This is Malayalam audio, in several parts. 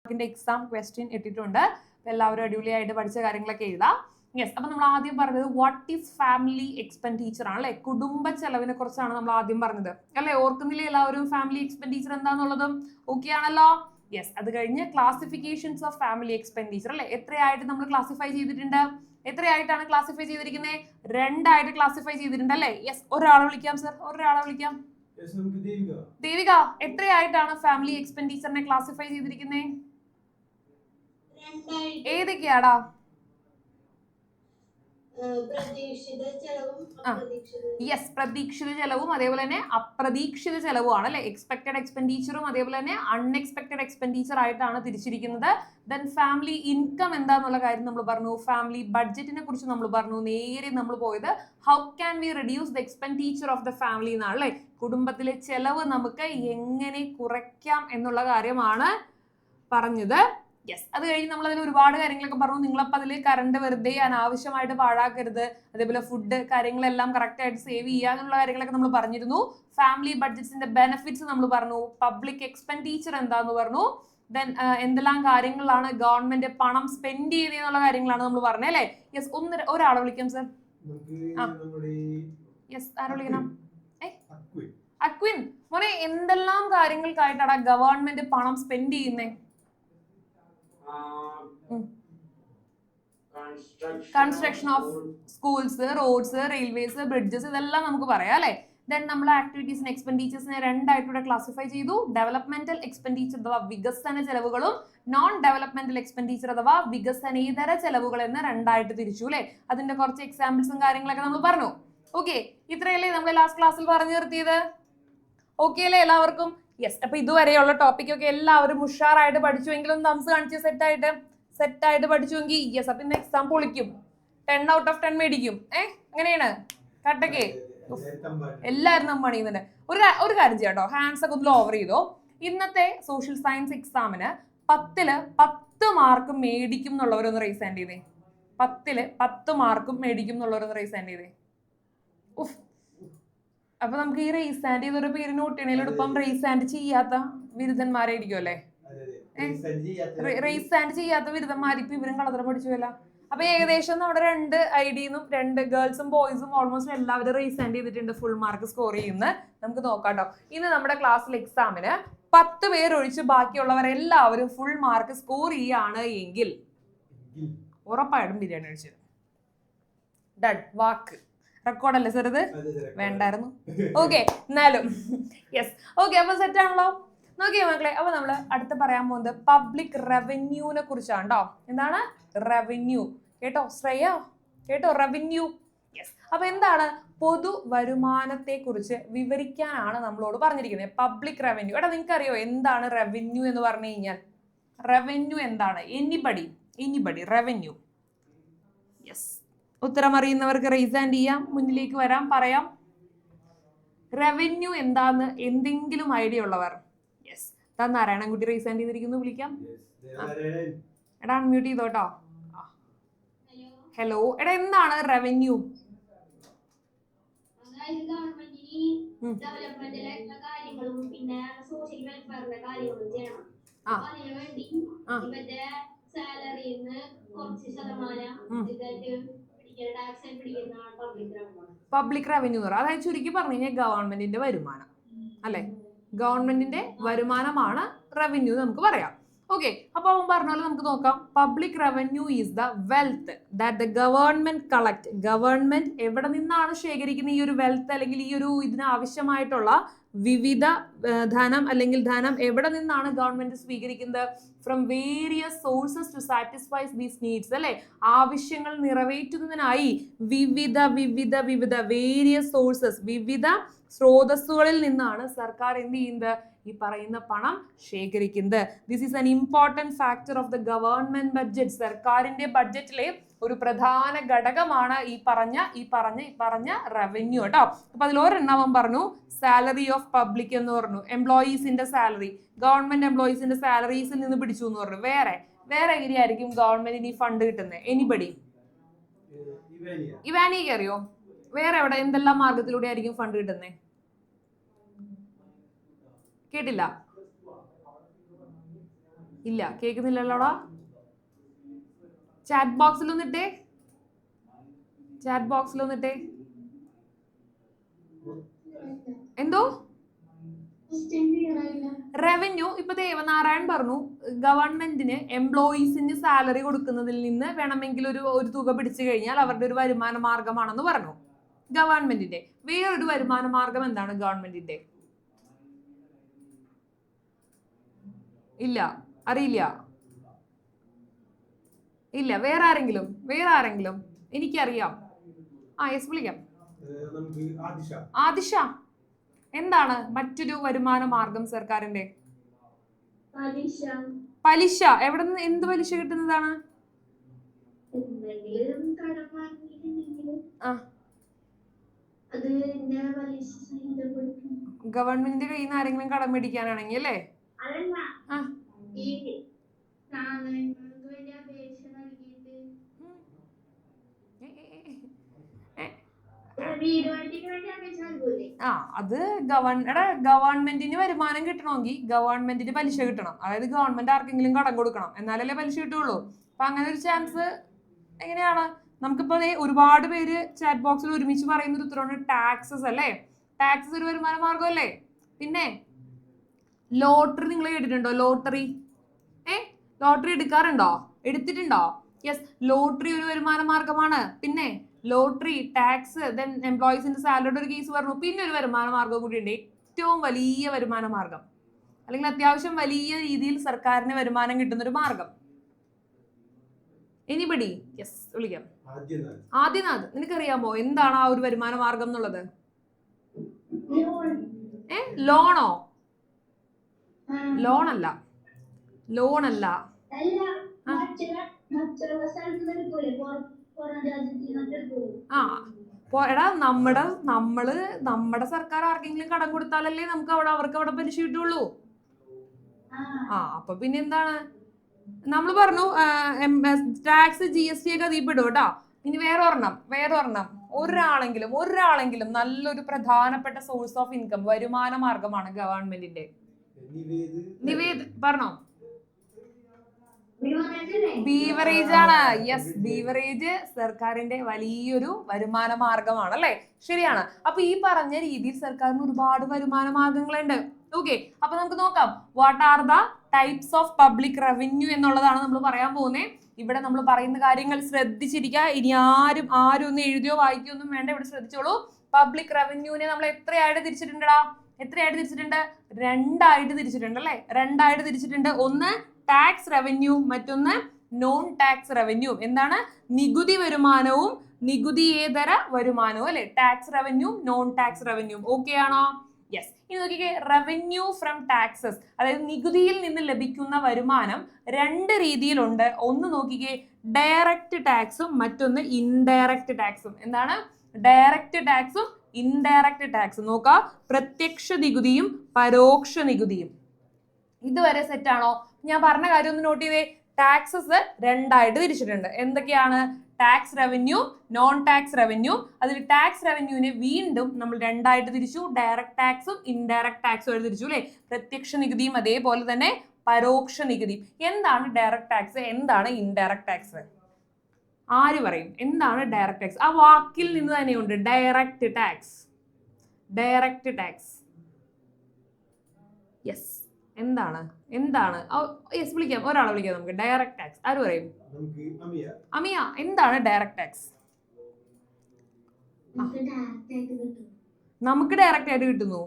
എക്സാം ക്വസ്റ്റ്യൻ ഇട്ടിട്ടുണ്ട്. എല്ലാവരും അടിപൊളിയായിട്ട് പഠിച്ച കാര്യങ്ങളൊക്കെ എഴുതാം. യെസ്, അപ്പൊ നമ്മൾ ആദ്യം പറഞ്ഞത് വാട്ട് ഈസ് ഫാമിലി എക്സ്പെൻഡിച്ചർ ആണ് അല്ലെ, കുടുംബ ചെലവിനെ കുറിച്ചാണ് നമ്മൾ ആദ്യം പറഞ്ഞത് അല്ലെ. ഓർക്കുന്നില്ലേ എല്ലാവരും ഫാമിലി എക്സ്പെൻഡിച്ചർ എന്താന്നുള്ളതും? ഓക്കെ ആണല്ലോ. യെസ്, അത് കഴിഞ്ഞ് ക്ലാസിഫിക്കേഷൻസ് ഓഫ് ഫാമിലി എക്സ്പെൻഡിച്ചർ അല്ലെ, എത്രയായിട്ട് നമ്മൾ ക്ലാസിഫൈ ചെയ്തിട്ടുണ്ട്? എത്രയായിട്ടാണ് ക്ലാസിഫൈ ചെയ്തിരിക്കുന്നത്? രണ്ടായിട്ട് ക്ലാസിഫൈ ചെയ്തിട്ടുണ്ട് അല്ലെ. യെസ്, ഒരാളെ വിളിക്കാം സർ, ഒരാളെ വിളിക്കാം. ദേവിക, എത്രയായിട്ടാണ് ഫാമിലി എക്സ്പെൻഡിച്ചറിനെ ക്ലാസിഫൈ ചെയ്തിരിക്കുന്നത്? ഏതൊക്കെയാടാ? യെസ്, പ്രതീക്ഷിത ചെലവും അതേപോലെ തന്നെ അപ്രതീക്ഷിത ചെലവുമാണ് അല്ലെ. എക്സ്പെക്ടഡ് എക്സ്പെൻഡിച്ചറും അതേപോലെ തന്നെ അൺഎക്സ്പെക്ടഡ് എക്സ്പെൻഡിച്ചർ ആയിട്ടാണ് തിരിച്ചിരിക്കുന്നത്. ദെൻ ഫാമിലി ഇൻകം എന്താന്നുള്ള കാര്യം നമ്മൾ പറഞ്ഞു. ഫാമിലി ബഡ്ജറ്റിനെ കുറിച്ച് നമ്മൾ പറഞ്ഞു. നേരെ നമ്മൾ പോയത് how can we reduce the expenditure of the family എന്നാണ് അല്ലെ. കുടുംബത്തിലെ ചെലവ് നമുക്ക് എങ്ങനെ കുറയ്ക്കാം എന്നുള്ള കാര്യമാണ് പറഞ്ഞത്. യെസ്, അത് കഴിഞ്ഞ് നമ്മൾ അതിൽ ഒരുപാട് കാര്യങ്ങളൊക്കെ പറഞ്ഞു. നിങ്ങളപ്പോൾ അതിൽ കറണ്ട് വെറുതെ അനാവശ്യമായിട്ട് പാഴാക്കരുത്, അതേപോലെ ഫുഡ് കാര്യങ്ങളെല്ലാം കറക്റ്റ് ആയിട്ട് സേവ് ചെയ്യുക എന്നുള്ള കാര്യങ്ങളൊക്കെ നമ്മൾ പറഞ്ഞിരുന്നു. ഫാമിലി ബഡ്ജറ്റ്സിന്റെ ബെനിഫിറ്റ്സ് നമ്മൾ പറഞ്ഞു. പബ്ലിക് എക്സ്പെൻഡിച്ചർ എന്താന്ന് പറഞ്ഞു. ദെൻ എന്തെല്ലാം കാര്യങ്ങളാണ് ഗവൺമെന്റ് പണം സ്പെൻഡ് ചെയ്യുന്നുള്ള കാര്യങ്ങളാണ് നമ്മൾ പറഞ്ഞത് അല്ലേ. യെസ്, ഒരാളെ വിളിക്കാം സർ. യെസ്, ആരെ വിളിക്കണം? അക്വിൻ മോനെ, എന്തെല്ലാം കാര്യങ്ങൾക്കായിട്ടാണ് ഗവൺമെന്റ് പണം സ്പെൻഡ് ചെയ്യുന്നേ? Construction of schools, roads, railways, bridges, ഇതെല്ലാം നമുക്ക് പറയാം അല്ലെ. ദെൻ നമ്മൾ ആക്ടിവിറ്റീസിന് എക്സ്പെൻഡിച്ചേഴ്സിനെ രണ്ടായിട്ടൂടെ ക്ലാസിഫൈ ചെയ്തു. ഡെവലപ്മെന്റൽ എക്സ്പെൻഡിച്ചർ അഥവാ വികസന ചെലവുകളും നോൺ ഡെവലപ്മെന്റൽ എക്സ്പെൻഡിച്ചർ അഥവാ വികസനേതര ചെലവുകൾ എന്ന് രണ്ടായിട്ട് തിരിച്ചു അല്ലെ. അതിന്റെ കുറച്ച് എക്സാമ്പിൾസും കാര്യങ്ങളൊക്കെ നമ്മൾ പറഞ്ഞു. ഓക്കെ, ഇത്രയല്ലേ നമ്മൾ ലാസ്റ്റ് ക്ലാസ്സിൽ പറഞ്ഞു നിർത്തിയത്? ഓക്കെ അല്ലേ എല്ലാവർക്കും? യെസ്, അപ്പൊ ഇതുവരെയുള്ള ടോപ്പിക് ഒക്കെ എല്ലാവരും ഉഷാറായിട്ട് പഠിച്ചുവെങ്കിലും തംസ് കാണിച്ച് സെറ്റായിട്ട് പഠിച്ചുവെങ്കിൽ യെസ്, അപ്പൊ ഇന്ന് എക്സാം പൊളിക്കും. 10 out of 10 മേടിക്കും. അങ്ങനെയാണ് കട്ടക്കെ എല്ലാവരും നമ്മൾ പണിയുന്നുണ്ട്. ഒരു കാര്യം ചെയ്യാട്ടോ, ഹാൻഡ്സ് ഒക്കെ ഒന്ന് ഓവർ ചെയ്തോ. ഇന്നത്തെ സോഷ്യൽ സയൻസ് എക്സാമിന് 10ല് 10 മാർക്ക് മേടിക്കും എന്നുള്ളവരൊന്ന് റൈസ് ഹാൻഡ് ചെയ്തേ. 10ല് 10 മാർക്കും മേടിക്കും എന്നുള്ളവരൊന്ന് റൈസ് ഹാൻഡ് ചെയ്തേ. ഉഫ്, അപ്പൊ നമുക്ക് ഈ റേസ് ഹാൻഡ് ചെയ്തൊരു പേര് നോട്ട് ചെയ്യണേലെടുപ്പം റേസ് ഹാൻഡ് ചെയ്യാത്ത ബിരുദന്മാരായിരിക്കും അല്ലെ. റേസ് ഹാൻഡ് ചെയ്യാത്ത ബിരുദന്മാർ ഇപ്പൊ ഇവരും കളതറ പഠിച്ചുവല്ല. അപ്പൊ ഏകദേശം നമ്മുടെ 2 ഐഡിന്നും 2 ഗേൾസും ബോയ്സും ഓൾമോസ്റ്റ് എല്ലാവരും റേസ് ഹാൻഡ് ചെയ്തിട്ടുണ്ട്. ഫുൾ മാർക്ക് സ്കോർ ചെയ്യുന്ന നമുക്ക് നോക്കാട്ടോ. ഇന്ന് നമ്മുടെ ക്ലാസ്സിൽ എക്സാമിന് 10 പേരൊഴിച്ച് ബാക്കിയുള്ളവരെല്ലാവരും ഫുൾ മാർക്ക് സ്കോർ ചെയ്യാണ് എങ്കിൽ ഉറപ്പായിട്ടും ബിരിയാണി കഴിച്ചു. ഡൺ, വാക്ക് റെക്കോർഡല്ലേ സർ? ഇത് വേണ്ടായിരുന്നു. ഓക്കെ, എന്നാലും യെസ്. ഓക്കെ, അപ്പൊ സെറ്റ് ആണല്ലോ. നോക്കിയേ മക്കളെ, അപ്പൊ നമ്മള് അടുത്ത് പറയാൻ പോകുന്നത് പബ്ലിക് റവന്യൂനെ കുറിച്ചാണ് കേട്ടോ. എന്താണ് റവന്യൂ? കേട്ടോ ശ്രേയ, കേട്ടോ റവന്യൂ. യെസ്, അപ്പൊ എന്താണ്? പൊതു വരുമാനത്തെ കുറിച്ച് വിവരിക്കാനാണ് നമ്മളോട് പറഞ്ഞിരിക്കുന്നത്. Public revenue. എടാ, നിങ്ങൾക്ക് അറിയോ എന്താണ് റവന്യൂ എന്ന് പറഞ്ഞു കഴിഞ്ഞാൽ? റവന്യൂ എന്താണ്? Anybody revenue? യെസ്, ഉത്തരം അറിയുന്നവർക്ക് റൈസ് ഹാൻഡ് ചെയ്യാം, മുന്നിലേക്ക് വരാം, പറയാം. റവന്യൂ എന്താന്ന് എന്തെങ്കിലും ഐഡിയ ഉള്ളവർ? യെസ്, നാരായണൻകുട്ടി റൈസ് ഹാൻഡ് ചെയ്തിരിക്കുന്നു, വിളിക്കാം. എടാ അൺമ്യൂട്ട് ചെയ്തോട്ടോ. ഹലോ, എടാ എന്താണ് റവന്യൂ? പബ്ലിക് റവന്യൂ എന്ന് പറയുന്നത് അതായത് ചുരുക്കി പറഞ്ഞു കഴിഞ്ഞാൽ ഗവൺമെന്റിന്റെ വരുമാനം അല്ലെ. ഗവൺമെന്റിന്റെ വരുമാനമാണ് റവന്യൂ നമുക്ക് പറയാം. ഓക്കെ, അപ്പൊ അവൻ പറഞ്ഞ പോലെ നമുക്ക് നോക്കാം. Public revenue is the wealth that the government collect. Government എവിടെ നിന്നാണ് ശേഖരിക്കുന്ന ഈ ഒരു വെൽത്ത് അല്ലെങ്കിൽ ഈ ഒരു ഇതിന് ആവശ്യമായിട്ടുള്ള വിവിധ ധനം അല്ലെങ്കിൽ ധനം എവിടെ നിന്നാണ് ഗവൺമെന്റ് സ്വീകരിക്കുന്നത്? From various sources to satisfy these needs അല്ലെ. ആവശ്യങ്ങൾ നിറവേറ്റുന്നതിനായി വിവിധ വിവിധ വിവിധ വേരിയസ് സോഴ്സസ്, വിവിധ സ്രോതസ്സുകളിൽ നിന്നാണ് സർക്കാർ എന്ത് ചെയ്യുന്നത്? ഈ പറയുന്ന പണം ശേഖരിക്കുന്നത്. This is an important factor of the government budget. സർക്കാരിന്റെ ബഡ്ജറ്റിലെ ഒരു പ്രധാന ഘടകമാണ് ഈ പറഞ്ഞ റവന്യൂ കേട്ടോ. അപ്പൊ അതിൽ ഒരെണ്ണം പറഞ്ഞു സാലറി ഓഫ് പബ്ലിക് എന്ന് പറഞ്ഞു. എംപ്ലോയീസിന്റെ സാലറി, ഗവൺമെന്റ് എംപ്ലോയീസിന്റെ സാലറീസിൽ നിന്ന് പിടിച്ചു എന്ന് പറഞ്ഞു. വേറെ എങ്ങനെയായിരിക്കും ഗവൺമെന്റിന് ഈ ഫണ്ട് കിട്ടുന്നത്? എനിബഡി? ഇവാനിക്ക് അറിയോ? വേറെ എവിടെ എന്തെല്ലാം മാർഗത്തിലൂടെ ആയിരിക്കും ഫണ്ട് കിട്ടുന്നത്? കേട്ടില്ല? ഇല്ല, കേൾക്കുന്നില്ലല്ലോടാ. Chat ബോക്സിലൊന്നിട്ടേ, chat ബോക്സിലൊന്നിട്ടേ. എന്തോ റവന്യൂ ഇപ്പൊ ദേവനാരായൺ പറഞ്ഞു ഗവൺമെന്റിന് എംപ്ലോയീസിന് സാലറി കൊടുക്കുന്നതിൽ നിന്ന് വേണമെങ്കിൽ ഒരു തുക പിടിച്ചു കഴിഞ്ഞാൽ അവരുടെ ഒരു വരുമാന മാർഗമാണെന്ന് പറഞ്ഞു. ഗവൺമെന്റിന്റെ വേറൊരു വരുമാന മാർഗം എന്താണ് ഗവൺമെന്റിന്റെ? ഇല്ല, അറിയില്ല. ഇല്ല, വേറെ ആരെങ്കിലും? എനിക്കറിയാം. യെസ്, വിളിക്കാം. ആദിഷ, എന്താണ് മറ്റൊരു വരുമാന മാർഗം സർക്കാരിന്റെ? പലിശ. എവിടെ നിന്ന് എന്ത് പലിശ കിട്ടുന്നതാണ്? ഗവൺമെന്റിന്റെ കയ്യിൽ നിന്ന് ആരെങ്കിലും കടം മേടിക്കാനാണെങ്കിൽ അല്ലേ? അത് ഗവൺമെന്റിന് വരുമാനം കിട്ടണമെങ്കിൽ ഗവൺമെന്റിന് പലിശ കിട്ടണം. അതായത് ഗവൺമെന്റ് ആർക്കെങ്കിലും കടം കൊടുക്കണം, എന്നാലല്ലേ പലിശ കിട്ടുള്ളൂ. അപ്പൊ അങ്ങനെ ഒരു ചാൻസ് എങ്ങനെയാണ്? നമുക്കിപ്പോ ഒരുപാട് പേര് ചാറ്റ് ബോക്സിൽ ഒരുമിച്ച് പറയുന്ന ഒരു ഉത്തരവാണ് ടാക്സസ് അല്ലേ? ടാക്സസ് ഒരു വരുമാന മാർഗം അല്ലേ? പിന്നെ ലോട്ടറി നിങ്ങൾ കേട്ടിട്ടുണ്ടോ? ലോട്ടറി എടുക്കാറുണ്ടോ? എടുത്തിട്ടുണ്ടോ? യെസ്, ലോട്ടറി ഒരു വരുമാന മാർഗമാണ്. പിന്നെ ലോട്ടറി, ടാക്സ്, ദെൻ എംപ്ലോയീസിന്റെ സാലറിയുടെ ഒരു കേസ് പറഞ്ഞു. പിന്നെ ഒരു വരുമാന മാർഗം കൂടി ഉണ്ട്, ഏറ്റവും വലിയ വരുമാന മാർഗം, അല്ലെങ്കിൽ അത്യാവശ്യം വലിയ രീതിയിൽ സർക്കാരിന് വരുമാനം കിട്ടുന്ന ഒരു മാർഗം. എനിബഡി? യെസ്, വിളിക്കാം. ആദിനാഥ്, നിനക്കറിയാമോ എന്താണ് ആ ഒരു വരുമാന മാർഗം എന്നുള്ളത്? ലോണോ? ലോണല്ല. എടാ, നമ്മുടെ സർക്കാർ ആർക്കെങ്കിലും കടം കൊടുത്താലല്ലേ നമുക്ക് അവർക്ക് അവിടെ പലിശ കിട്ടുള്ളൂ. അപ്പൊ പിന്നെ എന്താണ് നമ്മൾ പറഞ്ഞു? ടാക്സ്, GST ഒക്കെ അതിൽപ്പെടും കേട്ടോ. ഇനി വേറെ ഒരെണ്ണം ഒരാളെങ്കിലും നല്ലൊരു പ്രധാനപ്പെട്ട സോഴ്സ് ഓഫ് ഇൻകം, വരുമാന മാർഗമാണ് ഗവൺമെന്റിന്റെ. പറഞ്ഞോ? ബീവറേജ് ആണ്. യെസ്, ബീവറേജ് സർക്കാരിന്റെ വലിയൊരു വരുമാന മാർഗമാണ് അല്ലെ? ശരിയാണ്. അപ്പൊ ഈ പറഞ്ഞ രീതിയിൽ സർക്കാരിന് ഒരുപാട് വരുമാന മാർഗങ്ങളുണ്ട്. ഓക്കെ, അപ്പൊ നമുക്ക് നോക്കാം. What are the types of public revenue എന്നുള്ളതാണ് നമ്മൾ പറയാൻ പോകുന്നത്. ഇവിടെ നമ്മൾ പറയുന്ന കാര്യങ്ങൾ ശ്രദ്ധിച്ചിരിക്കുക. ഇനി ആരും ഒന്ന് എഴുതിയോ വായിക്കുകയോ ഒന്നും വേണ്ട, ഇവിടെ ശ്രദ്ധിച്ചോളൂ. പബ്ലിക് റവന്യൂവിനെ നമ്മൾ എത്രയായിട്ട് തിരിച്ചിട്ടുണ്ടടാ? രണ്ടായിട്ട് തിരിച്ചിട്ടുണ്ട് അല്ലെ? രണ്ടായിട്ട് തിരിച്ചിട്ടുണ്ട്. ഒന്ന് ടാക്സ് റവന്യൂ, മറ്റൊന്ന് നോൺ ടാക്സ് റവന്യൂ. എന്താണ്? നികുതി വരുമാനവും നികുതിയേതര വരുമാനവും അല്ലെ? Tax revenue, non tax revenue. Okay ആണോ? യെസ്. ഇനി നോക്കിക്കേ, റവന്യൂ ഫ്രം ടാക്സസ്, അതായത് നികുതിയിൽ നിന്ന് ലഭിക്കുന്ന വരുമാനം രണ്ട് രീതിയിലുണ്ട്. ഒന്ന് നോക്കിക്കേ, ഡയറക്റ്റ് ടാക്സും മറ്റൊന്ന് ഇൻഡയറക്റ്റ് ടാക്സും. എന്താണ്? ഡയറക്റ്റ് ടാക്സും ഇൻഡയറക്റ്റ് ടാക്സും. നോക്കാം, പ്രത്യക്ഷ നികുതിയും പരോക്ഷ നികുതിയും. ഇതുവരെ സെറ്റ് ആണോ? ഞാൻ പറഞ്ഞ കാര്യം ഒന്ന് നോട്ട് ചെയ്തേ. ടാക്സസ് രണ്ടായിട്ട് തിരിച്ചിട്ടുണ്ട്. എന്തൊക്കെയാണ്? Tax revenue, non tax revenue. അതിൽ ടാക്സ് റവന്യൂവിനെ വീണ്ടും നമ്മൾ രണ്ടായിട്ട് തിരിച്ചു. ഡയറക്റ്റ് ടാക്സും ഇൻഡയറക്റ്റ് ടാക്സും ആയിട്ട് തിരിച്ചു അല്ലെ? പ്രത്യക്ഷ നികുതിയും അതേപോലെ തന്നെ പരോക്ഷ നികുതി. എന്താണ് ഡയറക്റ്റ് ടാക്സ്? എന്താണ് ഇൻഡയറക്റ്റ് ടാക്സ്? ആര് പറയും എന്താണ് ഡയറക്റ്റ് ടാക്സ്? ആ വാക്കിൽ നിന്ന് തന്നെയുണ്ട് ഡയറക്റ്റ് ടാക്സ്. യെസ്, എന്താണ്? യെസ്, വിളിക്കാം. ഒരാളെ വിളിക്കാം നമുക്ക്. ഡയറക്റ്റ് ടാക്സ് ആര് പറയും? അമിയ, എന്താണ് ഡയറക്റ്റ് ടാക്സ്? നമുക്ക് ഡയറക്റ്റ് ആയിട്ട് കിട്ടുന്നു.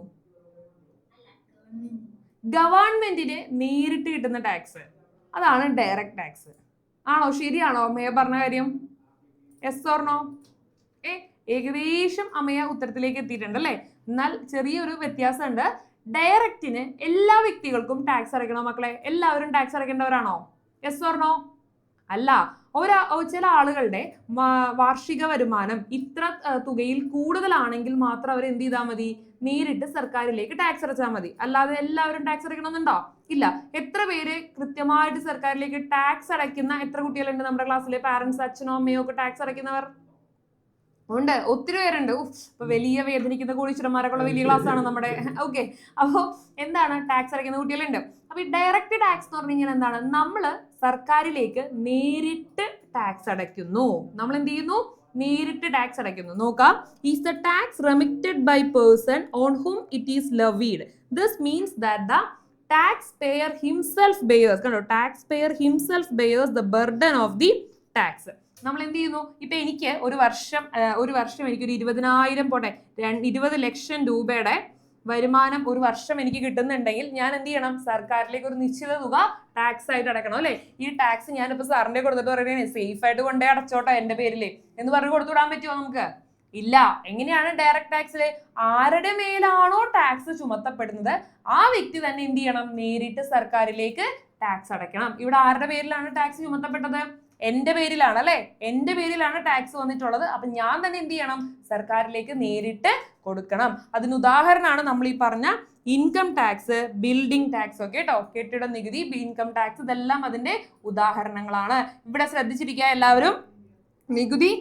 ഗവൺമെന്റിന് നേരിട്ട് കിട്ടുന്ന ടാക്സ്, അതാണ് ഡയറക്റ്റ് ടാക്സ്. ആണോ? ശരിയാണോ അമ്മയ പറഞ്ഞ കാര്യം? Yes or no? ഏകദേശം അമ്മയ ഉത്തരത്തിലേക്ക് എത്തിയിട്ടുണ്ട് അല്ലെ? എന്നാൽ ചെറിയൊരു വ്യത്യാസമുണ്ട്. ഡയറക്റ്റിന് എല്ലാ വ്യക്തികൾക്കും ടാക്സ് അടയ്ക്കണോ മക്കളെ? എല്ലാവരും ടാക്സ് അടയ്ക്കേണ്ടവരാണോ? Yes or no? അല്ല. ചില ആളുകളുടെ വാർഷിക വരുമാനം ഇത്ര തുകയിൽ കൂടുതലാണെങ്കിൽ മാത്രം അവർ എന്ത് ചെയ്താൽ മതി? നേരിട്ട് സർക്കാരിലേക്ക് ടാക്സ് അടച്ചാൽ മതി. അല്ലാതെ എല്ലാവരും ടാക്സ് അടയ്ക്കണമെന്നുണ്ടോ? ഇല്ല. എത്ര പേര് കൃത്യമായിട്ട് സർക്കാരിലേക്ക് ടാക്സ് അടയ്ക്കുന്ന എത്ര കുട്ടികളുണ്ട് നമ്മുടെ ക്ലാസ്സിലെ? പാരന്റ്സ്, അച്ഛനോ അമ്മയോ ഒക്കെ ടാക്സ് അടയ്ക്കുന്നവർ? ഉണ്ട്, ഒത്തിരി പേരുണ്ട്. ഇപ്പൊ വലിയ വേദനിക്കുന്ന കോടീശ്വരന്മാരൊക്കെ ഉള്ള വലിയ ക്ലാസ് ആണ് നമ്മുടെ. ഓക്കെ, അപ്പോ എന്താണ് ടാക്സ് അടയ്ക്കുന്ന കുട്ടികളുണ്ട്. അപ്പൊ ഈ ഡയറക്റ്റ് ടാക്സ് എന്ന് പറഞ്ഞു കഴിഞ്ഞാൽ എന്താണ്? നമ്മള് സർക്കാരിലേക്ക് നേരിട്ട് ടാക്സ് അടയ്ക്കുന്നു. നമ്മൾ എന്ത് ചെയ്യുന്നു? നേരിട്ട് ടാക്സ് അടയ്ക്കുന്നു. നോക്കാം, is the tax remitted by person on hmm it is levied. This means that the tax payer himself bears, കണ്ടോ, tax payer himself bears the burden of the tax. നമ്മൾ എന്ത് ചെയ്യുന്നു? ഇപ്പൊ എനിക്ക് ഒരു വർഷം എനിക്കൊരു 20,000 പോട്ടെ 20 ലക്ഷം രൂപയുടെ വരുമാനം ഒരു വർഷം എനിക്ക് കിട്ടുന്നുണ്ടെങ്കിൽ ഞാൻ എന്ത് ചെയ്യണം? സർക്കാരിലേക്ക് ഒരു നിശ്ചിത തുക ടാക്സ് ആയിട്ട് അടക്കണം അല്ലെ? ഈ ടാക്സ് ഞാനിപ്പോ സാറിന്റെ കൊടുത്തിട്ട് പറയുകയാണ് സേഫ് ആയിട്ട് കൊണ്ടേ അടച്ചോട്ടോ എന്റെ പേരില് എന്ന് പറഞ്ഞ് കൊടുത്തുവിടാൻ പറ്റുമോ നമുക്ക്? ഇല്ല. എങ്ങനെയാണ് ഡയറക്ട് ടാക്സില്? ആരുടെ മേലാണോ ടാക്സ് ചുമത്തപ്പെടുന്നത് ആ വ്യക്തി തന്നെ എന്ത് ചെയ്യണം? നേരിട്ട് സർക്കാരിലേക്ക് ടാക്സ് അടയ്ക്കണം. ഇവിടെ ആരുടെ പേരിലാണ് ടാക്സ് ചുമത്തപ്പെട്ടത്? എന്റെ പേരിലാണ് അല്ലെ? എന്റെ പേരിലാണ് ടാക്സ് വന്നിട്ടുള്ളത്. അപ്പൊ ഞാൻ തന്നെ എന്ത് ചെയ്യണം? സർക്കാരിലേക്ക് നേരിട്ട് കൊടുക്കണം. അതിന് ഉദാഹരണമാണ് നമ്മൾ ഈ പറഞ്ഞ ഇൻകം ടാക്സ്, ബിൽഡിംഗ് ടാക്സ് ഒക്കെ കേട്ടോ. കെട്ടിട നികുതി, ഇൻകം ടാക്സ്, ഇതെല്ലാം അതിന്റെ ഉദാഹരണങ്ങളാണ്. ഇവിടെ ശ്രദ്ധിച്ചിരിക്കുക എല്ലാവരും. നികുതി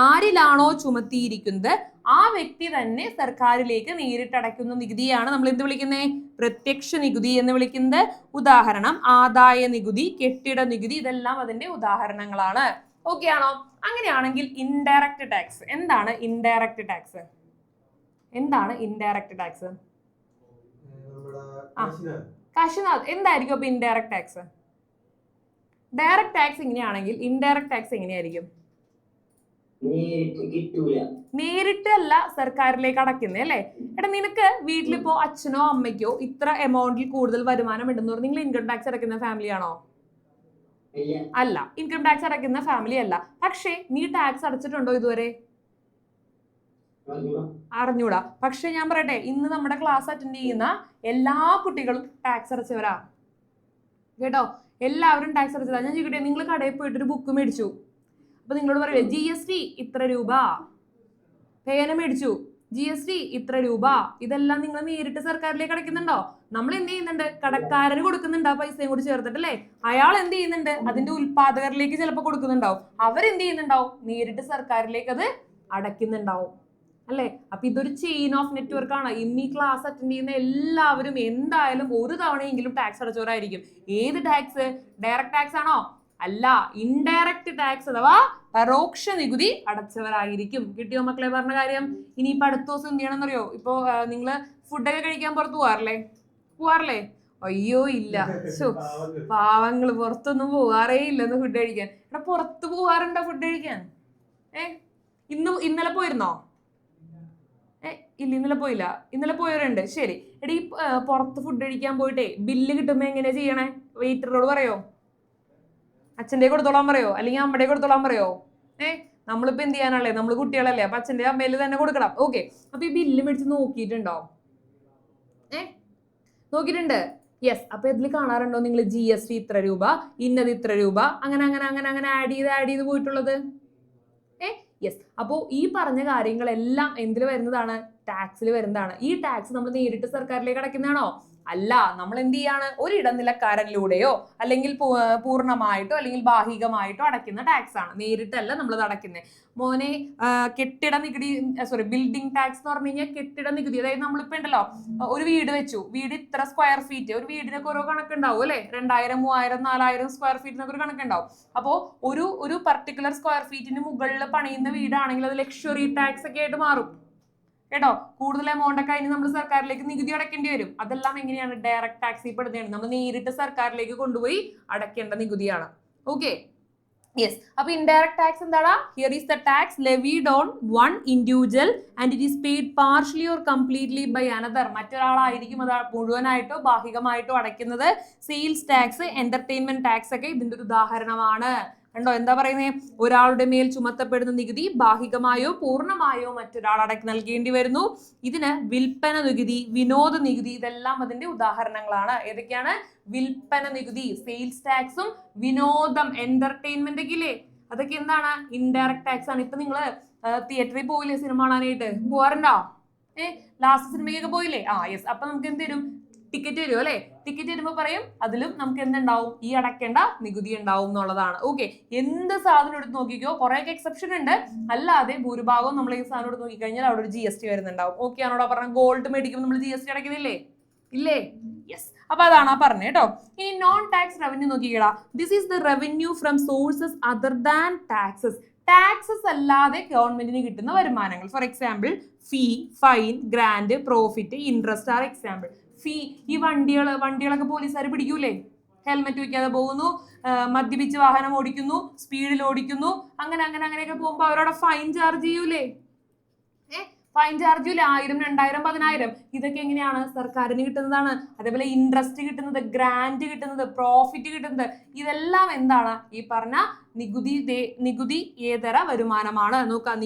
ആരിലാണോ ചുമത്തിയിരിക്കുന്നത് ആ വ്യക്തി തന്നെ സർക്കാരിലേക്ക് നേരിട്ട് അടയ്ക്കുന്ന നികുതിയാണ് നമ്മൾ എന്ത് വിളിക്കുന്നത്? പ്രത്യക്ഷ നികുതി എന്ന് വിളിക്കുന്നത്. ഉദാഹരണം ആദായ നികുതി, കെട്ടിട നികുതി, ഇതെല്ലാം അതിന്റെ ഉദാഹരണങ്ങളാണ്. ഓക്കെ ആണോ? അങ്ങനെയാണെങ്കിൽ ഇൻഡയറക്റ്റ് ടാക്സ് എന്താണ്? ഇൻഡയറക്റ്റ് ടാക്സ് എന്താണ്? ഇൻഡയറക്റ്റ് ടാക്സ് കാശിനാഥ് എന്തായിരിക്കും അപ്പൊ ഇൻഡയറക്റ്റ് ടാക്സ്? ഡയറക്റ്റ് ടാക്സ് ഇങ്ങനെയാണെങ്കിൽ ഇൻഡയറക്റ്റ് ടാക്സ് എങ്ങനെയായിരിക്കും? നേരിട്ടല്ല സർക്കാരിലേക്ക് അടയ്ക്കുന്നത് അല്ലെ? എടാ, നിനക്ക് വീട്ടിലിപ്പോ അച്ഛനോ അമ്മയ്ക്കോ ഇത്ര എമൗണ്ടിൽ കൂടുതൽ വരുമാനം ഉണ്ടെന്ന് പറഞ്ഞാൽ നിങ്ങൾ ഇൻകം ടാക്സ് അടയ്ക്കുന്ന ഫാമിലി ആണോ? അല്ല, ഇൻകം ടാക്സ് അടയ്ക്കുന്ന ഫാമിലി അല്ല. പക്ഷേ നീ ടാക്സ് അടച്ചിട്ടുണ്ടോ ഇതുവരെ? അറിഞ്ഞൂടാ. പക്ഷെ ഞാൻ പറയട്ടെ, ഇന്ന് നമ്മുടെ ക്ലാസ് അറ്റൻഡ് ചെയ്യുന്ന എല്ലാ കുട്ടികളും ടാക്സ് അടച്ചവരാ കേട്ടോ. എല്ലാവരും ടാക്സ് അടച്ചതാ. ഞാൻ ചോദിക്കട്ടെ, നിങ്ങൾ കടയിൽ പോയിട്ട് ഒരു ബുക്ക് മേടിച്ചു, അപ്പൊ നിങ്ങളോട് പറയേ GST ഇത്ര രൂപ, പേന മേടിച്ചു GST ഇത്ര രൂപ, ഇതെല്ലാം നിങ്ങൾ നേരിട്ട് സർക്കാരിലേക്ക് അടയ്ക്കുന്നുണ്ടോ? നമ്മൾ എന്ത് ചെയ്യുന്നുണ്ട്? കടക്കാരന് കൊടുക്കുന്നുണ്ട് ആ പൈസയും കൂടി ചേർത്തിട്ടല്ലേ? അയാൾ എന്ത് ചെയ്യുന്നുണ്ട്? അതിന്റെ ഉൽപാദകരിലേക്ക് ചിലപ്പോൾ കൊടുക്കുന്നുണ്ടാവും. അവരെന്ത് ചെയ്യുന്നുണ്ടാവും? നേരിട്ട് സർക്കാരിലേക്ക് അത് അടയ്ക്കുന്നുണ്ടാവും അല്ലെ? അപ്പൊ ഇതൊരു ചെയിൻ ഓഫ് നെറ്റ്വർക്ക് ആണ്. ഇന്ന് ഈ ക്ലാസ് അറ്റൻഡ് ചെയ്യുന്ന എല്ലാവരും എന്തായാലും ഒരു തവണയെങ്കിലും ടാക്സ് അടച്ചവരായിരിക്കും. ഏത് ടാക്സ്? ഡയറക്റ്റ് ടാക്സ് ആണോ? അല്ല, ഇൻഡയറക്റ്റ് ടാക്സ് അഥവാ പരോക്ഷ നികുതി അടച്ചവരായിരിക്കും. കിട്ടിയോ മക്കളെ പറഞ്ഞ കാര്യം? ഇനിയിപ്പോ അടുത്ത ദിവസം എന്ത് ചെയ്യണം എന്നറിയോ? ഇപ്പൊ നിങ്ങള് ഫുഡൊക്കെ കഴിക്കാൻ പുറത്ത് പോവാറില്ലേ? അയ്യോ ഇല്ല, പാവങ്ങള് പുറത്തൊന്നും പോവാറേ ഇല്ലെന്ന് ഫുഡ് കഴിക്കാൻ. എടാ, പുറത്ത് പോവാറുണ്ടോ ഫുഡ് കഴിക്കാൻ? ഇന്നലെ പോയിരുന്നോ? ഇല്ല, ഇന്നലെ പോയില്ല. ഇന്നലെ പോയവരുണ്ട്. ശരി. എടീ, പുറത്ത് ഫുഡ് കഴിക്കാൻ പോയിട്ടേ ബില്ല് കിട്ടുമ്പോ എങ്ങനെയാ ചെയ്യണേ? വെയിറ്ററോട് പറയോ? അച്ഛൻ്റെ കൊടുത്തോളാൻ പറയോ? അല്ലെങ്കിൽ അമ്മയുടെ കൊടുത്തോളാൻ പറയോ? നമ്മളിപ്പോ എന്ത് ചെയ്യാനല്ലേ? നമ്മൾ കുട്ടികളല്ലേ? അപ്പൊ അച്ഛൻ്റെ അമ്മയിൽ തന്നെ കൊടുക്കണം. ഓക്കെ, അപ്പൊ ഈ ബില്ല് മേടിച്ച് നോക്കിയിട്ടുണ്ടോ? നോക്കിയിട്ടുണ്ട്. യെസ്. അപ്പൊ ഇതിൽ കാണാറുണ്ടോ നിങ്ങൾ GST ഇത്ര രൂപ, ഇന്നത് ഇത്ര രൂപ, അങ്ങനെ അങ്ങനെ അങ്ങനെ അങ്ങനെ ആഡ് ചെയ്ത് പോയിട്ടുള്ളത്? യെസ്. അപ്പോ ഈ പറഞ്ഞ കാര്യങ്ങളെല്ലാം എന്തിൽ വരുന്നതാണ്? ടാക്സിൽ വരുന്നതാണ്. ഈ ടാക്സ് നമ്മൾ നേരിട്ട് സർക്കാരിലേക്ക് അടയ്ക്കുന്നതാണോ? അല്ല. നമ്മൾ എന്ത് ചെയ്യാണ്? ഒരു ഇടനിലക്കാരനിലൂടെയോ അല്ലെങ്കിൽ പൂർണ്ണമായിട്ടോ അല്ലെങ്കിൽ ഭാഗികമായിട്ടോ അടയ്ക്കുന്ന ടാക്സ് ആണ്. നേരിട്ടല്ല നമ്മളത് അടയ്ക്കുന്നത്. മോനെ, കെട്ടിട നികുതി, ബിൽഡിംഗ് ടാക്സ് എന്ന് പറഞ്ഞു കഴിഞ്ഞാൽ കെട്ടിട നികുതി. അതായത് നമ്മളിപ്പോ ഉണ്ടല്ലോ, ഒരു വീട് വെച്ചു, വീട് ഇത്ര സ്ക്വയർ ഫീറ്റ്, ഒരു വീടിനൊക്കെ ഓരോ കണക്കുണ്ടാവും അല്ലെ? 2000, 3000, 4000 സ്ക്വയർ ഫീറ്റിനൊക്കെ ഒരു കണക്കുണ്ടാവും. അപ്പോ ഒരു പർട്ടിക്കുലർ സ്ക്വയർ ഫീറ്റിന് മുകളിൽ പണിയുന്ന വീടാണെങ്കിൽ അത് ലക്ഷറി ടാക്സ് ഒക്കെ ആയിട്ട് മാറും കേട്ടോ. കൂടുതൽ എമൗണ്ട് ഒക്കെ അതിന് നമ്മൾ സർക്കാരിലേക്ക് നികുതി അടയ്ക്കേണ്ടി വരും. അതെല്ലാം എങ്ങനെയാണ്? ഡയറക്ട് ടാക്സിൽ പെടുന്നതാണ്. നമ്മൾ നേരിട്ട് സർക്കാരിലേക്ക് കൊണ്ടുപോയി അടയ്ക്കേണ്ട നികുതിയാണ്. Okay, yes. അപ്പൊ ഇൻഡയറക്ട് ടാക്സ് എന്താണ്? Here is the tax levied on one individual and it is paid partially or completely by another. മറ്റൊരാളായിരിക്കും അത് മുഴുവനായിട്ടോ ഭാഗികമായിട്ടോ അടയ്ക്കുന്നത്. സെയിൽസ് ടാക്സ്, എന്റർടൈൻമെന്റ് ടാക്സ് ഒക്കെ ഇതിന്റെ ഒരു ഉദാഹരണമാണ്. കണ്ടോ എന്താ പറയുന്നത്? ഒരാളുടെ മേൽ ചുമത്തപ്പെടുന്ന നികുതി ഭാഗികമായോ പൂർണ്ണമായോ മറ്റൊരാൾ നൽകേണ്ടി വരുന്നു. ഇതിന് വിൽപ്പന നികുതി, വിനോദ നികുതി, ഇതെല്ലാം അതിന്റെ ഉദാഹരണങ്ങളാണ്. ഏതൊക്കെയാണ്? വിൽപ്പന നികുതി, സെയിൽസ് ടാക്സും വിനോദം, എന്റർടൈൻമെന്റ് ഒക്കെ ഇല്ലേ, അതൊക്കെ എന്താണ്? ഇൻഡയറക്ട് ടാക്സ് ആണ്. ഇപ്പൊ നിങ്ങള് തിയേറ്ററിൽ പോയില്ലേ സിനിമ കാണാനായിട്ട്? പോവാറുണ്ടോ? ലാസ്റ്റ് സിനിമയ്ക്കൊക്കെ പോയില്ലേ? യെസ്. അപ്പൊ നമുക്ക് എന്ത് തരും? ടിക്കറ്റ് വരുമോ അല്ലെ? ടിക്കറ്റ് വരുമ്പോൾ പറയും അതിലും നമുക്ക് എന്തുണ്ടാവും, ഈ അടയ്ക്കേണ്ട നികുതി ഉണ്ടാവും എന്നുള്ളതാണ്. ഓക്കെ, എന്ത് സാധനം എടുത്ത് നോക്കിക്കോ, കുറെയൊക്കെ എക്സെപ്ഷൻ ഉണ്ട്, അല്ലാതെ ഭൂരിഭാഗവും നമ്മൾ ഈ സാധനം എടുത്ത് നോക്കിക്കഴിഞ്ഞാൽ അവിടെ ഒരു GST വരുന്നുണ്ടാവും. ഓക്കെ ആണോടാ പറഞ്ഞ? ഗോൾഡ് മേടിക്കുമ്പോൾ നമ്മൾ GST അടയ്ക്കുന്നില്ലേ? ഇല്ലേ? യെസ്. അപ്പൊ അതാണ് ആ പറഞ്ഞത് കേട്ടോ. ഇനി നോൺ ടാക്സ് റവന്യൂ നോക്കിക്കടാ. This is the revenue from sources other than taxes. Taxes അല്ലാതെ ഗവൺമെന്റിന് കിട്ടുന്ന വരുമാനങ്ങൾ. For example fee, fine, grant, profit, interest are example. Fee, ഈ വണ്ടികളൊക്കെ പോലീസുകാർ പിടിക്കൂലേ? ഹെൽമെറ്റ് വെക്കാതെ പോകുന്നു, മദ്യപിച്ച് വാഹനം ഓടിക്കുന്നു, സ്പീഡിൽ ഓടിക്കുന്നു, അങ്ങനെയൊക്കെ പോകുമ്പോൾ അവരോട് ഫൈൻ ചാർജ് ചെയ്യൂലേ? ഫൈൻ ചാർജ് ചെയ്യൂലേ? 1000, 2000, 10000. ഇതൊക്കെ എങ്ങനെയാണ്? സർക്കാരിന് കിട്ടുന്നതാണ്. അതേപോലെ ഇൻട്രസ്റ്റ് കിട്ടുന്നത്, ഗ്രാന്റ് കിട്ടുന്നത്, പ്രോഫിറ്റ് കിട്ടുന്നത്, ഇതെല്ലാം എന്താണ്? ഈ പറഞ്ഞ നികുതി ഏതര വരുമാനമാണ്. നോക്കാം,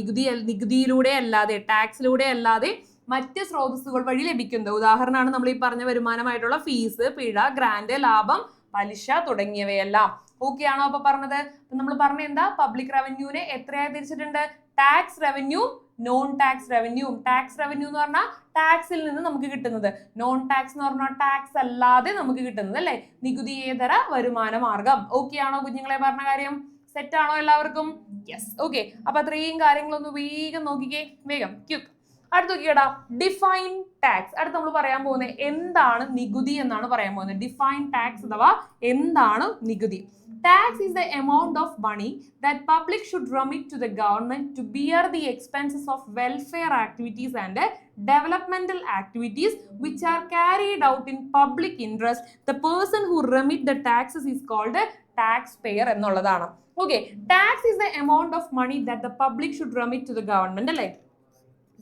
നികുതിയിലൂടെ അല്ലാതെ, ടാക്സിലൂടെ അല്ലാതെ മറ്റ് സ്രോതസ്സുകൾ വഴി ലഭിക്കുന്നത്. ഉദാഹരണമാണ് നമ്മൾ ഈ പറഞ്ഞ വരുമാനമായിട്ടുള്ള ഫീസ്, പിഴ, ഗ്രാന്റ്, ലാഭം, പലിശ തുടങ്ങിയവയെല്ലാം. ഓക്കെ ആണോ? അപ്പൊ പറഞ്ഞത് നമ്മൾ പറഞ്ഞ എന്താ? പബ്ലിക് റവന്യൂവിനെ എത്രയായി തിരിച്ചിട്ടുണ്ട്? Tax revenue, non tax revenue. Tax revenue എന്ന് പറഞ്ഞാൽ ടാക്സിൽ നിന്ന് നമുക്ക് കിട്ടുന്നത്, നോൺ ടാക്സ് എന്ന് പറഞ്ഞാൽ ടാക്സ് അല്ലാതെ നമുക്ക് കിട്ടുന്നത് അല്ലെ? നികുതിയേതര വരുമാന മാർഗം. ഓക്കെ ആണോ കുഞ്ഞുങ്ങളെ പറഞ്ഞ കാര്യം? സെറ്റ് ആണോ എല്ലാവർക്കും? യെസ്. ഓക്കെ, അപ്പൊ അത്രയും കാര്യങ്ങളൊന്ന് വേഗം നോക്കിക്കേ, വേഗം ക്യുക്ക്. അടുത്ത് നോക്കിക്കടാ, ഡിഫൈൻ ടാക്സ്. അടുത്ത് നമ്മൾ പറയാൻ പോകുന്നത് എന്താണ് നികുതി എന്നാണ് പറയാൻ പോകുന്നത്. ഡിഫൈൻ ടാക്സ് അഥവാ എന്താണ് നികുതി? Tax is the amount of money that public should remit to the government to bear the expenses of welfare activities and developmental activities which are carried out in public interest. The person who remit the taxes is called a taxpayer എന്നുള്ളതാണ്. Okay, tax is the amount of money that the public should remit to the government അല്ലേ?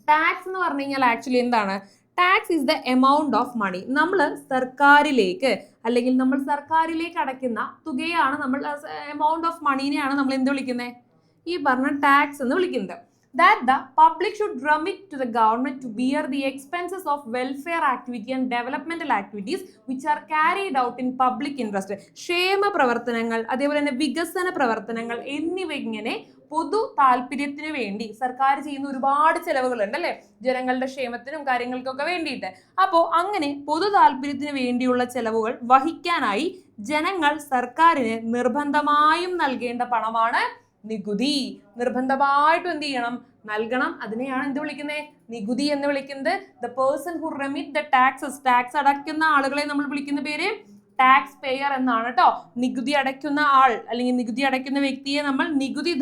ടാക്സ് എന്ന് പറഞ്ഞു കഴിഞ്ഞാൽ ആക്ച്വലി എന്താണ്? Tax is the amount of money. നമ്മൾ സർക്കാരിലേക്ക് അല്ലെങ്കിൽ നമ്മൾ സർക്കാരിലേക്ക് അടയ്ക്കുന്ന തുകയാണ് നമ്മൾ, എമൗണ്ട് ഓഫ് മണീനെയാണ് നമ്മൾ എന്ത് വിളിക്കുന്നത്? ഈ പറഞ്ഞ ടാക്സ് എന്ന് വിളിക്കുന്നത്. That the public should remit to the government to bear the expenses of welfare activity and developmental activities which are carried out in public interest. ക്ഷേമ പ്രവർത്തനങ്ങൾ, അതേപോലെ തന്നെ വികസന പ്രവർത്തനങ്ങൾ എന്നിവ ഇങ്ങനെ പൊതു താല്പര്യത്തിന് വേണ്ടി സർക്കാർ ചെയ്യുന്ന ഒരുപാട് ചെലവുകളുണ്ട് അല്ലെ? ജനങ്ങളുടെ ക്ഷേമത്തിനും കാര്യങ്ങൾക്കൊക്കെ വേണ്ടിയിട്ട്. അപ്പോൾ അങ്ങനെ പൊതു താല്പര്യത്തിന് വേണ്ടിയുള്ള ചെലവുകൾ വഹിക്കാനായി ജനങ്ങൾ സർക്കാരിന് നിർബന്ധമായും നൽകേണ്ട പണമാണ് നികുതി. നിർബന്ധമായിട്ടും എന്ത് ചെയ്യണം? നൽകണം. അതിനെയാണ് എന്ത് വിളിക്കുന്നത്? നികുതി എന്ന് വിളിക്കുന്നത്. The person who remit the taxes. Tax അടയ്ക്കുന്ന ആളുകളെ നമ്മൾ വിളിക്കുന്ന പേര് ടാക്സ് പേയർ എന്നാണ് കേട്ടോ. നികുതി അടയ്ക്കുന്ന ആൾ അല്ലെങ്കിൽ നികുതി അടയ്ക്കുന്ന വ്യക്തിയെ നമ്മൾ നികുതി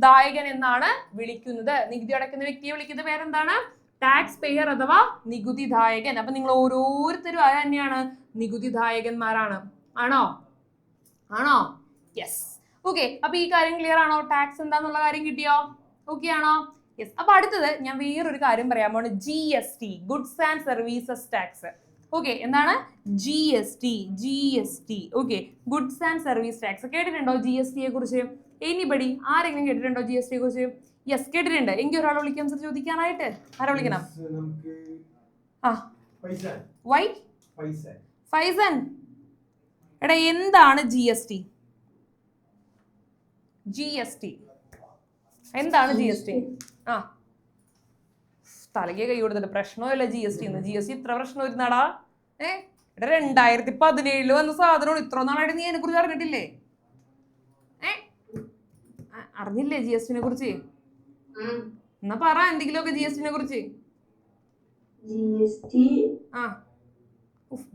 ദായകൻ എന്നാണ് വിളിക്കുന്നത്. നികുതി അടയ്ക്കുന്ന വ്യക്തിയെ വിളിക്കുന്ന പേരെന്താണ്? ടാക്സ് പേയർ അഥവാ നികുതി ദായകൻ. അപ്പൊ നിങ്ങൾ ഓരോരുത്തരും അത് തന്നെയാണ്, നികുതി ദായകന്മാരാണ്. ആണോ? യെസ്. ഓക്കെ, അപ്പൊ ഈ കാര്യം ക്ലിയർ ആണോ? ടാക്സ് എന്താന്നുള്ള കാര്യം കിട്ടിയോ? ഓക്കെ ആണോ? യെസ്. അപ്പൊ അടുത്തത് ഞാൻ വേറൊരു കാര്യം പറയാൻ പോണ്. GST, goods and services tax. Okay, എന്താണ് GST? Okay, goods and service tax. കേട്ടിട്ടുണ്ടോ GST യെ കുറിച്ച്? എനിബഡി, ആരെങ്കിലും കേട്ടിട്ടുണ്ടോ GST യെ കുറിച്ച്? യെസ്, കേട്ടിട്ടുണ്ട്. എങ്കിൽ ഒരാളെ വിളിക്കാം സർ ചോദിക്കാനായിട്ട്. ആരെ വിളിക്കണം? ഫൈസൻ. എടാ, എന്താണ് GST? എന്താണ് GST? തലകെ കൈ കൊടുത്തിട്ട് പ്രശ്നമില്ല GST എന്ന്. GST ഇത്ര പ്രശ്നം വരുന്നാടാ? 2017 വന്ന സാധനമാണ്. ഇത്ര നാളായിട്ട് നീ അതിനെ കുറിച്ച് അറിഞ്ഞിട്ടില്ലേ? അറിഞ്ഞില്ലേ GST കുറിച്ച്? എന്നാ പറ എന്തെങ്കിലുമൊക്കെ GST കുറിച്ച്.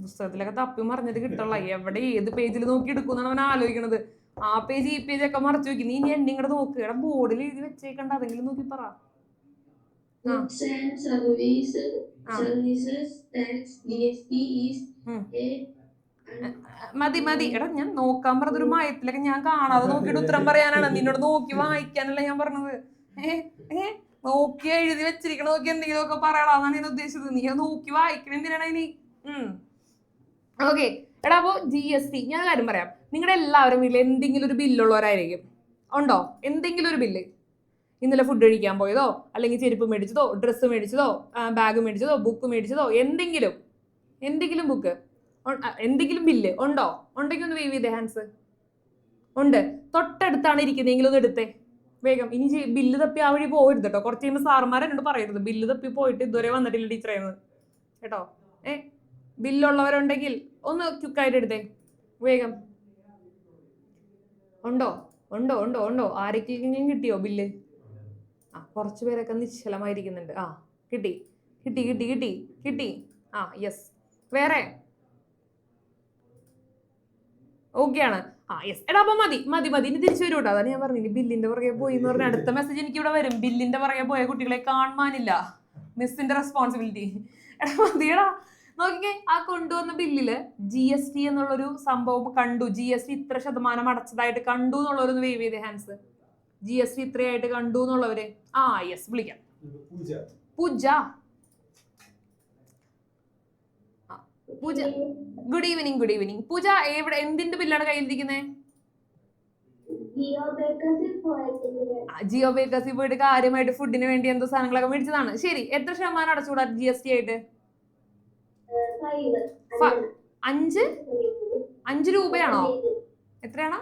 പുസ്തകത്തിലൊക്കെ തപ്പി മറിഞ്ഞിട്ട് കിട്ടുള്ള, എവിടെ ഏത് പേജിൽ നോക്കി എടുക്കുന്നാണ് അവൻ ആലോചിക്കണത്. ആ പേജ് ഈ പേജ് ഒക്കെ മറച്ചു വെക്കും. നീ എന്നെ ഇങ്ങോട്ട് നോക്ക്. എടാ, ബോർഡിൽ എഴുതി വെച്ചേക്കണ്ട, അതെങ്കിലും നോക്കി പറ. മതി. എടാ, ഞാൻ നോക്കാൻ പറഞ്ഞതൊരു മയത്തിലൊക്കെ ഞാൻ കാണാതെ നോക്കിയിട്ട് ഉത്തരം പറയാനാണ്. നിന്നോട് നോക്കി വായിക്കാനല്ല ഞാൻ പറഞ്ഞത്. നോക്കി എഴുതി വെച്ചിരിക്കണ നോക്കി എന്തെങ്കിലും ഒക്കെ പറയാനാണ് ഞാൻ ഉദ്ദേശിച്ചത്. നീ നോക്കി വായിക്കണ എന്തിനാണ് ഇനി? ഓക്കെ, എടാ, അപ്പോ GST ഞാൻ കാര്യം പറയാം. നിങ്ങളുടെ എല്ലാവരും വീട്ടിൽ എന്തെങ്കിലും ഒരു ബില്ലുള്ളവരായിരിക്കും. ഉണ്ടോ? എന്തെങ്കിലും ഒരു ബില്ല്. ഇന്നലെ ഫുഡ് കഴിക്കാൻ പോയതോ, അല്ലെങ്കിൽ ചെരുപ്പ് മേടിച്ചതോ, ഡ്രസ്സ് മേടിച്ചതോ, ബാഗ് മേടിച്ചതോ, ബുക്ക് മേടിച്ചതോ, എന്തെങ്കിലും ബുക്ക്, എന്തെങ്കിലും ബില്ല് ഉണ്ടോ? ഉണ്ടെങ്കിൽ ഒന്ന് വേവ് ചെയ്തേ ഹാൻഡ്സ്. ഉണ്ട്. തൊട്ടടുത്താണ് ഇരിക്കുന്നതെങ്കിലും ഒന്ന് എടുത്തേ വേഗം. ഇനി ബില്ല് തപ്പി ആ വഴി പോകരുത് കേട്ടോ. കുറച്ച് കഴിയുമ്പോൾ സാറുമാർ എന്നോട് പറയരുത് ബില്ല് തപ്പി പോയിട്ട് ഇതുവരെ വന്നിട്ടില്ല ടീച്ചറേന്ന് കേട്ടോ. ബില്ലുള്ളവരുണ്ടെങ്കിൽ ഒന്ന് ക്വിക്കായിട്ട് എടുത്തേ വേഗം. ഉണ്ടോ ഉണ്ടോ ഉണ്ടോ ഉണ്ടോ? ആരൊക്കെയെങ്കിലും കിട്ടിയോ ബില്ല്? ആ കുറച്ച് പേരൊക്കെ നിശ്ചലമായിരിക്കുന്നുണ്ട്. ആ കിട്ടി കിട്ടി കിട്ടി കിട്ടി കിട്ടി. ആ യെസ്. വേറെ ഓക്കെ ആണ്. ആ യെസ്. എടാ അപ്പൊ മതി മതി മതി, ഇനി തിരിച്ചു വരും കേട്ടോ. അതാണ് ഞാൻ പറഞ്ഞു ബില്ലിന്റെ പുറകെ പോയി എന്ന് പറഞ്ഞ അടുത്ത മെസ്സേജ് എനിക്ക് ഇവിടെ വരും. ബില്ലിന്റെ പുറകെ പോയ കുട്ടികളെ കാണാനില്ല, മിസ്സിന്റെ റെസ്പോൺസിബിലിറ്റി. എടാ മതിയടാ. നോക്കിക്കേ, ആ കൊണ്ടുവന്ന ബില്ലില് GST എന്നുള്ളൊരു സംഭവം കണ്ടു. GST ഇത്ര ശതമാനം അടച്ചതായിട്ട് കണ്ടു എന്നുള്ളവരൊന്ന് വേവ് ചെയ്തേ ഹാൻഡ്സ്. GST ഇത്രയായിട്ട് കണ്ടു എന്നുള്ളവര്. ആ യെസ്, വിളിക്കാം. പൂജ. പൂജ ഗുഡ് ഈവനിങ്. ഗുഡ് ഈവനിങ് പൂജ. എവിടെ എന്തിന്റെ ബില്ലാണ് കയ്യിലിരിക്കുന്നത്? ജിയോ ബേക്കേഴ്സിൽ പോയിട്ട് കാര്യമായിട്ട് ഫുഡിന് വേണ്ടി എന്തോ സാധനങ്ങളൊക്കെ മേടിച്ചതാണ്. ശരി, എത്ര ശതമാനം അടച്ചുകൂടാ GST ആയിട്ട്? 5 രൂപയാണോ? എത്രയാണോ?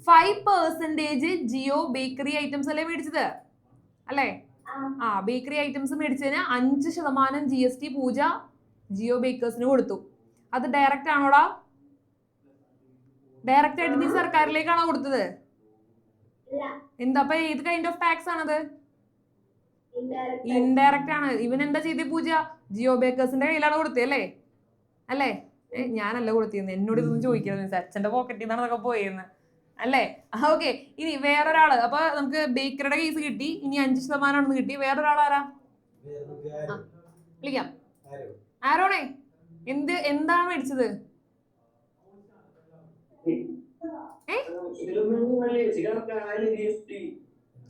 5% ജിയോ ബേക്കറി ഐറ്റംസ് അല്ലേ മേടിച്ചത് അല്ലേ? ആ ബേക്കറി ഐറ്റംസ് മേടിച്ചതിന് 5% GST പൂജ ജിയോ ബേക്കേഴ്സിന് കൊടുത്തു. അത് ഡയറക്റ്റ് ആണോടാ? ഡയറക്റ്റ് ആയിട്ട് നീ സർക്കാരിലേക്കാണോ കൊടുത്തത്? എന്താ അപ്പൊ ഏത് കൈൻഡ് ഓഫ് ടാക്സ് ആണത്? ഇൻഡയറക്റ്റ് ആണ്. ഇവൻ എന്താ ചെയ്തേ പൂജ? ജിയോ ബേക്കേഴ്സിന്റെ കയ്യിലാണ് കൊടുത്തേ അല്ലേ? അല്ലേ? ഞാനല്ല കൊടുത്തിരുന്നു. എന്നോട് ഇതൊന്നും ചോദിക്കുന്നത്, അച്ഛന്റെ പോക്കറ്റിൽ നിന്നാണ് അതൊക്കെ പോയെന്ന് അല്ലേ? ഓക്കെ. ഇനി വേറൊരാള്. അപ്പൊ നമുക്ക് ബേക്കറിയുടെ കേസ് കിട്ടി. ഇനി 5% കിട്ടി. വേറൊരാളാരാ? വിളിക്കാം. ആരോണേ, എന്താണ് മേടിച്ചത്?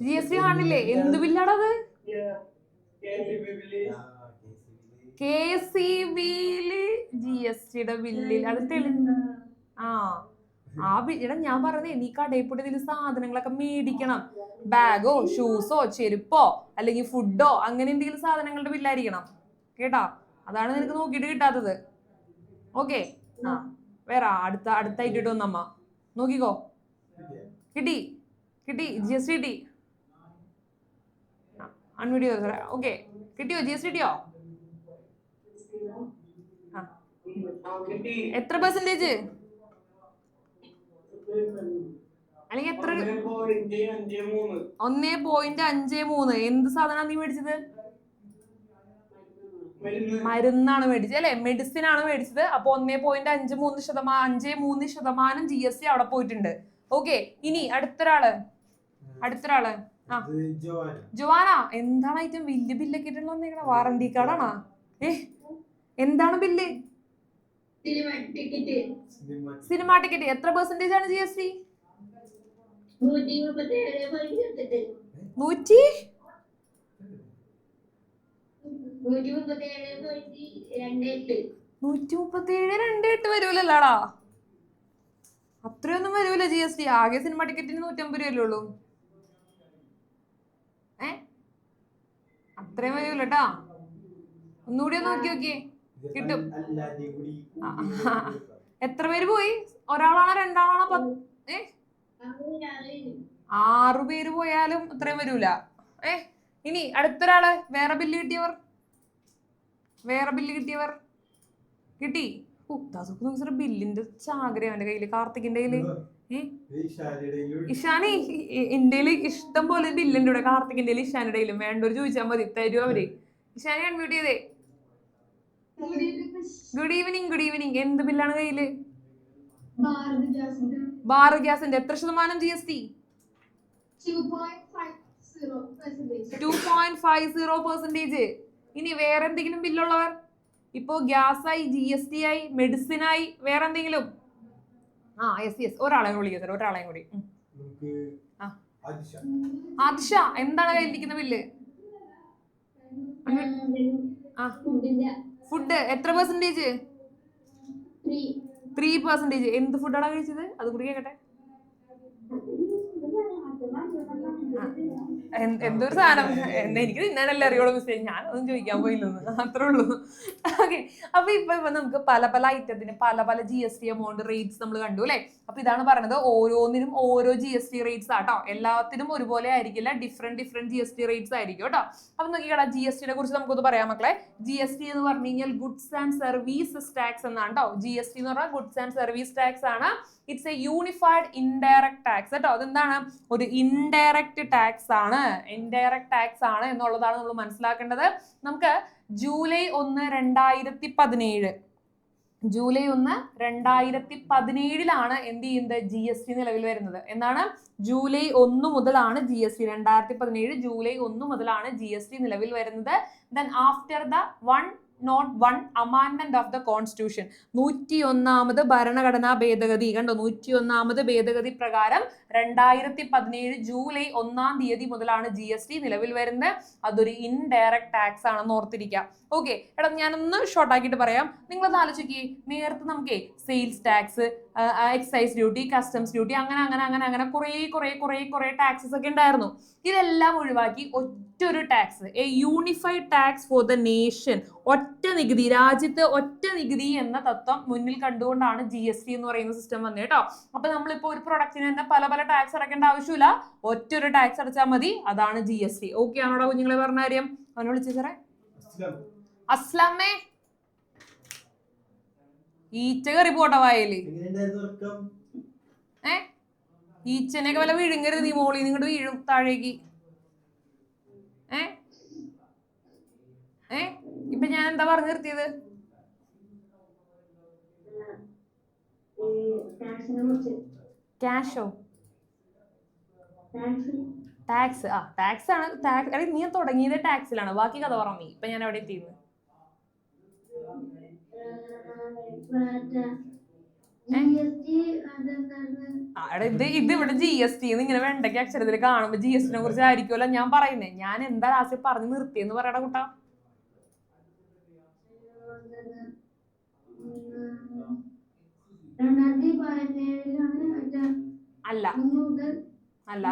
GST കാണില്ലേ? എന്ത് ബില്ലാണത്? KCBയില് GSTയുടെ ബില്ലിൽ അത് തെളിഞ്ഞ. ആ എടാ ഞാൻ പറഞ്ഞേ, നീ കടയിൽ പോയിട്ട് ഇതിൽ സാധനങ്ങളൊക്കെ മേടിക്കണം. ബാഗോ ഷൂസോ ചെരുപ്പോ അല്ലെങ്കിൽ ഫുഡോ അങ്ങനെ എന്തെങ്കിലും സാധനങ്ങളുടെ ബില്ലായിരിക്കണം കേട്ടാ. അതാണ് നിനക്ക് നോക്കിയിട്ട് കിട്ടാത്തത്. ഓക്കെ. ആ വേറെ അടുത്തായിട്ട് വന്നമ്മ നോക്കിക്കോ. കിട്ടി കിട്ടി GST കിട്ടി. അൺമ്യൂട്ട് ചെയ്തോ. ഓക്കെ, കിട്ടിയോ? GST കിട്ടിയോ? എത്ര പെർസെന്റേജ്? അല്ലെങ്കിൽ എത്ര? 1.53. എന്ത് സാധനമാണ് നീ മേടിച്ചത്? മരുന്നാണ് മേടിച്ചത് അല്ലെ? മെഡിസിൻ ആണ് മേടിച്ചത്. അപ്പൊ 1.53% GST അവിടെ പോയിട്ടുണ്ട്. ഓക്കെ. ഇനി അടുത്തൊരാള്. ആ ജോവാന. എന്താണ് ഐറ്റം? വലിയ ബില്ലൊക്കെ ഇട്ടുള്ള വാറന്റി കാർഡാണോ? എന്താണ് ബില്ല്? Cinema ticket. എത്ര പെർസെന്റേജ് ആണ് GST? 137.28 വരൂലല്ലാടാ. അത്രയൊന്നും വരൂല GST. ആകെ സിനിമ ടിക്കറ്റിന് 150 രൂപയല്ലേ ഉള്ളൂ. അത്രയും വരൂലട്ടാ. ഒന്നുകൂടി നോക്കി നോക്കിയേ, കിട്ടും. എത്ര പേര് പോയി? ഒരാളാണോ രണ്ടാളാണോ? 6 പേര് പോയാലും അത്രയും വരൂല. ഇനി അടുത്തൊരാള്. വേറെ ബില്ല് കിട്ടിയവർ കിട്ടി. ബില്ലിന്റെ ചാകര അവന്റെ കയ്യില്, കാർത്തികിന്റെ കയ്യില്. ഇഷാനി, എന്റെ ഇഷ്ടം പോലെ ബില്ലുണ്ട് ഇവിടെ. കാർത്തികിന്റെ ഇഷാനിയുടെ കയ്യിലും. വേണ്ടവര് ചോദിച്ചാൽ മതി, തരും അവര്. ഇഷാനി അൺമ്യൂട്ട് ചെയ്തേ. Good evening. Good evening. എന്ത് ബില്ലാണ് കയ്യില്? ഭാരത് ഗ്യാസിന്റെ. എത്ര ശതമാനം GST? 2.50%. ഇനി വേറെ എന്തെങ്കിലും ബില്ലുള്ളവർ? ഇപ്പോ ഗ്യാസായി, GST ആയി, മെഡിസിൻ ആയി, വേറെ എന്തെങ്കിലും? യെസ്. ഒരാളെയും കൂടി. ആദിഷ, എന്താണ് കയ്യിലിരിക്കുന്ന ബില്ല്? ഫുഡ്. എത്ര പെർസെന്റേജ്? 3%. എന്ത് ഫുഡാണ് കഴിച്ചത്? അത് കൂടി കേട്ടെ. എന്തൊരു സാധനം? എനിക്ക് തിന്നാനല്ലേ അറിയുള്ളൂ മിസ്റ്റേക്ക്. ഞാനൊന്നും ചോദിക്കാൻ പോയില്ലെന്ന്, അത്രേ ഉള്ളൂ. ഓക്കെ. അപ്പൊ ഇപ്പൊ നമുക്ക് പല ഐറ്റത്തിന് പല GST എമൗണ്ട് റേറ്റ്സ് നമ്മൾ കണ്ടു അല്ലെ? അപ്പൊ ഇതാണ് പറയുന്നത് ഓരോന്നിനും ഓരോ GST റേറ്റ്സ് ആട്ടോ, എല്ലാത്തിനും ഒരുപോലെ ആയിരിക്കില്ല, ഡിഫറെന്റ് GST റേറ്റ്സ് ആയിരിക്കും കേട്ടോ. അപ്പൊ നോക്കിക്കടാ GST നെ കുറിച്ച് നമുക്കൊന്ന് പറയാം മക്കളെ. GST എന്ന് പറഞ്ഞു കഴിഞ്ഞാൽ ഗുഡ്സ് ആൻഡ് സർവീസസ് ടാക്സ് എന്നാണ് കേട്ടോ. GST എന്ന് പറഞ്ഞാൽ ഗുഡ്സ് ആൻഡ് സർവീസ് ടാക്സ് ആണ്. It's A unified indirect tax കേട്ടോ. അതെന്താണ്? ഒരു ഇൻഡയറക്ട് ടാക്സ് ആണ്, ഇൻഡയറക്ട് ടാക്സ് ആണ് എന്നുള്ളതാണ് നമ്മൾ മനസ്സിലാക്കേണ്ടത്. നമുക്ക് ജൂലൈ 1, 2017 ജൂലൈ 1, 2017 എന്ത് ചെയ്യുന്നത്? GST നിലവിൽ വരുന്നത്. എന്താണ്? ജൂലൈ 1 മുതലാണ് GST, 2017 ജൂലൈ 1 മുതലാണ് GST നിലവിൽ വരുന്നത്. Then after the 101 amendment of the constitution, 101ാമത് ഭരണഘടനാ ഭേദഗതി കണ്ടോ, 101ാമത് ഭേദഗതി പ്രകാരം 2017 ജൂലൈ 1-ാം തീയതി മുതലാണ് GST നിലവിൽ വരുന്നത്. അതൊരു ഇൻഡയറക്ട് ടാക്സ് ആണെന്ന് ഓർത്തിരിക്കുക. ഓക്കെ എടാ, ഞാനൊന്ന് ഷോർട്ട് ആക്കിയിട്ട് പറയാം. നിങ്ങളൊന്ന് ആലോചിക്കേ, നേരത്തെ നമുക്ക് sales tax, excise duty, customs duty, അങ്ങനെ കുറെ ടാക്സസ് ഒക്കെ ഉണ്ടായിരുന്നു. ഇതെല്ലാം ഒഴിവാക്കി ഒറ്റൊരു tax, A unified tax for the nation, ഒറ്റ നികുതി, രാജ്യത്ത് ഒറ്റ നികുതി എന്ന തത്വം മുന്നിൽ കണ്ടുകൊണ്ടാണ് GST എന്ന് പറയുന്ന സിസ്റ്റം വന്നത് കേട്ടോ. അപ്പൊ നമ്മളിപ്പോ ഒരു പ്രൊഡക്റ്റിന് തന്നെ പല ടാക്സ് അടക്കേണ്ട ആവശ്യമില്ല, ഒറ്റൊരു ടാക്സ് അടച്ചാൽ മതി, അതാണ് GST. ഓക്കെ ആണോടാ കുഞ്ഞുങ്ങളെ? പറഞ്ഞ കാര്യം അവനെ വിളിച്ചു സാറേ. അസ്ലാമേ, ഈച്ച കയറി പോട്ടെ വായല്. ഈച്ചനെയൊക്കെ വല്ല വിഴുങ്ങരുത് നീ, മോളി നിങ്ങോട്ട് വീഴും താഴേക്ക്. ഇപ്പൊ ഞാൻ എന്താ പറഞ്ഞു നിർത്തിയത്? ക്യാഷോ? ടാക്സ്. ടാക്സ് ആണ്. ടാക്സ് നീ തുടങ്ങിയത് ടാക്സിലാണ്, ബാക്കി കഥ പറഞ്ഞു. ഇപ്പൊ ഞാൻ എവിടെ എത്തിയത്? ഇത് ഇവിടെ GST ഇങ്ങനെ വെണ്ടയ്ക്ക് അക്ഷരത്തിൽ കാണുമ്പോ GST നെ കുറിച്ച് ആയിരിക്കുമല്ലോ ഞാൻ പറയുന്നേ. ഞാൻ എന്താ ലാസ്റ്റ് പറഞ്ഞു നിർത്തിയെന്ന് പറയടാ കുട്ടാ.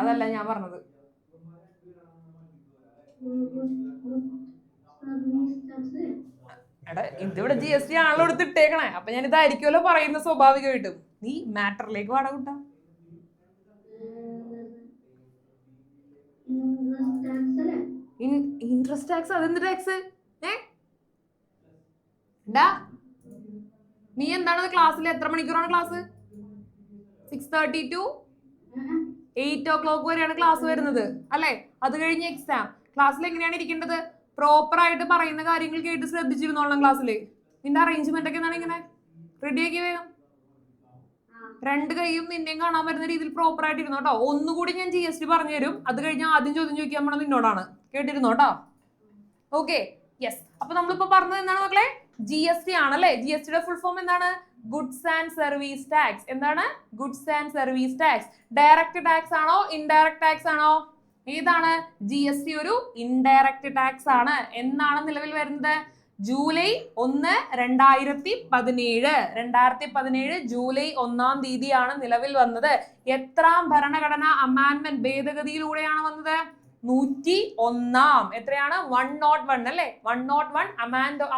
അതല്ല ഞാൻ പറഞ്ഞത്. എടാ ഇതിവിടെ GST ആണല്ലോ എടുത്തിട്ടേക്കണേ, അപ്പൊ ഞാൻ ഇതായിരിക്കുമല്ലോ പറയുന്ന സ്വാഭാവികമായിട്ടും. നീ മാറ്ററിലേക്ക് വാടാ കുട്ടാ. Interest tax? അതെന്ത് ടാക്സ്? നീ എന്താണ് ക്ലാസ്സിൽ? എത്ര മണിക്കൂറാണ് ക്ലാസ്? 6:30 to 8 o'clock വരെയാണ് ക്ലാസ് വരുന്നത് അല്ലെ? അത് കഴിഞ്ഞ് എക്സാം. ക്ലാസ്സിൽ എങ്ങനെയാണ് ഇരിക്കേണ്ടത്? പ്രോപ്പർ ആയിട്ട് പറയുന്ന കാര്യങ്ങൾ കേട്ട് ശ്രദ്ധിച്ചിരുന്നോളാം ക്ലാസ്സില്. നിന്റെ അറേഞ്ച്മെന്റ് ഒക്കെ എന്താണ്? ഇങ്ങനെ റെഡിയാക്കി വേഗം. 2 കൈയും നിന്നെയും കാണാൻ വരുന്ന രീതിയിൽ പ്രോപ്പർ ആയിട്ട് ഇരുന്നോ കേട്ടോ. ഒന്നുകൂടി ഞാൻ GST പറഞ്ഞു തരും, അത് കഴിഞ്ഞാൽ ആദ്യം ചോദ്യം ചോദിക്കാൻ പോണത് നിന്നോടാണ്. കേട്ടിരുന്നോ കേട്ടോ? Okay, yes. അപ്പൊ നമ്മളിപ്പോ പറഞ്ഞത് എന്താണ് മക്കളെ? GST ആണല്ലേ. GSTയുടെ ഫുൾ ഫോം എന്താണ്? Goods and service tax. എന്താണ്? Goods and service tax. Direct tax ആണോ ഇൻഡയറക്ട് ടാക്സ് ആണോ? ഏതാണ്? GST ഒരു ഇൻഡയറക്റ്റ് ടാക്സ് ആണ്. എന്നാണ് നിലവിൽ വരുന്നത്? ജൂലൈ 1, 2017. 2017 ജൂലൈ 1-ാം തീയതിയാണ് നിലവിൽ വന്നത്. എത്രാം ഭരണഘടനാ അമാൻഡ്മെന്റ് ഭേദഗതിയിലൂടെയാണ് വന്നത്? 101-ാം. എത്രയാണ്? 101 അല്ലേ? 101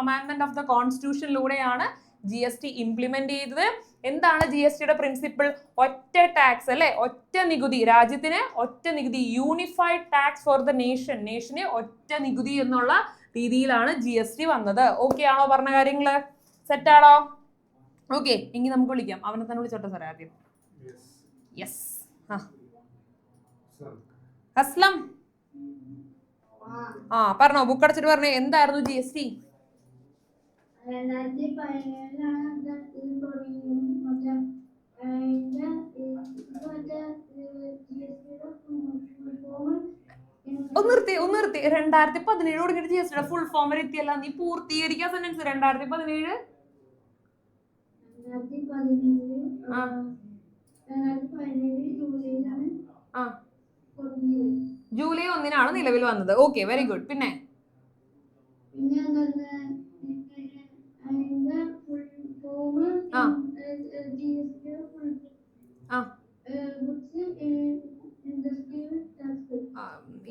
amendment of the കോൺസ്റ്റിറ്റ്യൂഷനിലൂടെയാണ് GST implement ചെയ്തത്. എന്താണ് GSTയുടെ പ്രിൻസിപ്പിൾ? ഒറ്റ ടാക്സ് അല്ലെ, ഒറ്റ നികുതി, രാജ്യത്തിന് ഒറ്റ നികുതി, unified tax for the nation, നേഷന് ഒറ്റ നികുതി എന്നുള്ള രീതിയിലാണ് GST വന്നത്. ഓക്കെ ആണോ പറഞ്ഞ കാര്യങ്ങള്? സെറ്റ് ആണോ? ഓക്കെ, എങ്കിൽ നമുക്ക് വിളിക്കാം. അവനെ തന്നെ വിളിച്ചോട്ടെ സാറേ ആദ്യം. യെസ്. അസ്ലം, പറഞ്ഞോ, ബുക്ക് അടച്ചിട്ട് പറഞ്ഞേ, എന്തായിരുന്നു GST? 2017 തുടങ്ങിയിട്ട് GSTയുടെ ഫുൾ ഫോം വരെ എത്തിയല്ല. നീ പൂർത്തീകരിക്കാൻ സെന്റൻസ്. 2017 ജൂലൈ 1-നാണ് നിലവിൽ വന്നത്. Okay, very good. പിന്നെ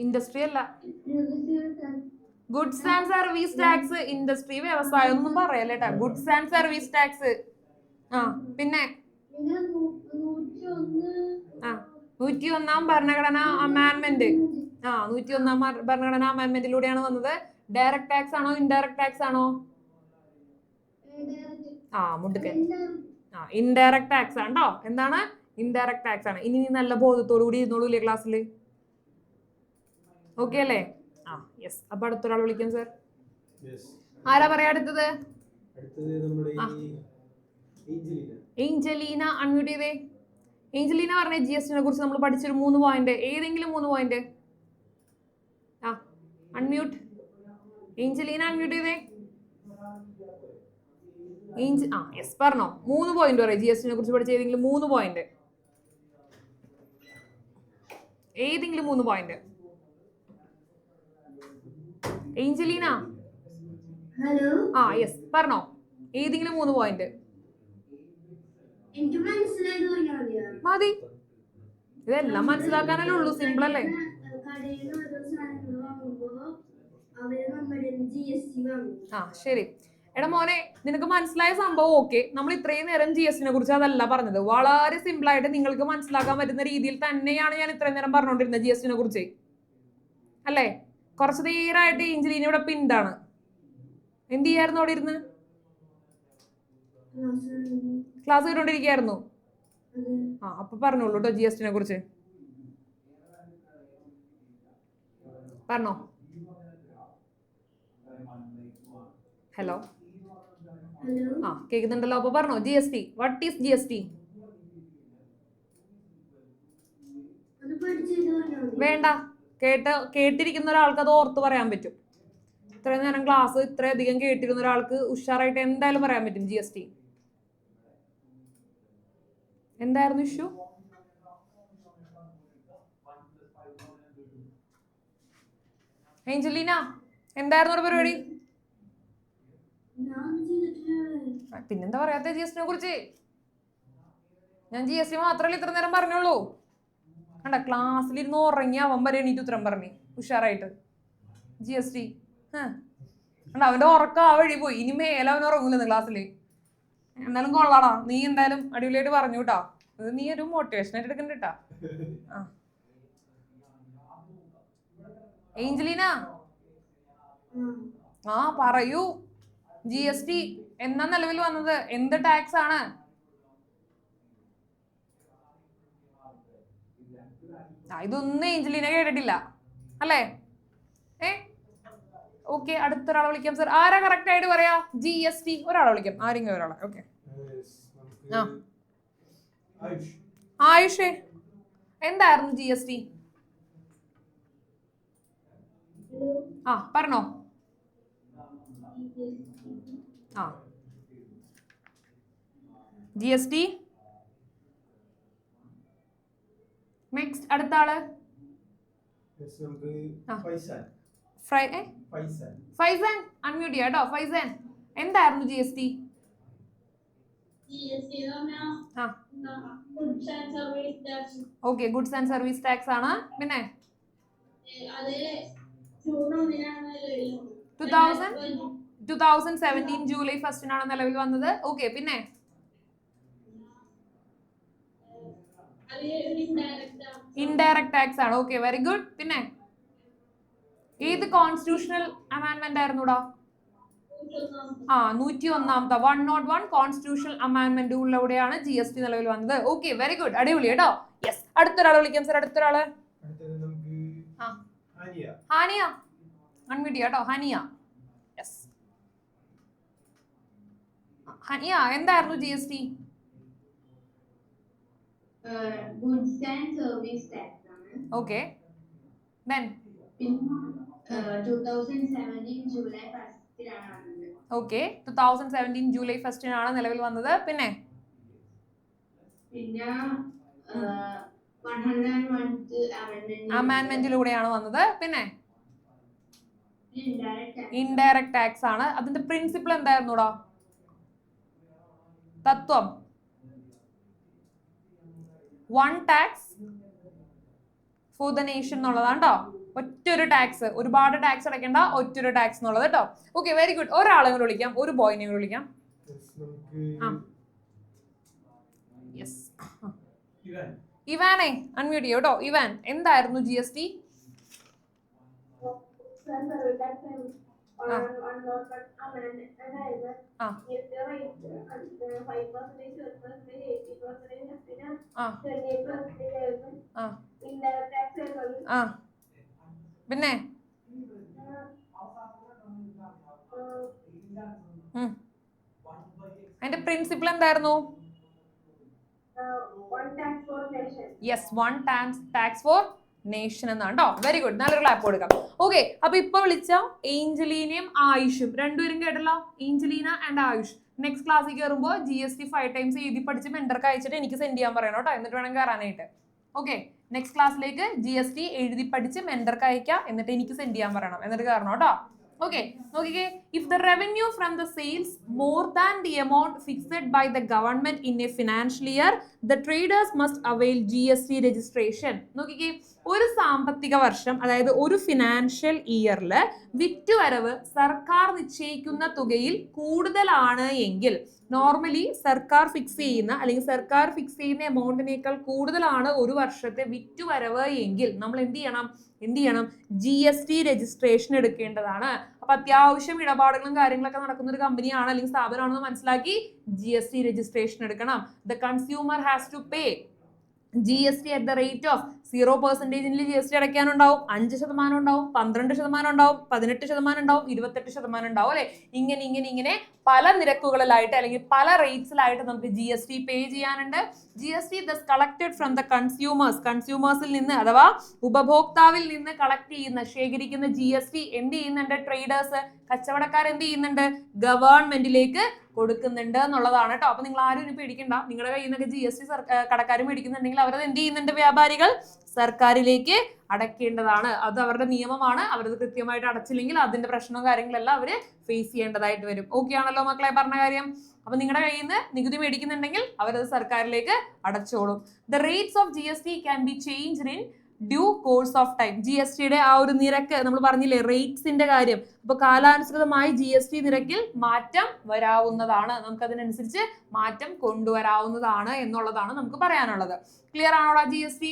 ഇൻഡസ്ട്രി അല്ല, goods and service tax. Industry വ്യവസായം ഒന്നും പറയല്ലേട്ടാ. Goods and service tax. പിന്നെ ആ 101 ഭരണഘടനാ അമാൻമെന്റ്. 101 ഭരണഘടനാ അമാൻമെന്റിലൂടെയാണ് വന്നത്. ഡയറക്ട് ടാക്സ് ആണോ ഇൻഡയറക്ട് ടാക്സ് ആണോ? മുണ്ടുക്കൻ. ഇൻഡയറക്ട് ടാക്സ് ആണ് കേട്ടോ. എന്താണ്? ഇൻഡയറക്ട് ടാക്സ് ആണ്. ഇനി നല്ല ബോധത്തോടു കൂടി ഇരുന്നോളൂല്ലേ ക്ലാസ്സിൽ? ഓക്കെ അല്ലേ? യെസ്. അപ്പൊ അടുത്തൊരാൾ വിളിക്കാം സർ. ആരാ പറയാ അടുത്തത്? ഏഞ്ചലീന. അൺമ്യൂട്ട് ചെയ്തേ. ഏഞ്ചലീന പറഞ്ഞ GST നെ കുറിച്ച് നമ്മൾ പഠിച്ചൊരു 3 പോയിന്റ്, ഏതെങ്കിലും 3 പോയിന്റ്. അൺമ്യൂട്ട്. ഏഞ്ചലീന അൺമ്യൂട്ട് ചെയ്തേ. യെസ് പറഞ്ഞോ. 3 പോയിന്റ് പറയും GST നെ കുറിച്ച് പഠിച്ച ഏതെങ്കിലും 3 പോയിന്റ്. ഏതെങ്കിലും 3 പോയിന്റ്. ഏഞ്ചലീന. ഹലോ. യെസ് പറഞ്ഞോ. ഏതെങ്കിലും 3 പോയിന്റ് മതി. ഇതെല്ലാം മനസ്സിലാക്കാനല്ലേ ഉള്ളൂ. സിമ്പിൾ അല്ലേ? ശരി. എടാ മോനെ, നിനക്ക് മനസ്സിലായ സംഭവം ഓക്കെ. നമ്മൾ ഇത്രയും നേരം GST നെ കുറിച്ച് അതല്ല പറഞ്ഞത്. വളരെ സിമ്പിൾ ആയിട്ട് നിങ്ങൾക്ക് മനസ്സിലാക്കാൻ പറ്റുന്ന രീതിയിൽ തന്നെയാണ് ഞാൻ ഇത്രയും നേരം പറഞ്ഞുകൊണ്ടിരുന്നത് GST നെ കുറിച്ച് അല്ലേ? കുറച്ച് നേരമായിട്ട് ഏഞ്ചലീന ഇവിടെ പിന്താണ്. എന്ത് ചെയ്യായിരുന്നു അവിടെ ഇരുന്ന്? ക്ലാസ് കേട്ടോണ്ടിരിക്കായിരുന്നു. അപ്പൊ പറഞ്ഞോളൂ കേട്ടോ GST നെ കുറിച്ച്. പറഞ്ഞോ. ഹലോ. കേൾക്കുന്നുണ്ടല്ലോ. അപ്പൊ പറഞ്ഞോ. GST. What is GST? വേണ്ട. കേട്ടിരിക്കുന്ന ഒരാൾക്ക് അത് ഓർത്ത് പറയാൻ പറ്റും. ഇത്രയും നേരം ക്ലാസ് ഇത്രയധികം കേട്ടിരുന്ന ഒരാൾക്ക് ഉഷാറായിട്ട് എന്തായാലും പറയാൻ പറ്റും GST. എന്തായിരുന്നു ഇഷ്യൂ? ഏഞ്ചലീന, എന്തായിരുന്നു പരിപാടി? പിന്നെന്താ പറയാത്ത GST നെ കുറിച്ച്? ഞാൻ GST മാത്രമല്ല ഇത്ര നേരം പറഞ്ഞോളൂ. കണ്ട ക്ലാസ്സിലിരുന്ന് ഉറങ്ങി അവൻ വരെ എണീറ്റ് ഉത്തരം പറഞ്ഞു ഉഷാറായിട്ട്. GST അവന്റെ ഉറക്കം ആ വഴി പോയി. ഇനി മേലെ അവൻ ഉറങ്ങൂലെന്ന് ക്ലാസ്സിൽ. എന്നാലും കൊള്ളാടാ, നീ എന്തായാലും അടിപൊളിയായിട്ട് പറഞ്ഞു കേട്ടാ. ഇത് നീ ഒരു മോട്ടിവേഷൻ ആയിട്ട് എടുക്കണ്ട. ഏഞ്ചലീന പറയൂ. GST എന്നാ നിലവിൽ വന്നത്? എന്ത് ടാക്സ് ആണ്? ഇതൊന്നും ഏഞ്ചലീന കേട്ടിട്ടില്ല അല്ലേ? ഓക്കെ. അടുത്തൊരാളെ വിളിക്കാം സർ. ആരാ കറക്റ്റ് ആയിട്ട് പറയാ GST? ഒരാളെ വിളിക്കാം. ആരെങ്കിലും ഒരാളെ. ഓക്കെ. ആയുഷേ, എന്തായിരുന്നു GST? പറഞ്ഞോ. GST. നെക്സ്റ്റ് അടുത്ത ആള്. ഫൈസാൻ അൺമ്യൂട്ട് ചെയ്യാം കേട്ടോ. ഫൈസാൻ, എന്തായിരുന്നു GST? Okay, goods and service tax ആണ്. പിന്നെ 2017 ജൂലൈ 1 നിലവിൽ വന്നത്. ഓക്കെ. പിന്നെ ഇൻഡയറക്ട് ടാക്സ് ആണ്. Okay, very good. പിന്നെ ഏത് കോൺസ്റ്റിറ്റ്യൂഷണൽ അമാൻമെന്റ് ആയിരുന്നുടാ? 101 101 കോൺസ്റ്റിറ്റ്യൂഷണൽ അമാൻമെന്റിലൂടെയാണ് GST നിലവിൽ വന്നത്. Okay, very good. അടിപൊളി കേട്ടോ. യെസ്. അടുത്തൊരാളെ വിളിക്കാം സർ. അടുത്തൊരാള്. ഹാനിയ അൺമ്യൂട്ട് ചെയ്യാം കേട്ടോ. ഹാനിയ. യെസ്. ഹാനിയ, എന്തായിരുന്നു GST? Goods and service tax ആണ്. ഓക്കെ. ദെൻ 2017 ജൂലൈ 1 വന്നത്. ഓക്കെ, 2017 ജൂലൈ 1 നിലവിൽ വന്നത്. പിന്നെ 101th അമാൻമെന്റിലൂടെയാണ് വന്നത്. പിന്നെ ഇൻഡയറക്ട് ടാക്സ് ആണ്. അതിന്റെ പ്രിൻസിപ്പിൾ എന്തായിരുന്നുടാ? തത്വം. 1 ടാക്സ് ഫോർ ദ നേഷൻ എന്നുള്ളതാണ് കേട്ടോ. ഒറ്റൊരു ടാക്സ്, ഒരുപാട് ടാക്സ് അടയ്ക്കേണ്ട, ഒറ്റൊരു ടാക്സ് എന്നുള്ളത് കേട്ടോ. Okay, very good. ഒരാളെ കൂടെ വിളിക്കാം, ഒരു ബോയിനെ കൂടെ വിളിക്കാം. യെസ്, ഇവാനെ അൺമ്യൂട്ട് ചെയ്യോ കേട്ടോ. ഇവാൻ, എന്തായിരുന്നു GST? പിന്നെ അതിന്റെ പ്രിൻസിപ്പിൾ എന്തായിരുന്നു? Yes, one tax four nation എന്നാണ് കേട്ടോ. വെരി ഗുഡ്, നല്ലൊരു ക്ലാപ്പ് കൊടുക്കാം. ഓക്കെ, അപ്പൊ ഇപ്പൊ വിളിച്ച ഏഞ്ചലീനയും ആയുഷും രണ്ടുപേരും കേട്ടല്ലോ, ഏഞ്ചലീന ആൻഡ് ആയുഷ്. നെക്സ്റ്റ് ക്ലാസ്സിൽ കയറുമ്പോൾ GST 5 ടൈംസ് എഴുതി പഠിച്ച് മെന്റർക്ക് അയച്ചിട്ട് എനിക്ക് സെൻഡ് ചെയ്യാൻ പറയണം കേട്ടോ, എന്നിട്ട് വേണം കയറാനായിട്ട്. ഓക്കെ, നെക്സ്റ്റ് ക്ലാസ്സിലേക്ക് GST എഴുതി പഠിച്ച് മെന്റർക്ക് അയക്കാം, എന്നിട്ട് എനിക്ക് സെൻഡ് ചെയ്യാൻ പറയണം, എന്നിട്ട് കയറണം കേട്ടോ. Okay, okay. If the revenue from the sales more than the amount fixed by the government in a financial year, the traders must avail GST registration. നോക്കിക്കേ, ഒരു സാമ്പത്തിക വർഷം, അതായത് ഒരു ഫിനാൻഷ്യൽ ഇയറിൽ വിറ്റുവരവ് സർക്കാർ നിശ്ചയിക്കുന്ന തുകയിൽ കൂടുതലാണ് എങ്കിൽ, നോർമലി സർക്കാർ ഫിക്സ് ചെയ്യുന്ന അല്ലെങ്കിൽ സർക്കാർ ഫിക്സ് ചെയ്യുന്ന എമൗണ്ടിനേക്കാൾ കൂടുതലാണ് ഒരു വർഷത്തെ വിറ്റുവരവ് എങ്കിൽ നമ്മൾ എന്ത് ചെയ്യണം? GST രജിസ്ട്രേഷൻ എടുക്കേണ്ടതാണ്. അപ്പൊ അത്യാവശ്യം ഇടപാടുകളും കാര്യങ്ങളൊക്കെ നടക്കുന്ന ഒരു കമ്പനിയാണ് അല്ലെങ്കിൽ സ്ഥാപനമാണെന്ന് മനസ്സിലാക്കി GST രജിസ്ട്രേഷൻ എടുക്കണം. The consumer has to pay GST at the rate of 0% GST അടയ്ക്കാനുണ്ടാവും, 5% ഉണ്ടാവും, 12% ഉണ്ടാവും, 18% ഉണ്ടാവും, 28% ഉണ്ടാവും അല്ലെ. ഇങ്ങനെ പല നിരക്കുകളിലായിട്ട് അല്ലെങ്കിൽ പല റേറ്റ്സിലായിട്ട് നമുക്ക് GST പേ ചെയ്യാനുണ്ട്. GST thus collected from the കൺസ്യൂമേഴ്സിൽ നിന്ന് അഥവാ ഉപഭോക്താവിൽ നിന്ന് കളക്ട് ചെയ്യുന്ന ശേഖരിക്കുന്ന GST എന്ത് ചെയ്യുന്നുണ്ട്? ട്രേഡേഴ്സ്, കച്ചവടക്കാർ എന്ത് ചെയ്യുന്നുണ്ട്? ഗവൺമെന്റിലേക്ക് കൊടുക്കുന്നുണ്ട് എന്നുള്ളതാണ് കേട്ടോ. അപ്പൊ നിങ്ങൾ ആരും ഇനി പേടിക്കണ്ട, നിങ്ങളുടെ കയ്യിൽ നിന്നൊക്കെ GST കടക്കാർ മേടിക്കുന്നുണ്ടെങ്കിൽ അവരത് എന്ത് ചെയ്യുന്നുണ്ട്? വ്യാപാരികൾ സർക്കാരിലേക്ക് അടയ്ക്കേണ്ടതാണ്. അത് അവരുടെ നിയമമാണ്. അവരത് കൃത്യമായിട്ട് അടച്ചില്ലെങ്കിൽ അതിന്റെ പ്രശ്നവും കാര്യങ്ങളെല്ലാം അവര് ഫേസ് ചെയ്യേണ്ടതായിട്ട് വരും. ഓക്കെ ആണല്ലോ മക്കളെ പറഞ്ഞ കാര്യം? അപ്പൊ നിങ്ങളുടെ കയ്യിൽ നിന്ന് നികുതി മേടിക്കുന്നുണ്ടെങ്കിൽ അവരത് സർക്കാരിലേക്ക് അടച്ചോളും. The rates of GST can be changed in due course of time. GSTയുടെ ആ ഒരു നിരക്ക് നമ്മൾ പറഞ്ഞില്ലേ, റേറ്റ്സിന്റെ കാര്യം. അപ്പൊ കാലാനുസൃതമായി GST നിരക്കിൽ മാറ്റം വരാവുന്നതാണ്, നമുക്ക് അതിനനുസരിച്ച് മാറ്റം കൊണ്ടുവരാവുന്നതാണ് എന്നുള്ളതാണ് നമുക്ക് പറയാനുള്ളത്. ക്ലിയർ ആണോടാ GST?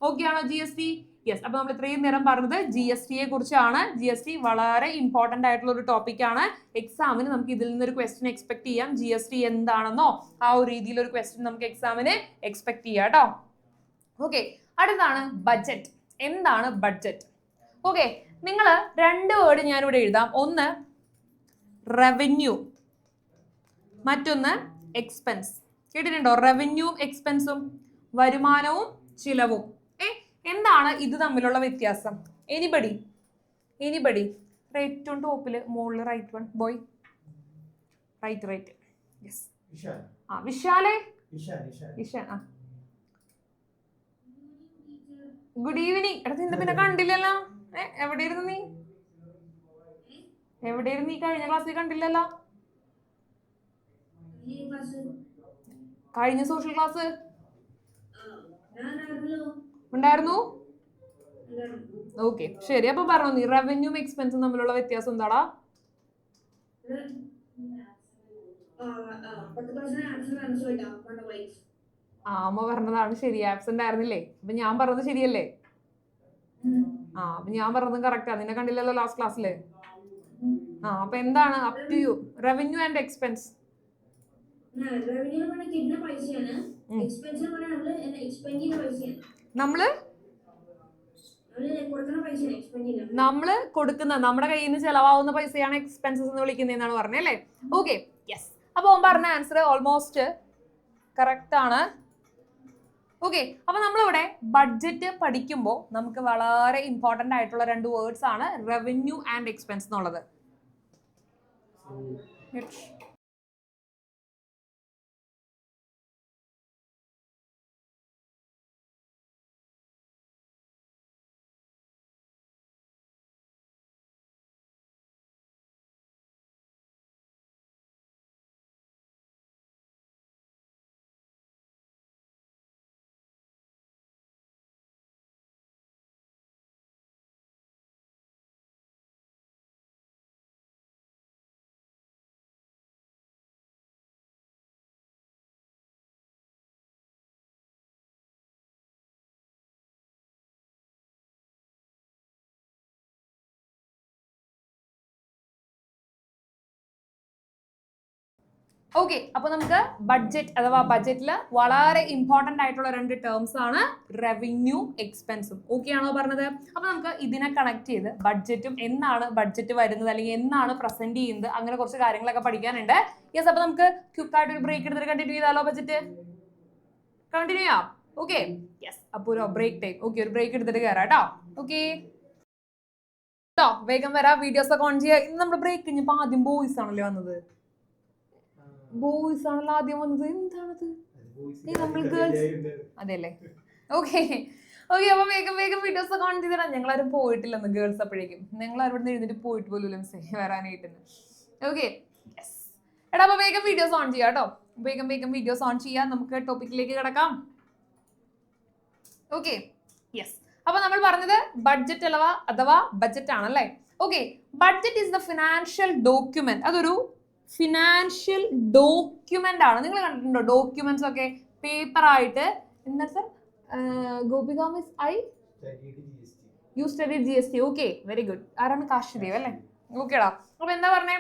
ഓക്കെ ആണോ GST? യെസ്. അപ്പൊ നമ്മൾ ഇത്രയും നേരം പറഞ്ഞത് GSTയെ കുറിച്ചാണ്. GST വളരെ ഇമ്പോർട്ടന്റ് ആയിട്ടുള്ള ഒരു ടോപ്പിക് ആണ്. എക്സാമിന് നമുക്ക് ഇതിൽ നിന്നൊരു ക്വസ്റ്റ്യൻ എക്സ്പെക്ട് ചെയ്യാം. GST എന്താണെന്നോ ആ ഒരു രീതിയിൽ ഒരു ക്വസ്റ്റ്യൻ നമുക്ക് എക്സാമിന് എക്സ്പെക്ട് ചെയ്യാം കേട്ടോ. ഓക്കെ, അടുത്താണ് ബഡ്ജറ്റ്. എന്താണ് ബഡ്ജറ്റ്? ഓക്കെ, നിങ്ങൾ രണ്ട് വേർഡ് ഞാനിവിടെ എഴുതാം. ഒന്ന് റവന്യൂ, മറ്റൊന്ന് എക്സ്പെൻസ്. കേട്ടിട്ടുണ്ടോ? റവന്യൂവും എക്സ്പെൻസും, വരുമാനവും ചിലവും. എന്താണ് ഇത് തമ്മിലുള്ള വ്യത്യാസം? എനിബഡി ഏറ്റവും ടോപ്പില് മുകളിൽ right one boy, right. Yes, വിശാലേ, ഇഷാൻ. Good evening. എടാ നിന്റെ പിന്നെ കണ്ടില്ലല്ലോ. എവിടെയായിരുന്നു നീ? കഴിഞ്ഞ ക്ലാസ്സിൽ കണ്ടില്ലല്ലോ. കഴിഞ്ഞ സോഷ്യൽ ക്ലാസ് ഉണ്ടായിരുന്നു. ഓക്കെ, ശരി. അപ്പൊ പറഞ്ഞു നീ റവന്യൂവും എക്സ്പെൻസും തമ്മിലുള്ള വ്യത്യാസം എന്താടാ? അമ്മ പറഞ്ഞതാണ് ശരി, ആബ്സെന്റ് ആയിരുന്നില്ലേ? അപ്പൊ ഞാൻ പറഞ്ഞത് ശരിയല്ലേ? അപ്പൊ ഞാൻ പറഞ്ഞത് കറക്റ്റാ. നിന്നെ കണ്ടില്ലല്ലോ ലാസ്റ്റ് ക്ലാസ്സില്. അപ്പൊ എന്താണ് up to you? Revenue and expense. നമ്മള് കൊടുക്കുന്ന നമ്മുടെ കയ്യിൽ നിന്ന് ചെലവാകുന്ന പൈസയാണ് എക്സ്പെൻസസ് എന്ന് വിളിക്കുന്നതെന്നാണ് പറഞ്ഞല്ലേ? Okay, yes. അപ്പൊ പറഞ്ഞ ആൻസർ ഓൾമോസ്റ്റ് കറക്റ്റ് ആണ്. ഓക്കെ, അപ്പൊ നമ്മളിവിടെ ബഡ്ജറ്റ് പഠിക്കുമ്പോൾ നമുക്ക് വളരെ ഇമ്പോർട്ടന്റ് ആയിട്ടുള്ള രണ്ട് വേർഡ്സ് ആണ് റവന്യൂ ആൻഡ് എക്സ്പെൻസ് എന്നുള്ളത്. ഓക്കെ, അപ്പൊ നമുക്ക് ബഡ്ജറ്റ് അഥവാ ബഡ്ജറ്റിൽ വളരെ ഇമ്പോർട്ടന്റ് ആയിട്ടുള്ള 2 ടേംസ് ആണ് റവന്യൂ എക്സ്പെൻസും. ഓക്കെ ആണോ പറഞ്ഞത്? അപ്പൊ നമുക്ക് ഇതിനെ കണക്ട് ചെയ്ത് ബഡ്ജറ്റും എന്നാണ് ബഡ്ജറ്റ് വരുന്നത് അല്ലെങ്കിൽ എന്നാണ് പ്രസന്റ് ചെയ്യുന്നത് അങ്ങനെ കുറച്ച് കാര്യങ്ങളൊക്കെ പഠിക്കാനുണ്ട്. യെസ്, അപ്പൊ നമുക്ക് ക്വിക്ക് ആയിട്ട് ഒരു ബ്രേക്ക് എടുത്തിട്ട് കണ്ടിന്യൂ ചെയ്താലോ? ബഡ്ജറ്റ് കണ്ടിന്യൂ ചെയ്യാം. ഓക്കെ, യെസ്, അപ്പൊ ഒരു ബ്രേക്ക് ടൈം. ഓക്കെ, ഒരു ബ്രേക്ക് എടുത്തിട്ട് കയറാം കേട്ടോ. ഓക്കെ കേട്ടോ, വേഗം വരാം. വീഡിയോസ് ഒക്കെ ഓൺ ചെയ്യുക. ഇന്ന് നമ്മുടെ ബ്രേക്ക് കഴിഞ്ഞപ്പോ ആദ്യം ബോയ്സ് ആണല്ലോ വന്നത്. ബോയ്സ് ആണല്ലോ ആദ്യം വന്നത്. എന്താണത്? നമ്മൾ ഗേൾസ് അതെല്ലേ? ഓക്കെ ഓക്കെ, അപ്പൊ വേഗം വേഗം വീഡിയോസ് ഒക്കെ ഓൺ ചെയ്തിടാം. ഞങ്ങളാരും പോയിട്ടില്ലെന്ന് ഗേൾസ്. അപ്പോഴേക്കും ഞങ്ങളാരും ഇവിടെ എഴുന്നേറ്റ് പോയിട്ട് പോലും വരാനായിട്ട്. Okay, yes. എടാ, അപ്പൊ വേഗം വീഡിയോസ് ഓൺ ചെയ്യാം കേട്ടോ. വേഗം വേഗം വീഡിയോസ് ഓൺ ചെയ്യാം. നമുക്ക് ടോപ്പിക്കിലേക്ക് കിടക്കാം. Okay, yes. അപ്പൊ നമ്മൾ പറഞ്ഞത് ബഡ്ജറ്റ് അഥവാ ബഡ്ജറ്റ് ആണല്ലേ. Okay, budget is the financial document. അതൊരു ഫിനാൻഷ്യൽ ഡോക്യുമെന്റ് ആണ്. നിങ്ങൾ കണ്ടിട്ടുണ്ടോ ഡോക്യുമെന്റ്സ് ഒക്കെ പേപ്പർ ആയിട്ട്? എന്താ sir? Gopika miss, you studied GST. Okay, very good. ആരാണ്? കാശ്യദേവ് അല്ലേ? ഓക്കേടാ. അപ്പൊ എന്താ പറഞ്ഞേ?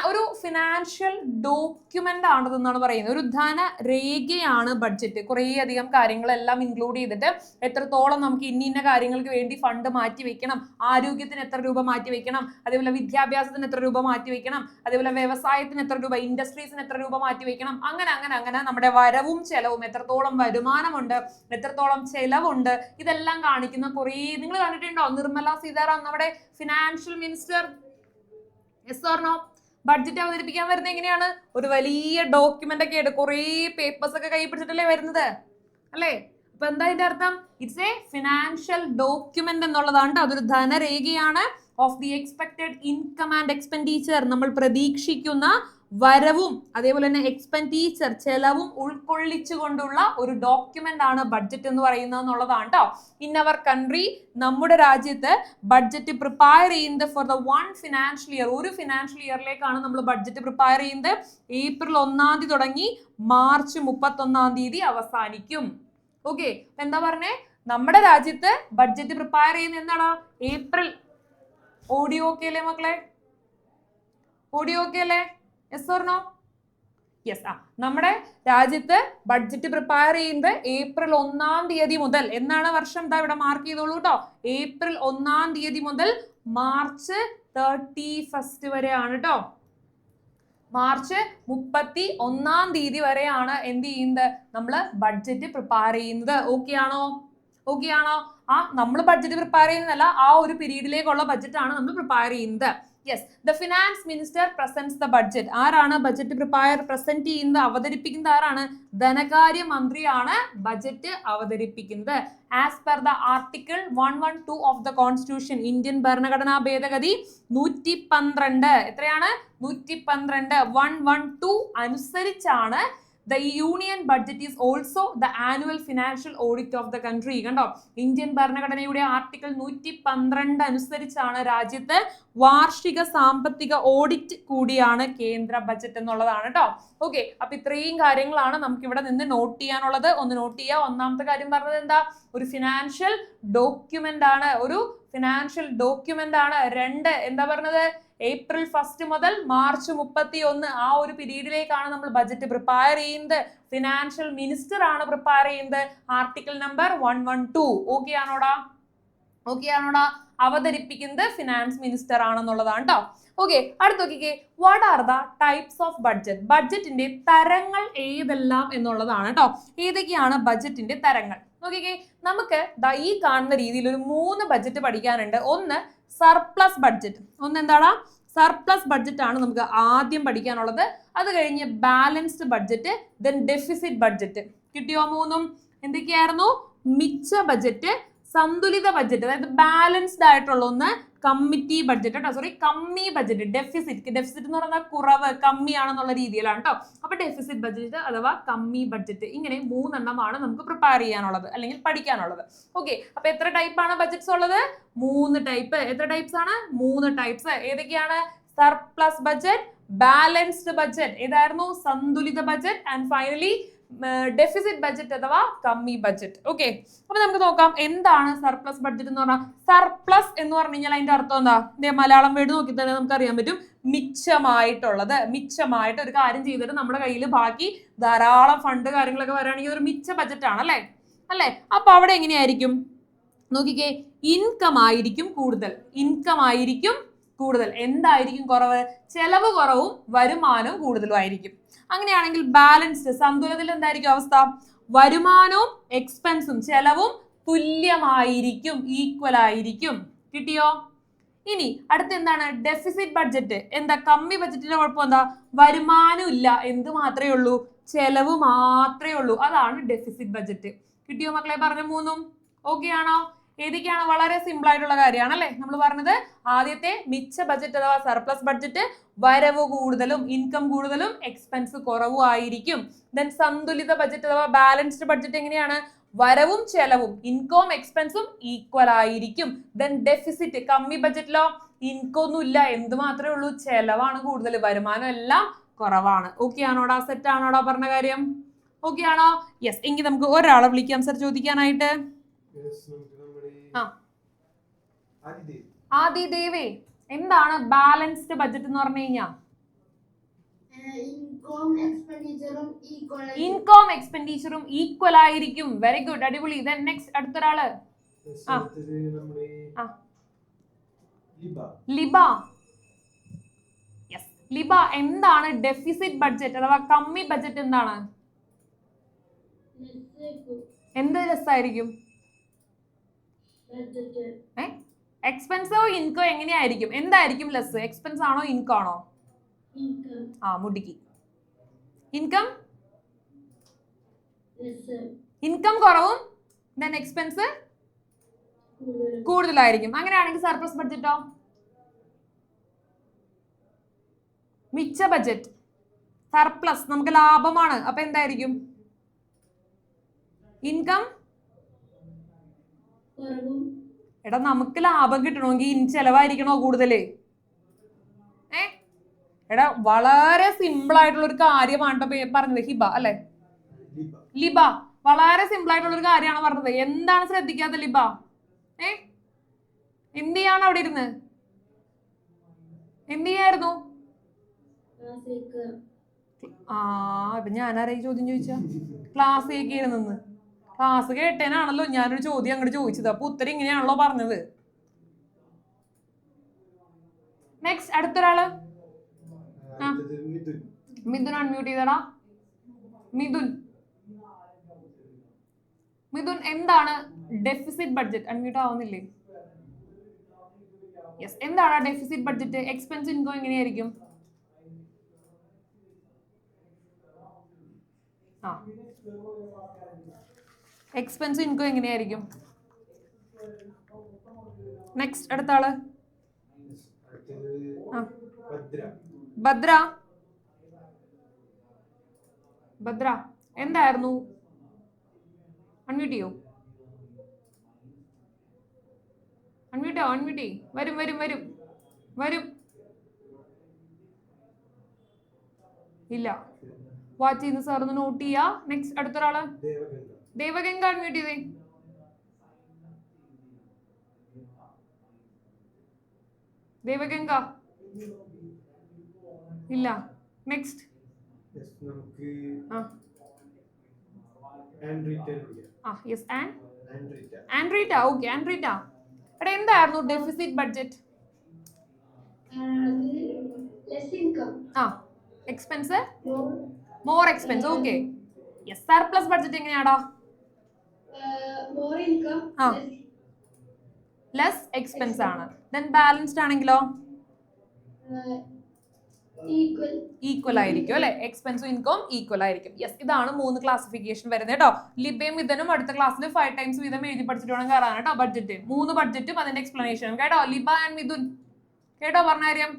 ഒരു ഫിനാൻഷ്യൽ ഡോക്യുമെന്റ് ആണെന്നാണ് പറയുന്നത്. ഒരു ധനരേഖയാണ് ബഡ്ജറ്റ്. കുറേ അധികം കാര്യങ്ങളെല്ലാം ഇൻക്ലൂഡ് ചെയ്തിട്ട് എത്രത്തോളം നമുക്ക് ഇന്ന കാര്യങ്ങൾക്ക് വേണ്ടി ഫണ്ട് മാറ്റി വെക്കണം, ആരോഗ്യത്തിന് എത്ര രൂപ മാറ്റി വെക്കണം, അതേപോലെ വിദ്യാഭ്യാസത്തിന് എത്ര രൂപ മാറ്റി വെക്കണം, അതേപോലെ വ്യവസായത്തിന് എത്ര രൂപ, ഇൻഡസ്ട്രീസിന് എത്ര രൂപ മാറ്റി വെക്കണം, അങ്ങനെ അങ്ങനെ അങ്ങനെ നമ്മുടെ വരവും ചെലവും, എത്രത്തോളം വരുമാനമുണ്ട്, എത്രത്തോളം ചെലവുണ്ട്, ഇതെല്ലാം കാണിക്കുന്ന കുറേ. നിങ്ങൾ കണ്ടിട്ടുണ്ടോ നിർമ്മല സീതാറാം നമ്മുടെ financial minister? Yes or no? Budget അവതരിപ്പിക്കാൻ വരുന്നത് എങ്ങനെയാണ്? ഒരു വലിയ ഡോക്യുമെന്റ് ഒക്കെ ആയിട്ട് കുറേ പേപ്പേഴ്സ് ഒക്കെ കൈ പിടിച്ചിട്ടല്ലേ വരുന്നത് അല്ലേ? അപ്പൊ എന്താ ഇതിന്റെ അർത്ഥം? ഇറ്റ്സ് എ ഫിനാൻഷ്യൽ ഡോക്യുമെന്റ് എന്നുള്ളതാണ്. അതൊരു ധനരേഖയാണ്. Of the expected income and expenditure, നമ്മൾ പ്രതീക്ഷിക്കുന്ന വരവും അതേപോലെ തന്നെ എക്സ്പെൻഡിച്ചർ ചെലവും ഉൾക്കൊള്ളിച്ചുകൊണ്ടുള്ള ഒരു ഡോക്യുമെന്റ് ആണ് ബഡ്ജറ്റ് എന്ന് പറയുന്നത് എന്നുള്ളതാണ് കേട്ടോ. ഇൻ അവർ കൺട്രി, നമ്മുടെ രാജ്യത്ത് ബഡ്ജറ്റ് പ്രിപ്പയർ ചെയ്യുന്നത് ഫോർ ദ 1 ഫിനാൻഷ്യൽ ഇയർ. ഒരു ഫിനാൻഷ്യൽ ഇയറിലേക്കാണ് നമ്മൾ ബഡ്ജറ്റ് പ്രിപ്പയർ ചെയ്യുന്നത്. ഏപ്രിൽ 1 തുടങ്ങി മാർച്ച് 31 അവസാനിക്കും. ഓക്കെ, എന്താ പറഞ്ഞേ? നമ്മുടെ രാജ്യത്ത് ബഡ്ജറ്റ് പ്രിപ്പയർ ചെയ്യുന്നത് എന്താണ്? ഏപ്രിൽ. ഓഡിയോ ഓക്കെ അല്ലേ മക്കളെ? ഓഡിയോ ഓക്കെ അല്ലേ? Yes or no? യെസ്. നമ്മുടെ രാജ്യത്ത് ബഡ്ജറ്റ് പ്രിപ്പയർ ചെയ്യുന്നത് ഏപ്രിൽ 1 മുതൽ. എന്നാണ് വർഷം? എന്താ ഇവിടെ മാർക്ക് ചെയ്തോളൂ കേട്ടോ. ഏപ്രിൽ 1 മുതൽ മാർച്ച് 31 വരെയാണ് കേട്ടോ. മാർച്ച് 31 വരെയാണ് എന്ത് ചെയ്യുന്നത്? നമ്മള് ബഡ്ജറ്റ് പ്രിപ്പയർ ചെയ്യുന്നത്. ഓക്കെ ആണോ? ഓക്കെ ആണോ? നമ്മൾ ബഡ്ജറ്റ് പ്രിപ്പയർ ചെയ്യുന്നതല്ല, ആ ഒരു പീരീഡിലേക്കുള്ള ബഡ്ജറ്റ് ആണ് നമ്മൾ പ്രിപ്പയർ ചെയ്യുന്നത്. Yes, the finance minister presents the budget. ആരാണ് ബഡ്ജറ്റ് പ്രസന്റ് ചെയ്യുന്നത്, അവതരിപ്പിക്കുന്നത്? ആരാണ്? ധനകാര്യ മന്ത്രിയാണ് ബഡ്ജറ്റ് അവതരിപ്പിക്കുന്നത്. As per the article 112 of the constitution, Indian ഭരണഘടനാ ഭേദഗതി 112. എത്രയാണ്? 112. 112 അനുസരിച്ചാണ് the union budget is also the annual financial audit of the country. കണ്ടോ, ഇന്ത്യൻ ഭരണഘടനയുടെ ആർട്ടിക്കിൾ 112 അനുസരിച്ചാണ് രാജ്യത്ത് വാർഷിക സാമ്പത്തിക ഓഡിറ്റ് കൂടിയാണ് കേന്ദ്ര ബജറ്റ് എന്നുള്ളതാണ് കേട്ടോ. ഓക്കെ, അപ്പൊ ഇത്രയും കാര്യങ്ങളാണ് നമുക്ക് ഇവിടെ നിന്ന് നോട്ട് ചെയ്യാനുള്ളത്. ഒന്ന് നോട്ട് ചെയ്യുക. ഒന്നാമത്തെ കാര്യം പറഞ്ഞത് എന്താ? ഒരു ഫിനാൻഷ്യൽ ഡോക്യുമെന്റ് ആണ്. ഒരു ഫിനാൻഷ്യൽ ഡോക്യുമെന്റ് ആണ്. 2 എന്താ പറഞ്ഞത്? ഏപ്രിൽ 1 മുതൽ മാർച്ച് 31 ആ ഒരു പീരീഡിലേക്കാണ് നമ്മൾ ബജറ്റ് പ്രിപ്പയർ ചെയ്യുന്നത്. ഫിനാൻഷ്യൽ മിനിസ്റ്റർ ആണ് പ്രിപ്പയർ ചെയ്യുന്നത്. Article number 112. ഓക്കെ ആണോടാ? ഓക്കെ ആണോടാ? അവതരിപ്പിക്കുന്നത് ഫിനാൻസ് മിനിസ്റ്റർ ആണെന്നുള്ളതാണ് കേട്ടോ. ഓക്കെ, അടുത്ത് നോക്കിക്കേ. What are the types of budget? ബഡ്ജറ്റിന്റെ തരങ്ങൾ ഏതെല്ലാം എന്നുള്ളതാണ് കേട്ടോ. ഏതൊക്കെയാണ് ബഡ്ജറ്റിന്റെ തരങ്ങൾ? നോക്കിക്കേ, നമുക്ക് ഈ കാണുന്ന രീതിയിൽ ഒരു 3 ബഡ്ജറ്റ് പഠിക്കാനുണ്ട്. ഒന്ന് സർപ്ലസ് ബഡ്ജറ്റ്. ഒന്ന് എന്താടാ? സർപ്ലസ് ബഡ്ജറ്റ് ആണ് നമുക്ക് ആദ്യം പഠിക്കാനുള്ളത്. അത് കഴിഞ്ഞ് balanced budget, then deficit budget. കിട്ടിയോ 3? എന്തൊക്കെയായിരുന്നു? മിച്ച ബഡ്ജറ്റ്, സന്തുലിത ബഡ്ജറ്റ്, അതായത് ബാലൻസ്ഡ് ആയിട്ടുള്ള ഒന്ന്, കമ്മിറ്റി ബഡ്ജറ്റ് കേട്ടോ. സോറി, കമ്മി ബഡ്ജറ്റ്. ഡെഫിസിറ്റ് എന്ന് പറഞ്ഞാൽ കുറവ്, കമ്മിയാണെന്നുള്ള രീതിയിലാണ് കേട്ടോ. അപ്പൊ ഡെഫിസിറ്റ് ബഡ്ജറ്റ് അഥവാ കമ്മി ബഡ്ജറ്റ്. ഇങ്ങനെ 3 എണ്ണമാണ് നമുക്ക് പ്രിപ്പയർ ചെയ്യാനുള്ളത് അല്ലെങ്കിൽ പഠിക്കാനുള്ളത്. ഓക്കെ, അപ്പൊ എത്ര ടൈപ്പ് ആണ് ബഡ്ജറ്റ്സ് ഉള്ളത്? 3 ടൈപ്പ്. എത്ര ടൈപ്സ് ആണ്? 3 ടൈപ്സ്. ഏതൊക്കെയാണ്? സർപ്ലസ് ബഡ്ജറ്റ്, ബാലൻസ്ഡ് ബഡ്ജറ്റ്, ഏതായിരുന്നു? സന്തുലിത budget, and finally deficit budget അഥവാ കമ്മി ബഡ്ജറ്റ്. ഓക്കെ, അപ്പൊ നമുക്ക് നോക്കാം എന്താണ് സർപ്ലസ് ബഡ്ജറ്റ് എന്ന് പറഞ്ഞാൽ. സർപ്ലസ് എന്ന് പറഞ്ഞു കഴിഞ്ഞാൽ അതിന്റെ അർത്ഥം എന്താ? മലയാളം വേർഡ് നോക്കി തന്നെ നമുക്ക് അറിയാൻ പറ്റും. മിച്ചമായിട്ട് ഒരു കാര്യം ചെയ്തിട്ട് നമ്മുടെ കയ്യിൽ ബാക്കി ധാരാളം ഫണ്ട് കാര്യങ്ങളൊക്കെ വരികയാണെങ്കിൽ ഒരു മിച്ച ബജറ്റാണ് അല്ലേ. അപ്പൊ അവിടെ എങ്ങനെയായിരിക്കും നോക്കിക്കേ, ഇൻകം ആയിരിക്കും കൂടുതൽ. എന്തായിരിക്കും കുറവ്? ചെലവ് കുറവും വരുമാനവും കൂടുതലും ആയിരിക്കും. അങ്ങനെയാണെങ്കിൽ ബാലൻസ്ഡ് സന്തുലിതത്തിൽ എന്തായിരിക്കും അവസ്ഥ? വരുമാനവും എക്സ്പെൻസും ചെലവും തുല്യമായിരിക്കും, ഈക്വൽ ആയിരിക്കും. കിട്ടിയോ? ഇനി അടുത്ത എന്താണ്? Deficit budget. എന്താ കമ്മി ബഡ്ജറ്റിന്റെ കുഴപ്പം? എന്താ? വരുമാനം ഇല്ല, എന്ത് മാത്രമേ ഉള്ളൂ? ചെലവ് മാത്രമേ ഉള്ളൂ. അതാണ് ഡെഫിസിറ്റ് ബഡ്ജറ്റ്. കിട്ടിയോ മക്കളെ? പറഞ്ഞ മൂന്നും ഓക്കെ ആണോ? ഏതൊക്കെയാണ്? വളരെ സിമ്പിൾ ആയിട്ടുള്ള കാര്യമാണ് അല്ലേ നമ്മൾ പറഞ്ഞത്. ആദ്യത്തെ മിച്ച ബഡ്ജറ്റ് അഥവാ സർപ്ലസ് ബഡ്ജറ്റ് വരവ് കൂടുതലും ഇൻകം കൂടുതലും എക്സ്പെൻസ് കുറവും ആയിരിക്കും. ദെൻ സന്തുലിത ബഡ്ജറ്റ് അഥവാ ബാലൻസ്ഡ് ബഡ്ജറ്റ് എങ്ങനെയാണ്? വരവും ചെലവും ഇൻകവും എക്സ്പെൻസും ഈക്വൽ ആയിരിക്കും. ദെൻ ഡെഫിസിറ്റ് കമ്മി ബഡ്ജറ്റിലോ ഇൻകം ഒന്നും ഇല്ല, എന്ത് മാത്രമേ ഉള്ളൂ? ചെലവാണ് കൂടുതൽ, വരുമാനം എല്ലാം കുറവാണ്. ഓക്കെ ആണോടാ? സെറ്റ് ആണോടാ പറഞ്ഞ കാര്യം? ഓക്കെ ആണോ? യെസ്. എങ്കിൽ നമുക്ക് ഒരാളെ വിളിക്കാം സർ ചോദിക്കാനായിട്ട്. ആദിദേവേ, എന്താണ് ബാലൻസ്ഡ് ബഡ്ജറ്റ് എന്ന് പറഞ്ഞു കഴിഞ്ഞാൽ? ഇൻകം എക്സ്പെൻഡിച്ചറും ഈക്വൽ ആയിരിക്കും. വെരി ഗുഡ്, അടിപൊളി. ദെൻ നെക്സ്റ്റ് അടുത്തൊരാള്. ലിബ. യെസ്. ലിബ, എന്താണ് ഡെഫിസിറ്റ് ബഡ്ജറ്റ് അഥവാ കമ്മി ബഡ്ജറ്റ്? എന്താണ്? എന്ത് ലെസ് ആയിരിക്കും? എക്സ്പെൻസോ ഇൻകോ എങ്ങനെയായിരിക്കും? എന്തായിരിക്കും ലെസ്? എക്സ്പെൻസ് ആണോ ഇൻകം ആണോ? മുടിക്ക്. ഇൻകം കുറവും ദെൻ എക്സ്പെൻസ് കൂടുതലായിരിക്കും. അങ്ങനെയാണെങ്കിൽ സർപ്ലസ് ബഡ്ജറ്റോ? മിച്ച ബഡ്ജറ്റ് സർപ്ലസ്, നമുക്ക് ലാഭമാണ്. അപ്പൊ എന്തായിരിക്കും? ഇൻകം. എടാ നമുക്ക് ലാഭം കിട്ടണമെങ്കിൽ ചെലവായിരിക്കണോ കൂടുതല്? എടാ വളരെ സിമ്പിൾ ആയിട്ടുള്ള ഒരു കാര്യമാണ് പറഞ്ഞത് ഹിബ അല്ലെ? ലിബ വളരെ സിമ്പിൾ ആയിട്ടുള്ള ഒരു കാര്യമാണ് പറഞ്ഞത്. എന്താണ് ശ്രദ്ധിക്കാത്ത ലിബ? എന്ത് ചെയ്യാണ് അവിടെ ഇരുന്ന്? എന്ത് ചെയ്യായിരുന്നു? ഇപ്പൊ ഞാനാരായി ചോദ്യം ചോദിച്ച? ക്ലാസ് കേൾക്കിരുന്നെന്ന്. ക്ലാസ് കേട്ടേനാണല്ലോ ഞാനൊരു ചോദ്യം അങ്ങോട്ട് ചോദിച്ചത്. അപ്പൊ ഉത്തരം ഇങ്ങനെയാണല്ലോ പറഞ്ഞത്. നെക്സ്റ്റ് അടുത്തൊരാള്. മിഥുൻ അൺമ്യൂട്ട് ചെയ്തടാ. മിഥുൻ എന്താണ് ഡെഫിസിറ്റ് ബഡ്ജറ്റ്? അൺമ്യൂട്ട് ആവുന്നില്ലേ? യെസ്. എന്താണ് ഡെഫിസിറ്റ് ബഡ്ജറ്റ്? എക്സ്പെൻസ് ഇൻകം എങ്ങനെയായിരിക്കും? എക്സ്പെൻസ് ഇൻകം എങ്ങനെയായിരിക്കും? നെക്സ്റ്റ് അടുത്ത ആള്. ഭദ്ര എന്തായിരുന്നു? അൺമ്യൂട്ട് ചെയ്യോ? അൺമ്യൂട്ട് വരും. ഇല്ല. വാച്ച് ചെയ്യുന്ന സാർ ഒന്ന് നോട്ട് ചെയ്യാ. നെക്സ്റ്റ് അടുത്തൊരാള്. ദേവഗംഗ അൺമ്യൂട്ട് ചെയ്തേ. ദേവഗംഗ ഇല്ല. നെക്സ്റ്റ്. ആൻഡ്രീറ്റ. ഓക്കെ ആൻഡ്രീറ്റ. എടാ എന്തായിരുന്നു deficit budget? Expense more expense. Okay. Yes. Surplus budget എങ്ങനെയാടാ? ലെസ് എക്സ്പെൻസ് ആണ്. ദെൻ ബാലൻസ്ഡ് ആണെങ്കിലോ? ഈക്വൽ ആയിരിക്കും അല്ലെ? എക്സ്പെൻസും ഇൻകം ഈക്വൽ ആയിരിക്കും. യെസ്. ഇതാണ് 3 ക്ലാസിഫിക്കേഷൻ വരുന്നത് കേട്ടോ. ലിബയും മിഥുനും അടുത്ത ക്ലാസ്സിൽ 5 ടൈംസ് വീതം എഴുതി പഠിച്ചിട്ട് വേണം കയറാൻ കേട്ടോ. ബഡ്ജറ്റ് 3 ബഡ്ജറ്റും അതിന്റെ എക്സ്പ്ലനേഷനും കേട്ടോ. ലിബ ആൻഡ് മിഥുൻ കേട്ടോ പറഞ്ഞ കാര്യം?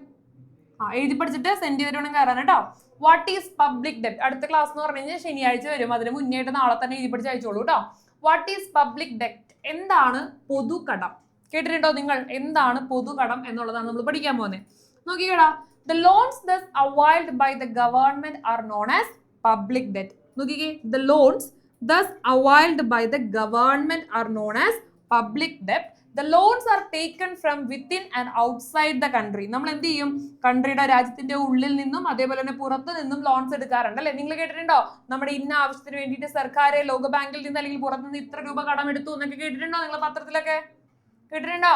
എഴുതി പഠിച്ചിട്ട് സെൻഡ് ചെയ്തിട്ട് വേണം കയറാൻ കേട്ടോ. വാട്ട് ഈസ് പബ്ലിക് ഡെപ്റ്റ്? അടുത്ത ക്ലാസ് എന്ന് പറഞ്ഞു കഴിഞ്ഞാൽ ശനിയാഴ്ച വരും. അതിന് മുന്നേറ്റ് നാളെ തന്നെ എഴുതി പഠിച്ച് അയച്ചോളൂ കേട്ടോ. വാട്ട് ഈസ് പബ്ലിക് ഡെപ്റ്റ്? എന്താണ് പൊതുകടം? കേട്ടിട്ടുണ്ടോ നിങ്ങൾ? എന്താണ് പൊതുകടം എന്നുള്ളതാണ് നമ്മൾ പഠിക്കാൻ പോകുന്നത്. നോക്കിക്കടാ. The loans thus availed by the government are known as public debt. നോക്കിക്കേ. The loans thus availed by the government are known as public debt. The loans are taken from within and outside the country. നമ്മൾ എന്ത് ചെയ്യും? കൺട്രിയുടെ രാജ്യത്തിന്റെ ഉള്ളിൽ നിന്നും അതേപോലെ തന്നെ പുറത്തു നിന്നും ലോൺസ് എടുക്കാറുണ്ട് അല്ലെ? നിങ്ങൾ കേട്ടിട്ടുണ്ടോ? നമ്മുടെ ഇന്ന ആവശ്യത്തിന് വേണ്ടിയിട്ട് സർക്കാർ ലോകബാങ്കിൽ നിന്ന് അല്ലെങ്കിൽ പുറത്തു നിന്ന് ഇത്ര രൂപ കടമെടുത്തു എന്നൊക്കെ കേട്ടിട്ടുണ്ടോ നിങ്ങൾ പത്രത്തിലൊക്കെ? കേട്ടിട്ടുണ്ടോ?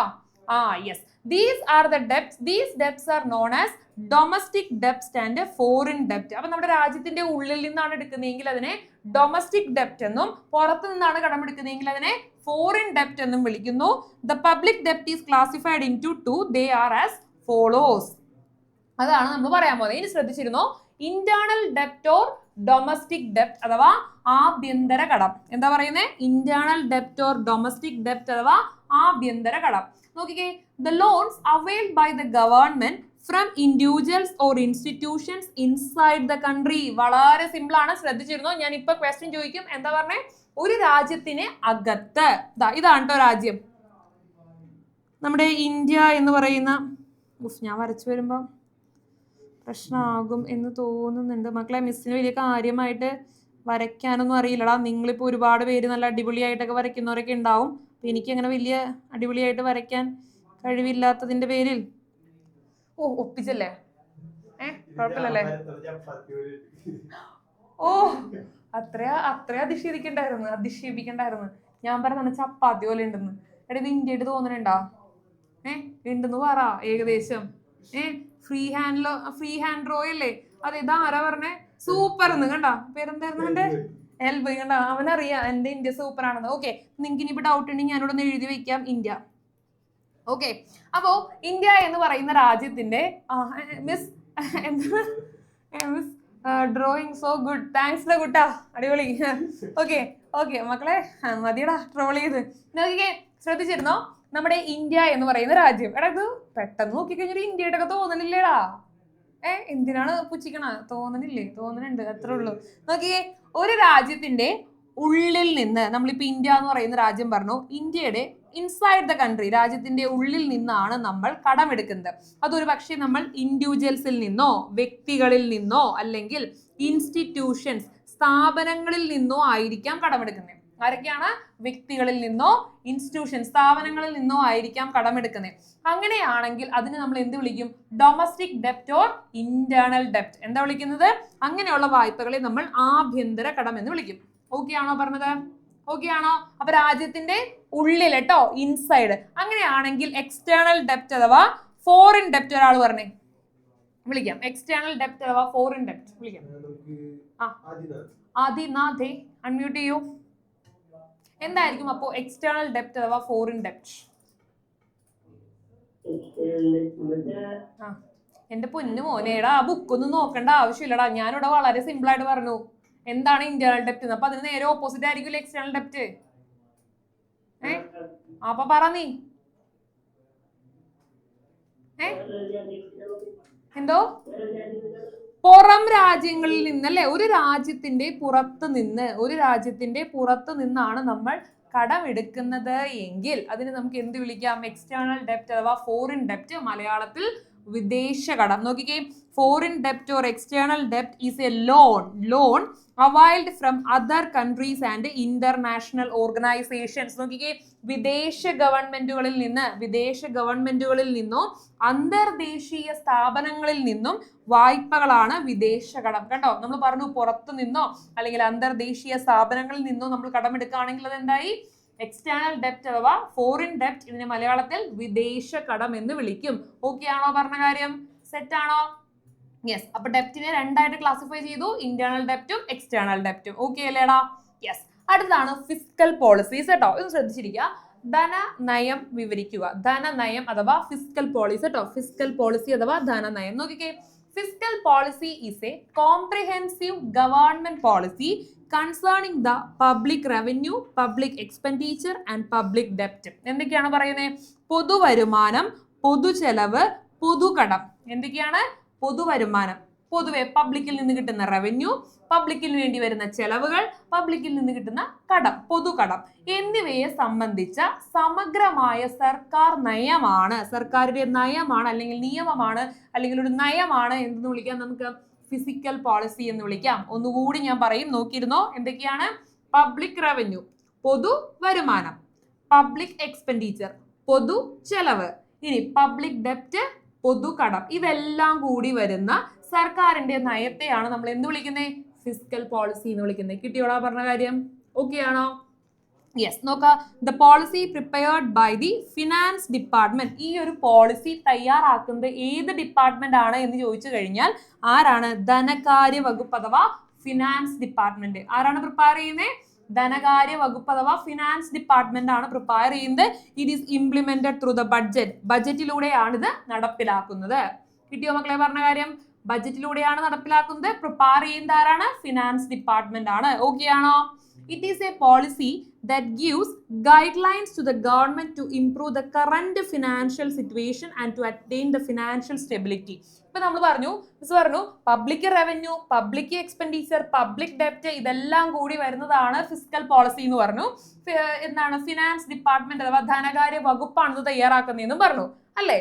Yes. These are the debts. These debts are known as domestic debts and foreign debt. അപ്പൊ നമ്മുടെ രാജ്യത്തിന്റെ ഉള്ളിൽ നിന്നാണ് എടുക്കുന്നതെങ്കിൽ അതിനെ ഡൊമസ്റ്റിക് ഡെപ്റ്റ് എന്നും പുറത്തു നിന്നാണ് കടമെടുക്കുന്നതെങ്കിൽ അതിനെ ഫോറിൻ ഡെപ്റ്റ് എന്നും വിളിക്കുന്നു. The public debt is classified into two. They are as follows. അതാണ് നമ്മൾ പറയാൻ പോകുന്നത്. ഇനി ശ്രദ്ധിച്ചിരുന്നോ? ഇന്റേണൽ ഡെപ്റ്റ് ഓർ ഡൊമസ്റ്റിക് ഡെപ്റ്റ് അഥവാ ആഭ്യന്തര കടം. എന്താ പറയുന്നത്? ഇന്റേണൽ ഡെപ്റ്റ് ഓർ ഡൊമസ്റ്റിക് ഡെപ്റ്റ് അഥവാ ആഭ്യന്തര കടം. നോക്കിക്കേ, the loans availed by the government from individuals or institutions inside the country. വളരെ സിമ്പിൾ ആണ്. ശ്രദ്ധിച്ചിരുന്നോ? ഞാൻ ഇപ്പൊ ക്വസ്റ്റ്യൻ ചോദിക്കും. എന്താ പറഞ്ഞേ? ഒരു രാജ്യത്തിന് അകത്ത്, ഇതാണ് കേട്ടോ രാജ്യം. നമ്മുടെ ഇന്ത്യ എന്ന് പറയുന്ന, ഞാൻ വരച്ചു വരുമ്പോ പ്രശ്നമാകും എന്ന് തോന്നുന്നുണ്ട് മക്കളെ. മിസ്സിന് വലിയ കാര്യമായിട്ട് വരയ്ക്കാനൊന്നും അറിയില്ലടാ. നിങ്ങളിപ്പോൾ ഒരുപാട് പേര് നല്ല അടിപൊളിയായിട്ടൊക്കെ വരയ്ക്കുന്നവരൊക്കെ ഉണ്ടാവും. എനിക്ക് അങ്ങനെ വലിയ അടിപൊളിയായിട്ട് വരയ്ക്കാൻ കഴിവില്ലാത്തതിന്റെ പേരിൽ ഒപ്പിച്ചല്ലേ? കുഴപ്പമില്ലല്ലേ? അത്ര അധിക്ഷേപിക്കണ്ടായിരുന്നു. ഞാൻ പറഞ്ഞ ചപ്പാത്തി പോലെ ഉണ്ടെന്ന്. എടാ ഇത് ഇന്ത്യയായിട്ട് തോന്നണുണ്ടാ? ഉണ്ടെന്ന് പറ ഏകദേശം. ഫ്രീ ഹാൻഡ് റോ അല്ലേ? അതെ, ഇതാരാ പറഞ്ഞേ? സൂപ്പർ എന്ന് കണ്ട പേരെന്തായിരുന്നു എന്റെ? എൽബ് കണ്ട. അവനറിയാം എന്റെ ഇന്ത്യ സൂപ്പർ ആണെന്ന്. ഓക്കെ, നിങ്ങൾക്ക് ഇനിയിപ്പോ ഡൗട്ട് ഉണ്ടെങ്കിൽ ഞാനിവിടെ ഒന്ന് എഴുതി വെക്കാം ഇന്ത്യ. ഓക്കെ, അപ്പോ ഇന്ത്യ എന്ന് പറയുന്ന രാജ്യത്തിന്റെ miss drawing so good, thanks കുട്ടാ, അടിപൊളി. ഓക്കെ മക്കളെ, മതിയടാ ട്രോൾ ചെയ്ത്. നോക്കിക്കേ, ശ്രദ്ധിച്ചിരുന്നോ? നമ്മുടെ ഇന്ത്യ എന്ന് പറയുന്ന രാജ്യം. എടാ ഇത് പെട്ടെന്ന് നോക്കിക്കഴിഞ്ഞാൽ ഇന്ത്യയുടെ ഒക്കെ തോന്നണില്ലേടാ? എന്തിനാണ് പുച്ഛിക്കണ? തോന്നുന്നുണ്ട്, അത്രേ ഉള്ളൂ. നോക്കിയേ, ഒരു രാജ്യത്തിന്റെ ഉള്ളിൽ നിന്ന്, നമ്മളിപ്പോ ഇന്ത്യ എന്ന് പറയുന്ന രാജ്യം പറഞ്ഞു, ഇന്ത്യയുടെ ഇൻസൈഡ് ദ കൺട്രി, രാജ്യത്തിന്റെ ഉള്ളിൽ നിന്നാണ് നമ്മൾ കടമെടുക്കുന്നത്. അതൊരു പക്ഷേ നമ്മൾ ഇൻഡിവിജ്വൽസിൽ നിന്നോ വ്യക്തികളിൽ നിന്നോ അല്ലെങ്കിൽ ഇൻസ്റ്റിറ്റ്യൂഷൻസ് സ്ഥാപനങ്ങളിൽ നിന്നോ ആയിരിക്കാം കടമെടുക്കുന്നത്. ആരൊക്കെയാണ്? വ്യക്തികളിൽ നിന്നോ ഇൻസ്റ്റിറ്റ്യൂഷൻ സ്ഥാപനങ്ങളിൽ നിന്നോ ആയിരിക്കാം കടമെടുക്കുന്നത്. അങ്ങനെയാണെങ്കിൽ അതിന് നമ്മൾ എന്ത് വിളിക്കും? Domestic ഡെപ്റ്റ് or internal ഡെപ്റ്റ്. എന്താ വിളിക്കുന്നത്? അങ്ങനെയുള്ള വായ്പകളെ നമ്മൾ ആഭ്യന്തര കടം എന്ന് വിളിക്കും. ഓക്കെ ആണോ പറഞ്ഞത്? ഓക്കെ ആണോ? അപ്പൊ രാജ്യത്തിന്റെ ഉള്ളിൽ കേട്ടോ, ഇൻസൈഡ്. അങ്ങനെയാണെങ്കിൽ എക്സ്റ്റേണൽ ഡെപ്റ്റ് അഥവാ ഫോറിൻ ഡെപ്റ്റ് ഒരാൾ പറഞ്ഞേ വിളിക്കാം. എക്സ്റ്റേണൽ ഡെപ്റ്റ് അഥവാ ഫോറിൻ ഡെപ്റ്റ് വിളിക്കാം. ആദിനാഥേ, അൺമ്യൂട്ട് ചെയ്യൂ. എന്തായിരിക്കും അപ്പോ എക്സ്റ്റേണൽ ഡെപ്റ്റ് അഥവാ ഫോറിൻ ഡെപ്റ്റ്? എന്റെ പൊന്നു മോനേടാ, ആ ബുക്കൊന്നും നോക്കേണ്ട ആവശ്യമില്ലടാ. ഞാനിവിടെ വളരെ സിമ്പിൾ ആയിട്ട് പറഞ്ഞു എന്താണ് ഇന്റേണൽ ഡെപ്റ്റ്. അപ്പൊ അതിന് നേരെ ഓപ്പോസിറ്റ് ആയിരിക്കും എക്സ്റ്റേണൽ ഡെപ്റ്റ്. അപ്പൊ പറ നീ. എന്തോ? പുറം രാജ്യങ്ങളിൽ നിന്നല്ലേ? ഒരു രാജ്യത്തിന്റെ പുറത്ത് നിന്നാണ് നമ്മൾ കടമെടുക്കുന്നത് എങ്കിൽ അതിന് നമുക്ക് എന്ത് വിളിക്കാം? എക്സ്റ്റേണൽ ഡെപ്റ്റ് അഥവാ ഫോറിൻ ഡെപ്റ്റ്, മലയാളത്തിൽ വിദേശ കടം. നോക്കിക്കേ, foreign ഡെപ്റ്റ് or external ഡെപ്റ്റ് is A loan availed from other countries and international organisations. നോക്കിക്കേ, വിദേശ ഗവൺമെന്റുകളിൽ നിന്നോ അന്തർദേശീയ സ്ഥാപനങ്ങളിൽ നിന്നും വായ്പകളാണ് വിദേശ കടം. കണ്ടോ, നമ്മൾ പറഞ്ഞു പുറത്തു നിന്നോ അല്ലെങ്കിൽ അന്തർദേശീയ സ്ഥാപനങ്ങളിൽ നിന്നോ നമ്മൾ കടമെടുക്കുകയാണെങ്കിൽ അതെന്തായി? എക്സ്റ്റേണൽ ഡെപ്റ്റ് അഥവാ ഫോറിൻ ഡെപ്റ്റ്. ഇതിനെ മലയാളത്തിൽ വിദേശ കടം എന്ന് വിളിക്കും. ഓക്കെ ആണോ പറഞ്ഞ കാര്യം? സെറ്റ് ആണോ? യെസ്. അപ്പൊ ഡെപ്റ്റിനെ രണ്ടായിട്ട് ക്ലാസിഫൈ ചെയ്തു, ഇന്റേണൽ ഡെപ്റ്റും എക്സ്റ്റേണൽ ഡെപ്റ്റും. ഓക്കെ അല്ലേടാ? യെസ്. അടുത്താണ് ഫിസ്ക്കൽ പോളിസീസ് കേട്ടോ. ഇത് ശ്രദ്ധിച്ചിരിക്കുക. ധനനയം വിവരിക്കുക. ധനനയം അഥവാ ഫിസ്ക്കൽ പോളിസി കേട്ടോ. ഫിസ്ക്കൽ പോളിസി അഥവാ ധനനയം. നോക്കിക്കേ, fiscal policy is a comprehensive government policy concerning the public revenue, public expenditure and public ഡെപ്റ്റ്. എന്തൊക്കെയാണ് പറയുന്നത്? പൊതുവരുമാനം, പൊതുചെലവ്, പൊതുകടം. എന്തൊക്കെയാണ്? പൊതുവരുമാനം, പൊതുവെ പബ്ലിക്കിൽ നിന്ന് കിട്ടുന്ന റവന്യൂ, പബ്ലിക്കിൽ വേണ്ടി വരുന്ന ചെലവുകൾ, പബ്ലിക്കിൽ നിന്ന് കിട്ടുന്ന കടം, പൊതുകടം എന്നിവയെ സംബന്ധിച്ച സമഗ്രമായ സർക്കാരിന്റെ നയമാണ് അല്ലെങ്കിൽ നിയമമാണ് അല്ലെങ്കിൽ ഒരു നയമാണ് എന്തെന്ന് വിളിക്കാം നമുക്ക്? ഫിസിക്കൽ പോളിസി എന്ന് വിളിക്കാം. ഒന്നുകൂടി ഞാൻ പറയും, നോക്കിയിരുന്നോ? എന്തൊക്കെയാണ്? പബ്ലിക് റവന്യൂ, പൊതു വരുമാനം, പബ്ലിക് എക്സ്പെൻഡിച്ചർ, പൊതു ചെലവ്. ഇനി പബ്ലിക് ഡെപ്റ്റ്, പൊതു കടം. ഇതെല്ലാം കൂടി വരുന്ന സർക്കാരിന്റെ നയത്തെയാണ് നമ്മൾ എന്ത് വിളിക്കുന്നത്? ഫിസ്ക്കൽ പോളിസി എന്ന് വിളിക്കുന്നത്. കിട്ടിയോടാ പറഞ്ഞ കാര്യം? ഓക്കെ ആണോ? യെസ്, നോക്കാം. The policy prepared by the finance department. ഈ ഒരു പോളിസി തയ്യാറാക്കുന്നത് ഏത് ഡിപ്പാർട്ട്മെന്റ് ആണ് എന്ന് ചോദിച്ചു കഴിഞ്ഞാൽ ആരാണ്? ധനകാര്യ വകുപ്പ് അഥവാ ഫിനാൻസ് ഡിപ്പാർട്ട്മെന്റ്. ആരാണ് പ്രിപ്പയർ ചെയ്യുന്നത്? ധനകാര്യ വകുപ്പ് അഥവാ ഫിനാൻസ് ഡിപ്പാർട്ട്മെന്റ് ആണ് പ്രിപ്പയർ ചെയ്യുന്നത്. It is implemented through the budget. ബഡ്ജറ്റിലൂടെയാണ് ഇത് നടപ്പിലാക്കുന്നത്. കിട്ടിയോ മക്കളെ പറഞ്ഞ കാര്യം? ബഡ്ജറ്റിലൂടെയാണ് നടപ്പിലാക്കുന്നത്. പ്രിപ്പയർ ചെയ്യുന്നത് ആരാണ്? ഫിനാൻസ് ഡിപ്പാർട്ട്മെന്റ് ആണ്. ഓക്കെ ആണോ? It is a policy that gives guidelines to the government to improve the current financial situation and to attain the financial stability. ഇപ്പൊ നമ്മൾ പറഞ്ഞു, മിസ് പറഞ്ഞു, public revenue, public expenditure, public ഡെപ്റ്റ് ഇതെല്ലാം കൂടി വരുന്നതാണ് ഫിസ്ക്കൽ പോളിസി എന്ന് പറഞ്ഞു. എന്താണ്? ഫിനാൻസ് ഡിപ്പാർട്ട്മെന്റ് അഥവാ ധനകാര്യ വകുപ്പാണ് ഇത് തയ്യാറാക്കുന്നതെന്നും പറഞ്ഞു അല്ലേ?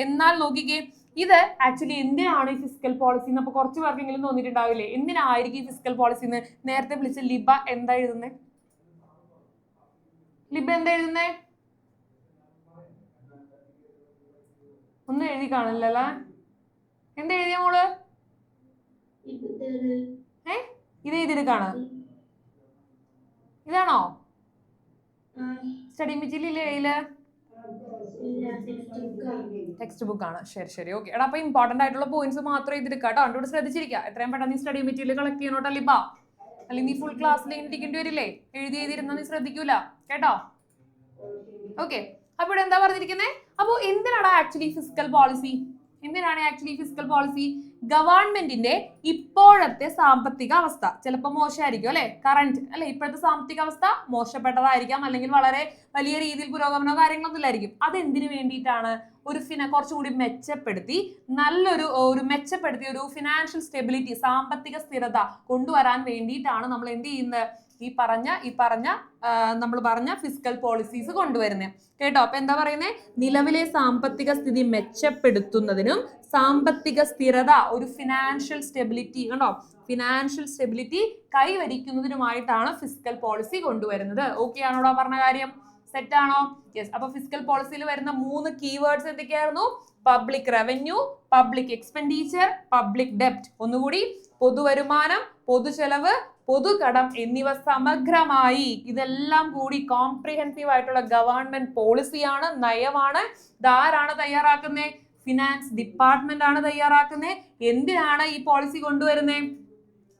എന്നാൽ നോക്കിക്കേ, ഇത് ആക്ച്വലി എന്തിനാണ് ഈ ഫിസ്ക്കൽ പോളിസി എന്ന് അപ്പൊ കുറച്ച് പേർക്കെങ്കിലും തോന്നിയിട്ടുണ്ടാവില്ലേ? എന്തിനായിരിക്കും ഈ ഫിസ്ക്കൽ പോളിസി എന്ന്? നേരത്തെ വിളിച്ച ലിബ എന്താ എഴുതുന്നേ? ലിബ എന്താ എഴുതുന്നേ? ഒന്നും എഴുതി കാണില്ലല്ലേ? എന്താ എഴുതിയ മോള്? ഇത് എഴുതിയെടുക്കാണ്. ഇതാണോ സ്റ്റഡി മെറ്റീരിയൽ? കയ്യില് ടെക്സ്റ്റ് ബുക്ക് ആണ്. ശരി ഓക്കെ. എടാ അപ്പൊ ഇമ്പോർട്ടന്റ് ആയിട്ടുള്ള പോയിന്റ്സ് മാത്രം എഴുതിയെടുക്കുക കേട്ടോ. ഇവിടെ ശ്രദ്ധിച്ചിരിക്കുക. എത്രയും പെട്ടെന്ന് നീ സ്റ്റഡി മെറ്റീരിയൽ കളക്ട് ചെയ്യണോട്ടോ ലിബ. അല്ലെങ്കിൽ നീ ഫുൾ ക്ലാസ്സിൽ ഇരിക്കേണ്ടി വരില്ലേ? എഴുതിയിരുന്ന നീ ശ്രദ്ധിക്കൂല കേട്ടോ. ഓക്കെ, അപ്പൊ ഇവിടെ എന്താ പറഞ്ഞിരിക്കുന്നത്? അപ്പൊ എന്തിനാണ് ആക്ച്വലി ഫിസ്ക്കൽ പോളിസി? ഗവൺമെന്റിന്റെ ഇപ്പോഴത്തെ സാമ്പത്തിക അവസ്ഥ ചിലപ്പോൾ മോശമായിരിക്കും അല്ലെ? കറന്റ് അല്ലെ? ഇപ്പോഴത്തെ സാമ്പത്തിക അവസ്ഥ മോശപ്പെട്ടതായിരിക്കാം, അല്ലെങ്കിൽ വളരെ വലിയ രീതിയിൽ പുരോഗമനോ കാര്യങ്ങളൊന്നും ഇല്ലായിരിക്കും. അതെന്തിനു വേണ്ടിയിട്ടാണ്? കുറച്ചുകൂടി മെച്ചപ്പെടുത്തി മെച്ചപ്പെടുത്തിയ ഒരു ഫിനാൻഷ്യൽ സ്റ്റെബിലിറ്റി, സാമ്പത്തിക സ്ഥിരത കൊണ്ടുവരാൻ വേണ്ടിയിട്ടാണ് നമ്മൾ എന്ത് ചെയ്യുന്നത്? ഈ പറഞ്ഞ നമ്മൾ പറഞ്ഞ ഫിസ്ക്കൽ പോളിസീസ് കൊണ്ടുവരുന്നത് കേട്ടോ. അപ്പൊ എന്താ പറയുന്നത്? നിലവിലെ സാമ്പത്തിക സ്ഥിതി മെച്ചപ്പെടുത്തുന്നതിനും സാമ്പത്തിക സ്ഥിരത, ഒരു ഫിനാൻഷ്യൽ സ്റ്റെബിലിറ്റി കണ്ടോ, ഫിനാൻഷ്യൽ സ്റ്റെബിലിറ്റി കൈവരിക്കുന്നതിനുമായിട്ടാണ് ഫിസ്ക്കൽ പോളിസി കൊണ്ടുവരുന്നത്. ഓക്കെ ആണോടാ പറഞ്ഞ കാര്യം? സെറ്റ് ആണോ? യെസ്. അപ്പൊ ഫിസ്ക്കൽ പോളിസിയിൽ വരുന്ന 3 കീവേഡ്സ് എന്തൊക്കെയായിരുന്നു? Public revenue, public expenditure, public ഡെപ്റ്റ്. ഒന്നുകൂടി, പൊതുവരുമാനം, പൊതുചെലവ്, പൊതുകടം എന്നിവ സമഗ്രമായി ഇതെല്ലാം കൂടി കോംപ്രിഹെൻസീവ് ആയിട്ടുള്ള ഗവൺമെന്റ് പോളിസിയാണ്, നയമാണ്. ഇതാരാണ് തയ്യാറാക്കുന്നത്? ഫിനാൻസ് ഡിപ്പാർട്ട്മെന്റ് ആണ് തയ്യാറാക്കുന്നത്. എന്തിനാണ് ഈ പോളിസി കൊണ്ടുവരുന്നത്?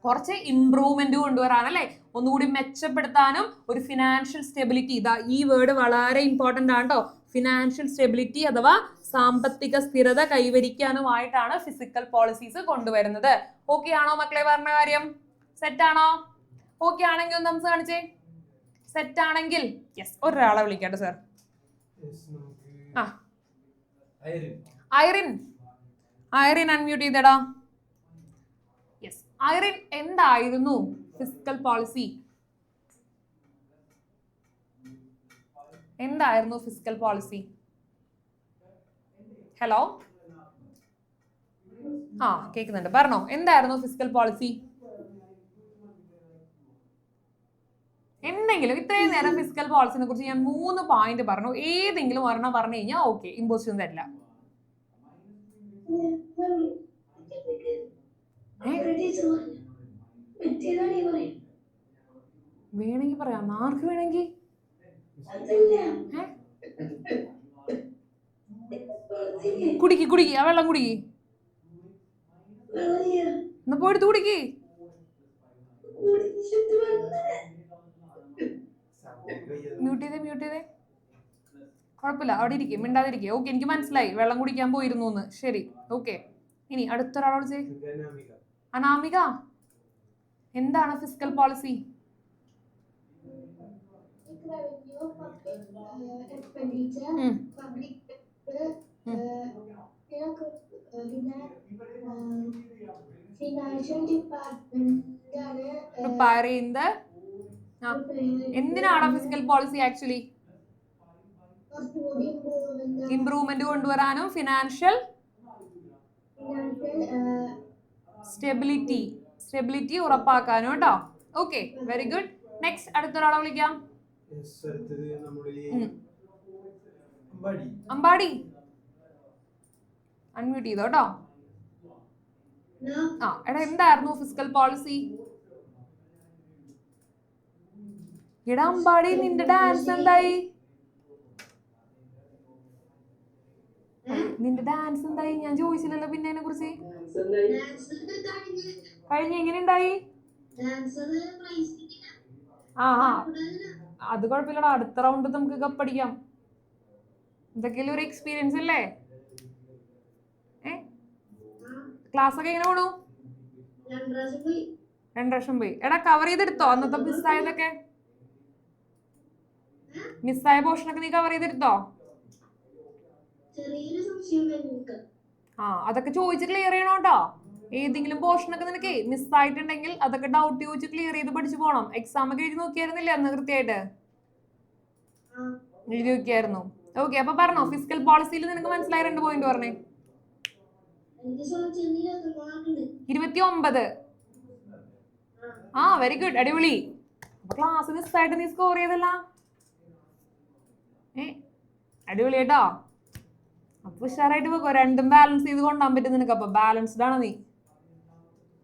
കുറച്ച് ഇംപ്രൂവ്മെന്റ് കൊണ്ടുവരാൻ അല്ലെ? ഒന്നുകൂടി മെച്ചപ്പെടുത്താനും ഒരു ഫിനാൻഷ്യൽ സ്റ്റെബിലിറ്റി. ഇതാ ഈ വേർഡ് വളരെ ഇമ്പോർട്ടന്റ് ആണ് കേട്ടോ. ഫിനാൻഷ്യൽ സ്റ്റെബിലിറ്റി അഥവാ സാമ്പത്തിക സ്ഥിരത കൈവരിക്കാനുമായിട്ടാണ് ഫിസിക്കൽ പോളിസീസ് കൊണ്ടുവരുന്നത്. ഓക്കെ ആണോ മക്കളെ പറഞ്ഞ കാര്യം? സെറ്റ് ആണോ? ഓക്കെ ആണെങ്കിൽ ഒന്ന് നമുക്ക് കാണിച്ചേ. സെറ്റ് ആണെങ്കിൽ യെസ്, ഒരാളെ വിളിക്കട്ടെ സർ. ഐറിൻ അൺമ്യൂട്ട് ചെയ്തടാ. യെസ്, ഐറിൻ എന്തായിരുന്നു ഫിസ്ക്കൽ പോളിസി? എന്തായിരുന്നു ഫിസ്ക്കൽ പോളിസി? ഹലോ, കേൾക്കുന്നുണ്ട്, പറഞ്ഞോ. എന്തായിരുന്നു ഫിസ്ക്കൽ പോളിസി? എന്തെങ്കിലും ഇത്രയും നേരം ഫിസ്ക്കൽ പോളിസിനെ കുറിച്ച് ഞാൻ 3 പോയിന്റ് പറഞ്ഞു. ഏതെങ്കിലും ഒരെണ്ണം പറഞ്ഞു കഴിഞ്ഞാൽ ഓക്കെ, ഇമ്പോസിഷൻ തരില്ല. വേണമെങ്കിൽ പറയാം. ആർക്ക് വേണമെങ്കിൽ? കുടിക്ക് ആ വെള്ളം കുടിക്ക്. എന്നാ പോയിട്ട് കുടിക്ക്. മ്യൂട്ട് ചെയ്തേ. കുഴപ്പമില്ല, അവിടെ ഇരിക്കും, മിണ്ടാതിരിക്കേ. ഓക്കെ, എനിക്ക് മനസ്സിലായി വെള്ളം കുടിക്കാൻ പോയിരുന്നു എന്ന്. ശരി, ഓക്കെ. ഇനി അടുത്തൊരാളോട് ചെയ്. അനാമിക, എന്താണ് ഫിസ്ക്കൽ പോളിസി? പ്രിപ്പയർ ചെയ്യുന്നത് എന്തിനാണ് ഫിസിക്കൽ പോളിസി? ആക്ച്വലി ഇംപ്രൂവ്മെന്റ് കൊണ്ടുവരാനും ഫിനാൻഷ്യൽ സ്റ്റെബിലിറ്റി ഉറപ്പാക്കാനും കേട്ടോ. Okay, very good. നെക്സ്റ്റ് അടുത്തൊരാളെ വിളിക്കാം. അടുത്തത് നമ്മുടെ അമ്പാടി. അമ്പാടി അൺമ്യൂട്ട് ചെയ്തോ കേട്ടോ. No. ആ എടാ എന്തായിരുന്നു ഫിസിക്കൽ പോളിസി? എടാ അമ്പാടി നിന്റെ ഡാൻസ് എന്തായി? നിന്റെ ഡാൻസ് എന്തായി? ഞാൻ ചോദിച്ചില്ലല്ലോ പിന്നെ അതിനെ കുറിച്ച്. കഴിഞ്ഞ എങ്ങനെ ഉണ്ടായി? ആ ആ അത് കുഴപ്പമില്ലടാ, അടുത്ത റൗണ്ട് നമുക്ക് കപ്പടിക്കാം. ഇതൊക്കെയല്ലേ ഒരു എക്സ്പീരിയൻസ് അല്ലേ? ക്ലാസ് ഒക്കെ എങ്ങനെ പോണു? 2 വർഷം പോയി. എടാ കവർ ചെയ്തെടുത്തോ അന്നത്തെ മിസ്സായതൊക്കെ? മിസ്സായ പോർഷനൊക്കെ നീ കവർ ചെയ്തെടുത്തോ? ആ അതൊക്കെ ചോദിച്ച് ക്ലിയർ ചെയ്യണോട്ടോ. ഏതെങ്കിലും പോർഷനൊക്കെ നിനക്ക് മിസ്സായിട്ടുണ്ടെങ്കിൽ അതൊക്കെ ഡൗട്ട് ചോദിച്ച് ക്ലിയർ ചെയ്ത് പഠിച്ചു പോണം. എക്സാം ഒക്കെ എഴുതി നോക്കിയായിരുന്നില്ലേ അന്ന് കൃത്യമായിട്ട്? എഴുതി നോക്കിയായിരുന്നു. ഓക്കെ, അപ്പൊ പറഞ്ഞോ ഫിസിക്കൽ പോളിസിയിൽ നിനക്ക് മനസ്സിലായ 2 പോയിന്റ് പറഞ്ഞേ. 29. ആ വെരി ഗുഡ്, അടിപൊളി. അപ്പൊ ക്ലാസ് മിസ്സായിട്ട് നീ സ്കോർ ചെയ്തല്ല. അടിപൊളി കേട്ടോ. അപ്പൊ ഉഷാറായിട്ട് പോക്കോ. 2ഉം ബാലൻസ് ചെയ്ത് കൊണ്ടുപോകാൻ പറ്റും നിനക്ക്. അപ്പൊ ബാലൻസ്ഡ് ആണ് നീ.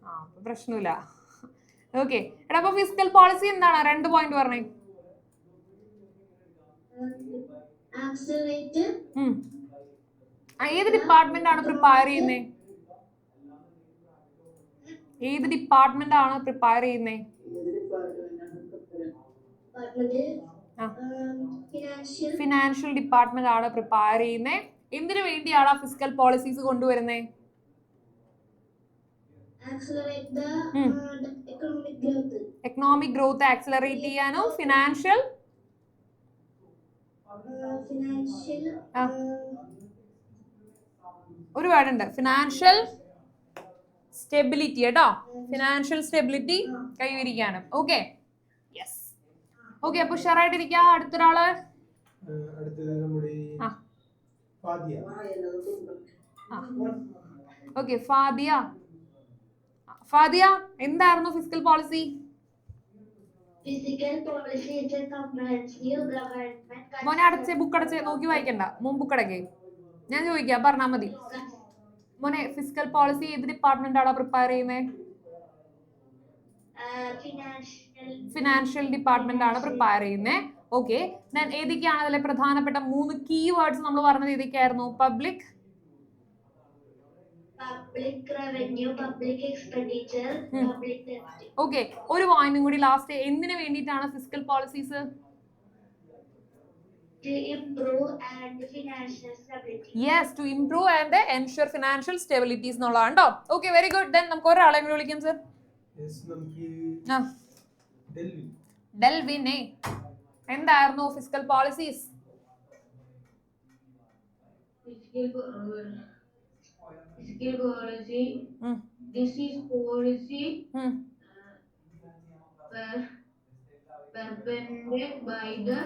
ആ അപ്പൊ പ്രശ്നമില്ല. ഓക്കെ എടാ അപ്പൊ ഫിസിക്കൽ പോളിസി എന്താണ്? 2 പോയിന്റ് പറഞ്ഞേ. ഏത് ഡിപ്പാർട്ട്മെന്റ് ആണ് പ്രിപ്പയർ ചെയ്യുന്നേ? ഏത് ഡിപ്പാർട്ട്മെന്റ് ആണ് പ്രിപ്പയർ ചെയ്യുന്നേ? ഫിനാൻഷ്യൽ ഡിപ്പാർട്ട്മെന്റ് ആണ് പ്രിപ്പയർ ചെയ്യുന്നേ. എന്തിനു വേണ്ടിയാണ് ഫിസിക്കൽ പോളിസീസ് കൊണ്ടുവരുന്നേ? എക്കണോമിക് ഗ്രോത്ത് ആക്സിലറേറ്റ് ചെയ്യാനും ഫിനാൻഷ്യൽ ഒരു വേർഡുണ്ട്, ഫിനാൻഷ്യൽ സ്റ്റെബിലിറ്റി കേട്ടോ. ഫിനാൻഷ്യൽ സ്റ്റെബിലിറ്റി കൈവരിക്കാനും. Okay yes. ഓക്കെ അപ്പൊ ഉഷാറായിട്ടിരിക്കുക. അടുത്തൊരാള് അടുത്തത് നമ്മുടെ ഫാദിയ. ഓക്കെ ഫാദിയ. ഫാദിയ എന്തായിരുന്നു physical policy? Physical policy is a comprehensive government. മോനെ അടച്ച് ബുക്ക് അടച്ച് നോക്കി വായിക്കണ്ട, ബുക്ക് അടക്കേ. ഞാൻ ചോദിക്കാം പറഞ്ഞാ മതി. മോനെ ഫിസിക്കൽ പോളിസി ഏത് ഡിപ്പാർട്ട്മെന്റ് ആണോ പ്രിപ്പയർ ചെയ്യുന്നത്? ഫിനാൻഷ്യൽ ഡിപ്പാർട്ട്മെന്റ് ആണ് പ്രിപ്പയർ ചെയ്യുന്നത്. ഓക്കെ ഞാൻ ഏതൊക്കെയാണ് അതിലെ പ്രധാനപ്പെട്ട 3 കീ വേർഡ്സ് നമ്മൾ പറഞ്ഞത്? ഏതൊക്കെയായിരുന്നു? Public revenue, public expenditure, public debt. Okay ഒരു പോയിന്റും കൂടി ലാസ്റ്റ്. എന്തിനു വേണ്ടിയിട്ടാണ് physical policies? To improve and financial stability. Yes, to improve and ensure financial stabilities എന്നുള്ളതാണ് കേട്ടോ. Okay very good. ദെൻ നമുക്ക് ഒരാളെ കൂടി വിളിക്കാം സർ. ഡെൽവിനെ എന്തായിരുന്നു physical policies? Fiscal policy, this is policy perpetrated by the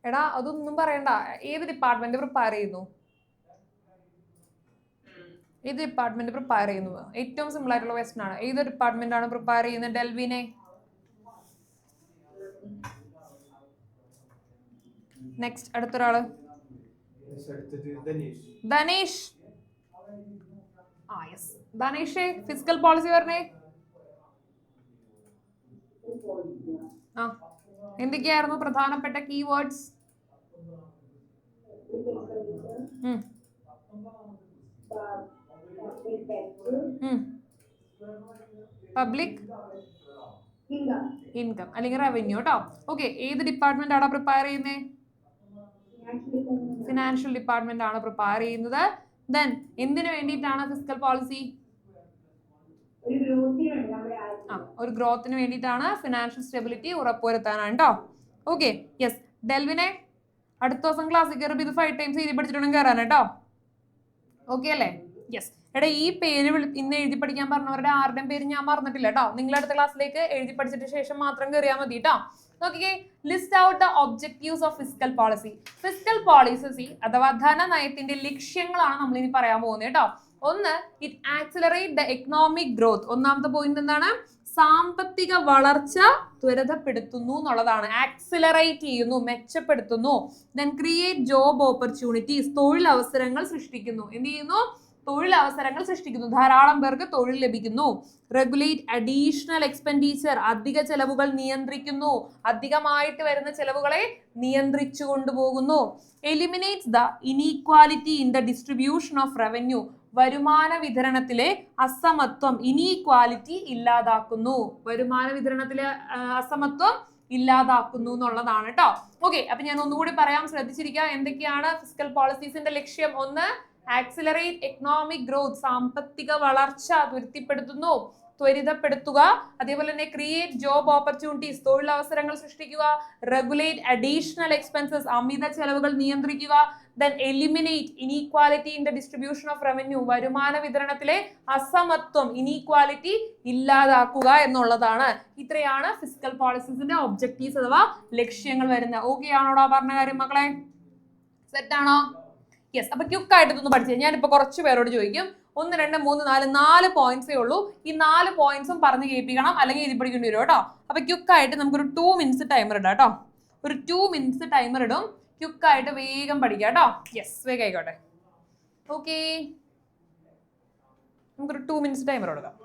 എടാ അതൊന്നും പറയണ്ട. ഏത് ഡിപ്പാർട്ട്മെന്റ് പ്രിപ്പയർ ചെയ്യുന്നു? ഏത് ഡിപ്പാർട്ട്മെന്റ് പ്രിപ്പയർ ചെയ്യുന്നത്? ഏറ്റവും സിമ്പിൾ ആയിട്ടുള്ള ക്വസ്റ്റൻ ആണ്. ഏത് ഡിപ്പാർട്ട്മെന്റ് ആണ് പ്രിപ്പയർ ചെയ്യുന്നത് ഡെൽവിനെ? നെക്സ്റ്റ് അടുത്തൊരാള് ധനേഷ്. ആ യെസ് ധനേഷ് ഫിസിക്കൽ പോളിസി പറഞ്ഞേ. ആ എന്തൊക്കെയായിരുന്നു പ്രധാനപ്പെട്ട കീവേഡ്സ്? പബ്ലിക് ഇൻകം അല്ലെങ്കിൽ റവന്യൂ കേട്ടോ. ഓക്കെ ഏത് ഡിപ്പാർട്ട്മെന്റ് ആണ് പ്രിപ്പയർ ചെയ്യുന്നത്? ഫിനാൻഷ്യൽ ഡിപ്പാർട്ട്മെന്റ് ആണ് പ്രിപ്പയർ ചെയ്യുന്നത്. ദെൻ എന്തിനു വേണ്ടിയിട്ടാണ് ഫിസിക്കൽ പോളിസി? ഒരു ഗ്രോത്തിന് വേണ്ടിയിട്ടാണ്. ഫിനാൻഷ്യൽ സ്റ്റെബിലിറ്റി ഉറപ്പുവരുത്താനാണ് കേട്ടോ. ഓക്കെ യെസ് ഡെൽവിനെ അടുത്ത ദിവസം ക്ലാസ്സിൽ കയറി ഇത് 5 ടൈംസ് എഴുതി പഠിച്ചിട്ടുണ്ടെങ്കിൽ കയറാൻ കേട്ടോ. ഓക്കെ അല്ലേ? യെസ് എടാ ഈ പേര് ഇന്ന് എഴുതി പഠിക്കാൻ പറഞ്ഞവരുടെ ആരുടെയും പേര് ഞാൻ മറന്നിട്ടില്ല കേട്ടോ. നിങ്ങൾ അടുത്ത ക്ലാസ്സിലേക്ക് എഴുതി പഠിച്ചിട്ട് ശേഷം മാത്രം കയറിയാൽ മതി കേട്ടോ. നോക്കിക്കേ list out the objectives of physical policy. Physical policy അഥവാ ധനനയത്തിന്റെ ലക്ഷ്യങ്ങളാണ് നമ്മൾ ഇനി പറയാൻ പോകുന്നത് കേട്ടോ. ഒന്ന് it accelerate the economic growth. ഒന്നാമത്തെ പോയിന്റ് എന്താണ്? സാമ്പത്തിക വളർച്ച ത്വരിതപ്പെടുത്തുന്നു എന്നുള്ളതാണ്. ആക്സിലറേറ്റ് ചെയ്യുന്നു, മെച്ചപ്പെടുത്തുന്നു. ദെൻ ക്രിയേറ്റ് ജോബ് ഓപ്പർച്യൂണിറ്റീസ്, തൊഴിലവസരങ്ങൾ സൃഷ്ടിക്കുന്നു. എന്ത് ചെയ്യുന്നു? തൊഴിലവസരങ്ങൾ സൃഷ്ടിക്കുന്നു, ധാരാളം പേർക്ക് തൊഴിൽ ലഭിക്കുന്നു. റെഗുലേറ്റ് അഡീഷണൽ എക്സ്പെൻഡിച്ചർ, അധിക ചെലവുകൾ നിയന്ത്രിക്കുന്നു, അധികമായിട്ട് വരുന്ന ചെലവുകളെ നിയന്ത്രിച്ചു കൊണ്ടുപോകുന്നു. Eliminates the inequality in the distribution of revenue, വരുമാന വിതരണത്തിലെ അസമത്വം, ഇനീക്വാലിറ്റി ഇല്ലാതാക്കുന്നു, വരുമാന വിതരണത്തിലെ അസമത്വം ഇല്ലാതാക്കുന്നു എന്നുള്ളതാണ് കേട്ടോ. ഓക്കെ, അപ്പൊ ഞാൻ ഒന്നുകൂടി പറയാം, ശ്രദ്ധിച്ചിരിക്കുക. എന്തൊക്കെയാണ് ഫിസ്ക്കൽ പോളിസീസിന്റെ ലക്ഷ്യം? ഒന്ന്, ആക്സിലറേറ്റ് എക്കണോമിക് ഗ്രോത്ത്, സാമ്പത്തിക വളർച്ച ത്വരിതപ്പെടുത്തുക. അതേപോലെ തന്നെ ക്രിയേറ്റ് ജോബ് ഓപ്പർച്യൂണിറ്റീസ്, തൊഴിലവസരങ്ങൾ സൃഷ്ടിക്കുക. റെഗുലേറ്റ് അഡീഷണൽ എക്സ്പെൻസസ്, അമിത ചെലവുകൾ നിയന്ത്രിക്കുക. Then eliminate inequality in the distribution of revenue, വരുമാന വിതരണത്തിലെ അസമത്വം, ഇനീക്വാലിറ്റി ഇല്ലാതാക്കുക എന്നുള്ളതാണ്. ഇത്രയാണ് ഫിസ്ക്കൽ പോളിസീസിന്റെ ഒബ്ജക്റ്റീവ്സ് അഥവാ ലക്ഷ്യങ്ങൾ വരുന്നത്. ഓക്കെ ആണോടാ പറഞ്ഞ കാര്യം മക്കളെ? സെറ്റ് ആണോ? യെസ്. അപ്പൊ ക്യുക്കായിട്ട് ഇതൊന്ന് പഠിച്ചേ. ഞാനിപ്പോ കുറച്ച് പേരോട് ചോദിക്കും. 1 2 3 4 പോയിന്റ്സേ ഉള്ളൂ. ഈ 4 പോയിന്റ്സും പറഞ്ഞ് കേൾപ്പിക്കണം, അല്ലെങ്കിൽ എഴുതി പഠിക്കേണ്ടി വരും കേട്ടോ. അപ്പൊ ക്യുക്കായിട്ട് നമുക്കൊരു 2 മിനിറ്റ്സ് ടൈമർ ഇടാം കേട്ടോ. ഒരു 2 മിനിറ്റ്സ് ടൈമർ ഇടും. ക്യുക്കായിട്ട് വേഗം പഠിക്കാം കേട്ടോ. യെസ്, വേഗം ആയിക്കോട്ടെ. ഓക്കെ, നമുക്കൊരു 2 മിനിറ്റ്സ് ടൈമർ കൊടുക്കാം.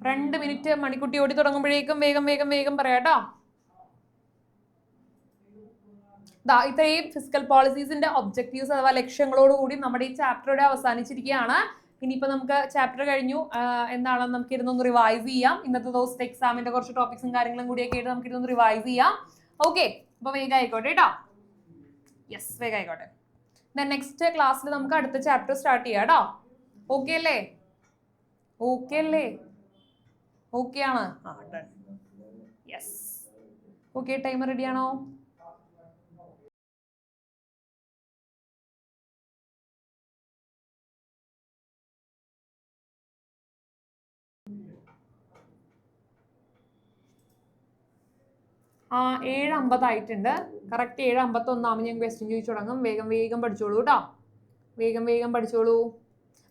2 മിനിറ്റ് മണിക്കുട്ടി ഓടി തുടങ്ങുമ്പോഴേക്കും വേഗം വേഗം വേഗം പറയാം കേട്ടോ. ഇത്രയും ഫിസ്ക്കൽ പോളിസീസിന്റെ ഒബ്ജക്റ്റീവ്സ് അഥവാ ലക്ഷ്യങ്ങളോട് കൂടി നമ്മുടെ ഈ ചാപ്റ്ററുടെ അവസാനിച്ചിരിക്കുകയാണ്. ഇനിയിപ്പോ നമുക്ക് ചാപ്റ്റർ കഴിഞ്ഞു, എന്താണെന്ന് നമുക്ക് ഇരുന്നൊന്ന് റിവൈസ് ചെയ്യാം. ഇന്നത്തെ ദിവസത്തെ എക്സാമിന്റെ കുറച്ച് ടോപ്പിക്സും കാര്യങ്ങളും കൂടിയൊക്കെ ആയിട്ട് നമുക്ക് ഇരുന്നൊന്ന് റിവൈസ് ചെയ്യാം. ഓക്കെ, അപ്പൊ വേഗം ആയിക്കോട്ടെ കേട്ടോ. യെസ്, വേഗം ആയിക്കോട്ടെ. നെക്സ്റ്റ് ക്ലാസ്സിൽ നമുക്ക് അടുത്ത ചാപ്റ്റർ സ്റ്റാർട്ട് ചെയ്യാം കേട്ടോ. ഓക്കെ അല്ലേ? ഓക്കെ അല്ലേ? ഓക്കെ ആണ്? യെസ്. ഓക്കെ, ടൈമർ റെഡിയാണോ? ആ, 7:50 ആയിട്ടുണ്ട്. കറക്റ്റ് 7:51 ആകുമ്പോൾ ഞാൻ ക്വസ്റ്റ്യൻ ചോദിച്ചു തുടങ്ങും. വേഗം വേഗം പഠിച്ചോളൂ കേട്ടോ. വേഗം വേഗം പഠിച്ചോളൂ.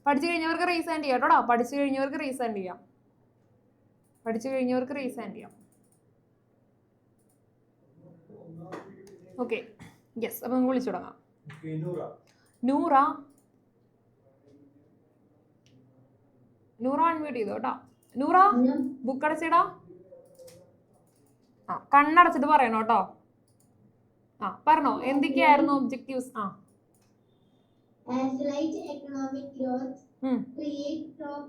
പഠിച്ചു കഴിഞ്ഞവർക്ക് റേസ് ഹാൻഡ് ചെയ്യാം കേട്ടോ. പഠിച്ചു കഴിഞ്ഞവർക്ക് റേസ് ഹാൻഡ് ചെയ്യാം. പഠിച്ചു കഴിഞ്ഞവർക്ക് റേസ് ഹാൻഡ് ചെയ്യാം. Okay, yes. അപ്പൊ നമുക്ക് വിളിച്ചു തുടങ്ങാം. നൂറ, നൂറ അൺമ്യൂട്ട് ചെയ്തോ കേട്ടോ. നൂറ, ബുക്ക് അടച്ചിടാ. ആ, കണ്ണടച്ചിട്ട് പറയണോ കേട്ടോ. ആ, പറഞ്ഞോ, എന്തൊക്കെയായിരുന്നു ഒബ്ജക്റ്റീവ്സ്? ആ, accelerate economic growth, create job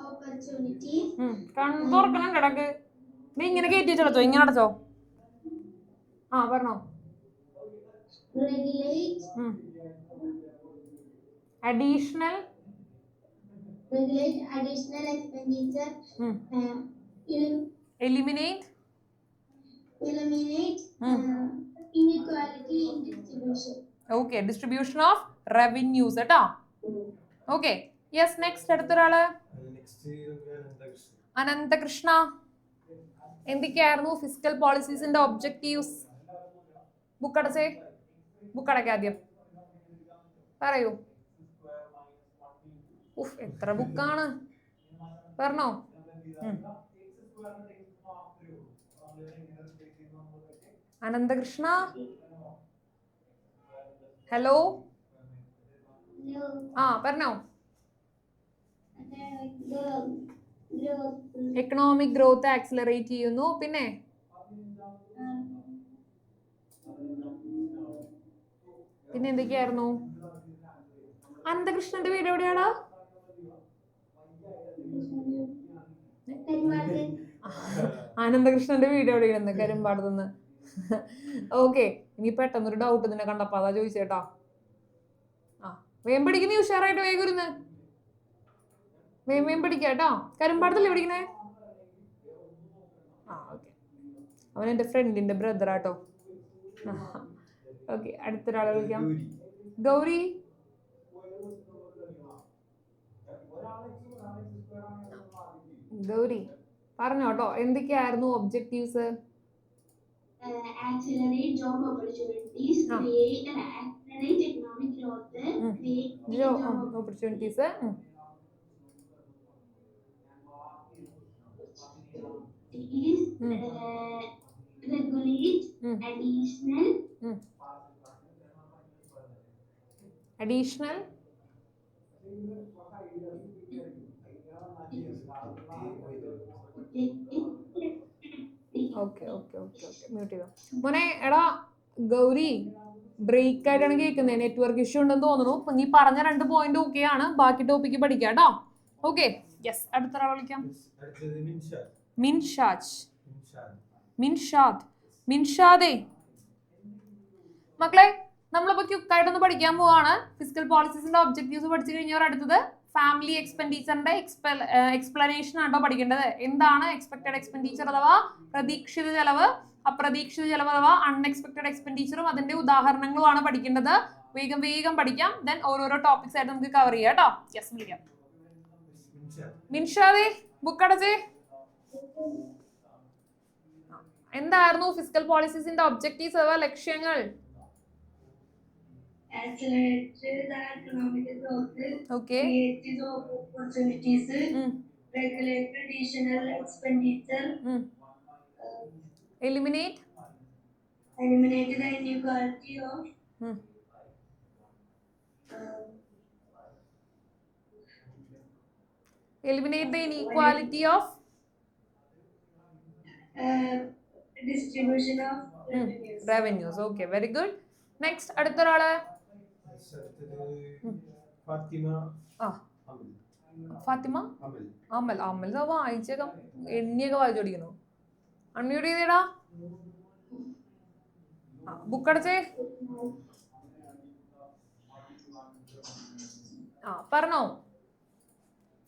opportunities. തുറക്കണം കിടക്ക്. നീ ഇങ്ങനെ കയറ്റി വെച്ചോ, ഇങ്ങനെ അടച്ചോ. ആ, പറഞ്ഞോ. Regulate additional expenditure. Eliminate inequality in distribution. Okay, distribution of revenues കേട്ടോ. Okay, yes. Next അടുത്തൊരാള് അനന്തകൃഷ്ണ. എന്തൊക്കെയായിരുന്നു ഫിസ്ക്കൽ പോളിസീസിന്റെ ഒബ്ജക്റ്റീവ്സ്? ബുക്ക് അടച്ചേ, ബുക്ക് അടയ്ക്ക ആദ്യം പറയൂ. എത്ര ബുക്കാണ്? പറഞ്ഞോ. അനന്തകൃഷ്ണ, ഹലോ. ആ, പറഞ്ഞോ. എക്കണോമിക് ഗ്രോത്ത് ആക്സിലറേറ്റ് ചെയ്യുന്നു. പിന്നെ എന്തൊക്കെയായിരുന്നു? അനന്തകൃഷ്ണന്റെ വീട് എവിടെയാടാ? അനന്തകൃഷ്ണന്റെ വീട് എവിടെയാണ്? കരുമ്പാടത്തുനിന്ന്. ഓക്കെ, ഇനി പെട്ടെന്നൊരു ഡൗട്ട് നിന്നെ കണ്ടപ്പോ അതാ ചോദിച്ചേട്ടാ. ആ, വേഗം പഠിക്കുന്ന ഉഷാറായിട്ട് വേഗം ഇരുന്ന് വേഗം പഠിക്കാട്ടോ. കരുമ്പാടത്തല്ലേ പഠിക്കണേ? ആ, ഓക്കെ. അവൻ എൻ്റെ ഫ്രണ്ടിന്റെ ബ്രദറാട്ടോ. ഓക്കെ, അടുത്തൊരാളെ വിളിക്കാം. ഗൗരി, ഗൗരി പറഞ്ഞോട്ടോ, എന്തൊക്കെയായിരുന്നു objectives? Accelerate job opportunities, create economic growth, create opportunities. is regulate additional additional okay okay okay okay mute ചെയ്തോ മോനെ. എടാ ഗൗരി, ബ്രേക്ക് ആയിട്ടാണ് കേൾക്കുന്നത്, നെറ്റ്വർക്ക് ഇഷ്യൂ ഉണ്ടെന്ന് തോന്നുന്നു. നീ പറഞ്ഞ 2 പോയിന്റ് ഓക്കെ ആണ്, ബാക്കി ടോപ്പിക്ക് പഠിക്കാം കേട്ടോ. Okay, yes. അടുത്ത ഒരാൾ വിളിക്കാം. അടുത്തത് മിൻഷാദ്. മിൻഷാജ്. മിൻഷാദ്. മിൻഷാദ്. മിൻഷാദേ മക്കളെ, നമ്മളിപ്പോ ക്യുക്കായിട്ടൊന്ന് പഠിക്കാൻ പോവാണ്. ഫിസിക്കൽ പോളിസീസിന്റെ ഒബ്ജക്റ്റീവ്സ് പഠിച്ചു കഴിഞ്ഞാൽ അടുത്തത് ഫാമിലി എക്സ്പെൻഡിച്ചറിന്റെ എക്സ്പ്ലനേഷൻ ആണോ പഠിക്കേണ്ടത്. എന്താണ് എക്സ്പെക്ടഡ് എക്സ്പെൻഡിച്ചർ അഥവാ പ്രതീക്ഷിത ചെലവ്, അപ്രതീക്ഷിത ചെലവ് അഥവാ അൺഎക്സ്പെക്ടഡ് എക്സ്പെൻഡിച്ചറും അതിന്റെ ഉദാഹരണങ്ങളുമാണ് പഠിക്കേണ്ടത്. വേഗം വേഗം പഠിക്കാം. ദെൻ ഓരോരോ ടോപ്പിക്സ് ആയിട്ട് നമുക്ക് കവർ ചെയ്യാം കേട്ടോ. യെസ്, വിളിക്കാം. മിൻഷാദേ ബുക്ക് അടച്ചേ. എന്തായിരുന്നു ഫിസിക്കൽ പോളിസീസിന്റെ ഒബ്ജക്റ്റീവ്സ് അഥവാ ലക്ഷ്യങ്ങൾ? accelerate the economic growth, Okay. create job opportunities, regulate additional expenditure, Eliminate eliminate the inequality of eliminate the inequality of distribution of revenues. revenues. Okay, very good. Next, അടുത്ത ഒരാള്. അടുത്തത് ഫാത്തിമ. അമൽ. ഫാത്തിമ അമൽ. അമൽ. അമൽ വായിച്ചൊക്കെ എണ്ണിയൊക്കെ വായിച്ചു പഠിക്കുന്നു. അൺമ്യൂട്ട് ചെയ്തേടാ. ബുക്ക് അടച്ചേ. പറഞ്ഞോ.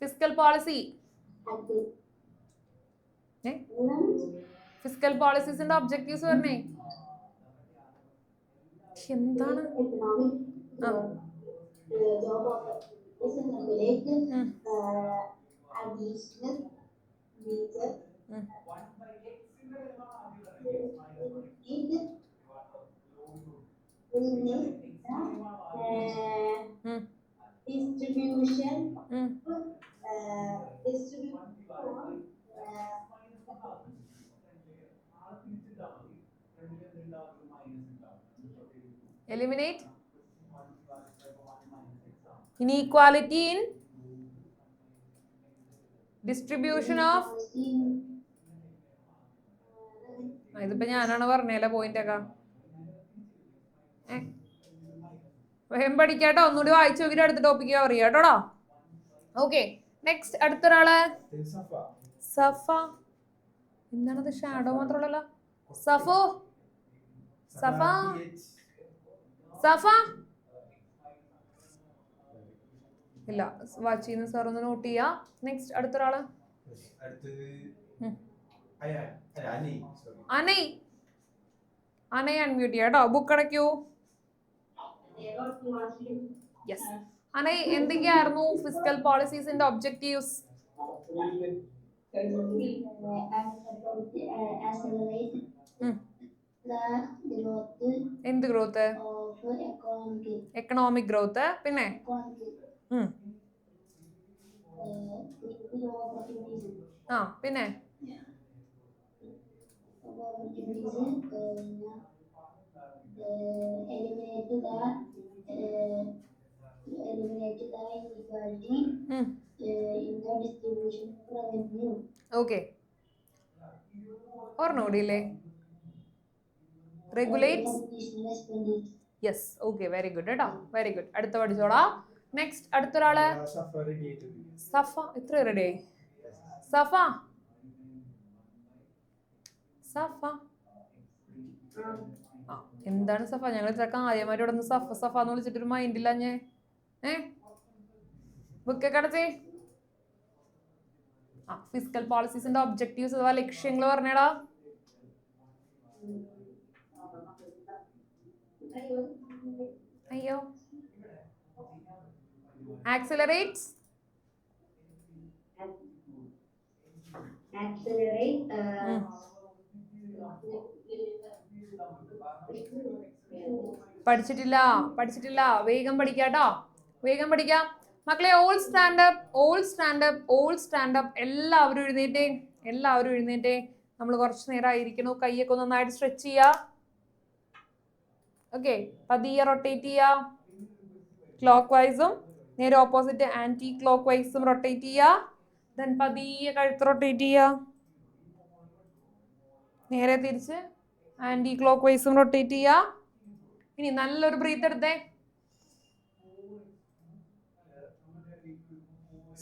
Physical policy. ഫിസിക്കൽ പോളിസീസിന്റെ ഒബ്ജക്റ്റീവ്സ് പറഞ്ഞേ. എന്താണ്? Eliminate inequality in distribution of. ഇതിപ്പോ ഞാനാണ് പറഞ്ഞല്ലേ പോയിന്റ് ഒക്കെ. വേഗം പഠിക്കാട്ടോ. ഒന്നുകൂടി വായിച്ചു നോക്കിട്ട് അടുത്ത ടോപ്പിക്ക് കവർ ചെയ്യാം കേട്ടോടാ. Okay, next അടുത്തൊരാള്. സഫ. എന്താണത്? ഷാഡോ മാത്രമല്ലല്ലോ. സഫോ. സഫ. സഫ ഇല്ല. വാച്ച് ചെയ്യുന്ന സാർ ഒന്ന് നോട്ട് ചെയ്യാ. നെക്സ്റ്റ് അടുത്തൊരാള്. അനൈ. അനൈ അൺമ്യൂട്ട് ചെയ്യാം കേട്ടോ. ബുക്ക് അടയ്ക്കൂ. യെസ്. അനൈ, എന്തൊക്കെയായിരുന്നു ഫിസിക്കൽ പോളിസീസിന്റെ ഒബ്ജക്റ്റീവ്സ്? എന്ത് ഗ്രോത്ത്? Economic growth. പിന്നെ പിന്നെ ഓക്കെ, ഓർമ്മയില്ലേ? Regulates. Yes, okay, very good കേട്ടോ, വെരി ഗുഡ്. അടുത്ത പഠിച്ചോളാം. നെക്സ്റ്റ് അടുത്തൊരാള്. സഫ. ഇത്ര റെഡി ആയി. സഫ. സഫ. എന്താണ് സഫ? ഞങ്ങൾ ഇത്രയൊക്കെ ആദ്യമായിട്ട് ഇവിടെ നിന്ന് സഫ സഫ എന്ന് വിളിച്ചിട്ടൊരു മൈൻഡില്ല. ഞാൻ ബുക്കൊക്കെ അടച്ചേ. ഫിസിക്കൽ പോളിസീസിന്റെ ഒബ്ജക്റ്റീവ്സ് അഥവാ ലക്ഷ്യങ്ങൾ പറഞ്ഞേടാ. അയ്യോ. ആക്സിലറേറ്റ്സ്. പഠിച്ചിട്ടില്ല, പഠിച്ചിട്ടില്ല. വേഗം പഠിക്കാട്ടോ, വേഗം പഠിക്കാം മക്കളെ. All stand up, all stand up, all stand up. എല്ലാവരും എഴുന്നേറ്റേ, എല്ലാവരും എഴുന്നേറ്റേ. നമ്മൾ കുറച്ച് നേരം ആയിരിക്കണു. കൈയൊക്കെ നന്നായിട്ട് സ്ട്രെച്ച് ചെയ്യുക. ഓക്കെ, പതിയെ റൊട്ടേറ്റ് ചെയ്യുക. ക്ലോക്ക് വൈസും നേരെ ഓപ്പോസിറ്റ് ആന്റി ക്ലോക്ക് വൈസും റൊട്ടേറ്റ് ചെയ്യുക. ദെൻ പതിയെ കഴുത്ത് റൊട്ടേറ്റ് ചെയ്യുക. നേരെ തിരിച്ച് ആന്റി ക്ലോക്ക് വൈസും റൊട്ടേറ്റ് ചെയ്യുക. ഇനി നല്ലൊരു ബ്രീത്ത് എടുത്തേ.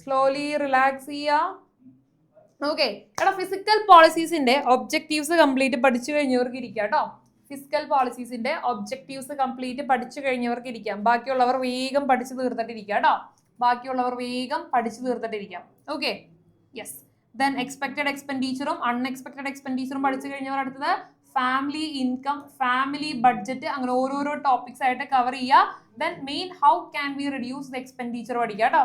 സ്ലോലി റിലാക്സ് ചെയ്യുക. ഓക്കെ, എടാ ഫിസിക്കൽ പോളിസീസിന്റെ ഒബ്ജക്റ്റീവ്സ് കംപ്ലീറ്റ് പഠിച്ചു കഴിഞ്ഞവർക്ക് ഇരിക്കാം കേട്ടോ. ഫിസിക്കൽ പോളിസീസിന്റെ ഒബ്ജക്റ്റീവ്സ് കംപ്ലീറ്റ് പഠിച്ചു കഴിഞ്ഞവർക്ക് ഇരിക്കാം. ബാക്കിയുള്ളവർ വേഗം പഠിച്ചു തീർത്തിട്ടിരിക്കാം കേട്ടോ. ബാക്കിയുള്ളവർ വേഗം പഠിച്ചു തീർത്തിട്ടിരിക്കാം. Okay, yes. ദെൻ എക്സ്പെക്ടഡ് എക്സ്പെൻഡിച്ചറും അൺഎക്സ്പെക്ടഡ് എക്സ്പെൻഡിച്ചറും പഠിച്ചു കഴിഞ്ഞവർ അടുത്തത് ഫാമിലി ഇൻകം, ഫാമിലി ബഡ്ജറ്റ്, അങ്ങനെ ഓരോരോ ടോപ്പിക്സ് ആയിട്ട് കവർ ചെയ്യുക. Then main how can we reduce the expenditure പഠിക്കുക കേട്ടോ.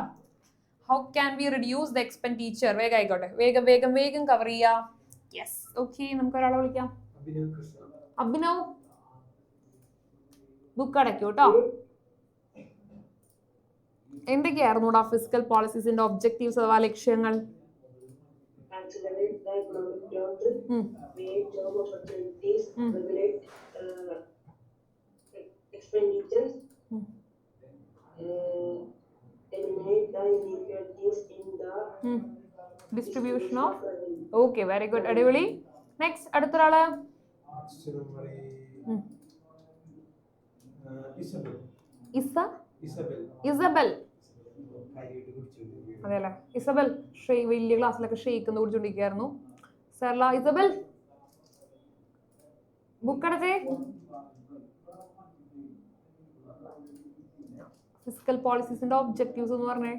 How can we reduce the expenditure വേഗം ആയിക്കോട്ടെ. വേഗം വേഗം വേഗം കവർ ചെയ്യാം. Yes, okay. നമുക്ക് ഒരാളെ വിളിക്കാം. അഭിനവ്, ബുക്ക് അടയ്ക്കൂ കേട്ടോ. എന്തൊക്കെയായിരുന്നു ഫിസിക്കൽ പോളിസീസിന്റെ ഒബ്ജക്റ്റീവ്സ് അഥവാ ലക്ഷ്യങ്ങൾ? Accelerate the economic growth, create job opportunities, regulate expenditures, eliminate the inequalities in the distribution of revenue. Okay, very good. അടിപൊളി. നെക്സ്റ്റ് അടുത്ത ഒരാള് ഇസബൽ. അതെയല്ലേ ഇസബൽ? വലിയ ക്ലാസ്സിലൊക്കെ ഷെയ്ക്ക് എന്ന് കുടിച്ചോണ്ടിരിക്കുകയായിരുന്നു. സർല, ഇസബൽ ബുക്ക് അടച്ചേ. ഫിസിക്കൽ പോളിസീസിന്റെ ഒബ്ജക്റ്റീവ്സ് എന്ന് പറഞ്ഞേ.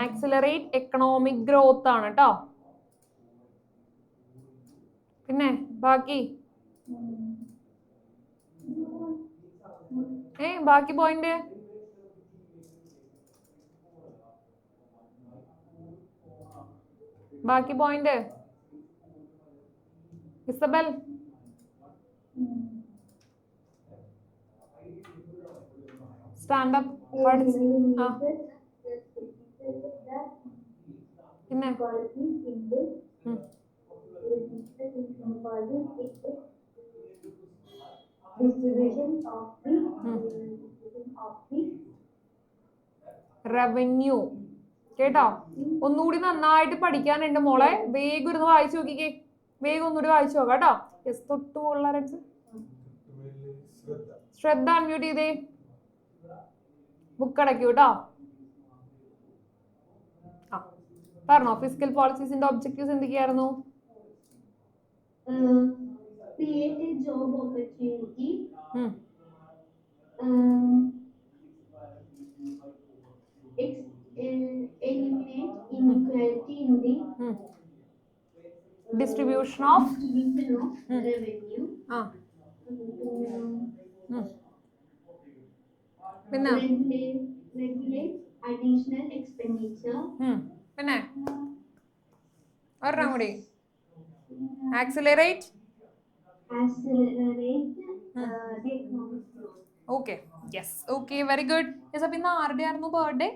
ആക്സിലറേറ്റ് എക്കണോമിക് ഗ്രോത്ത് ആണ് കേട്ടോ. പിന്നെ ബാക്കി ബാക്കി പോയിന്റ് ഇസബൽ? സ്റ്റാൻഡപ്പ് പിന്നെ റവന്യൂ കേട്ടോ. ഒന്നുകൂടി നന്നായിട്ട് പഠിക്കാനുണ്ട് മോളെ. വേഗം ഇരുന്ന് വായിച്ചു നോക്കിക്കേ. വേഗം ഒന്നുകൂടി വായിച്ചു നോക്കാം കേട്ടോ. യെസ്, തൊട്ട് മുകളിൽ ശ്രദ്ധ അൺമ്യൂട്ട് ചെയ്തേ. ബുക്ക് അടയ്ക്കൂ കേട്ടോ. പറഞ്ഞോ, ഫിസിക്കൽ പോളിസീസിന്റെ ഒബ്ജക്റ്റീവ്സ് എന്തൊക്കെയായിരുന്നു? Create a job opportunity, eliminate inequality in the distribution of revenue, പിന്നെ regulate additional expenditure, പിന്നെ ഒരെണ്ണം കൂടി. Accelerate the economic growth. Okay, yes, okay, very good. Yes, അപ്പൊ ഇന്ന് ആരുടെ ആയിരുന്നു birthday?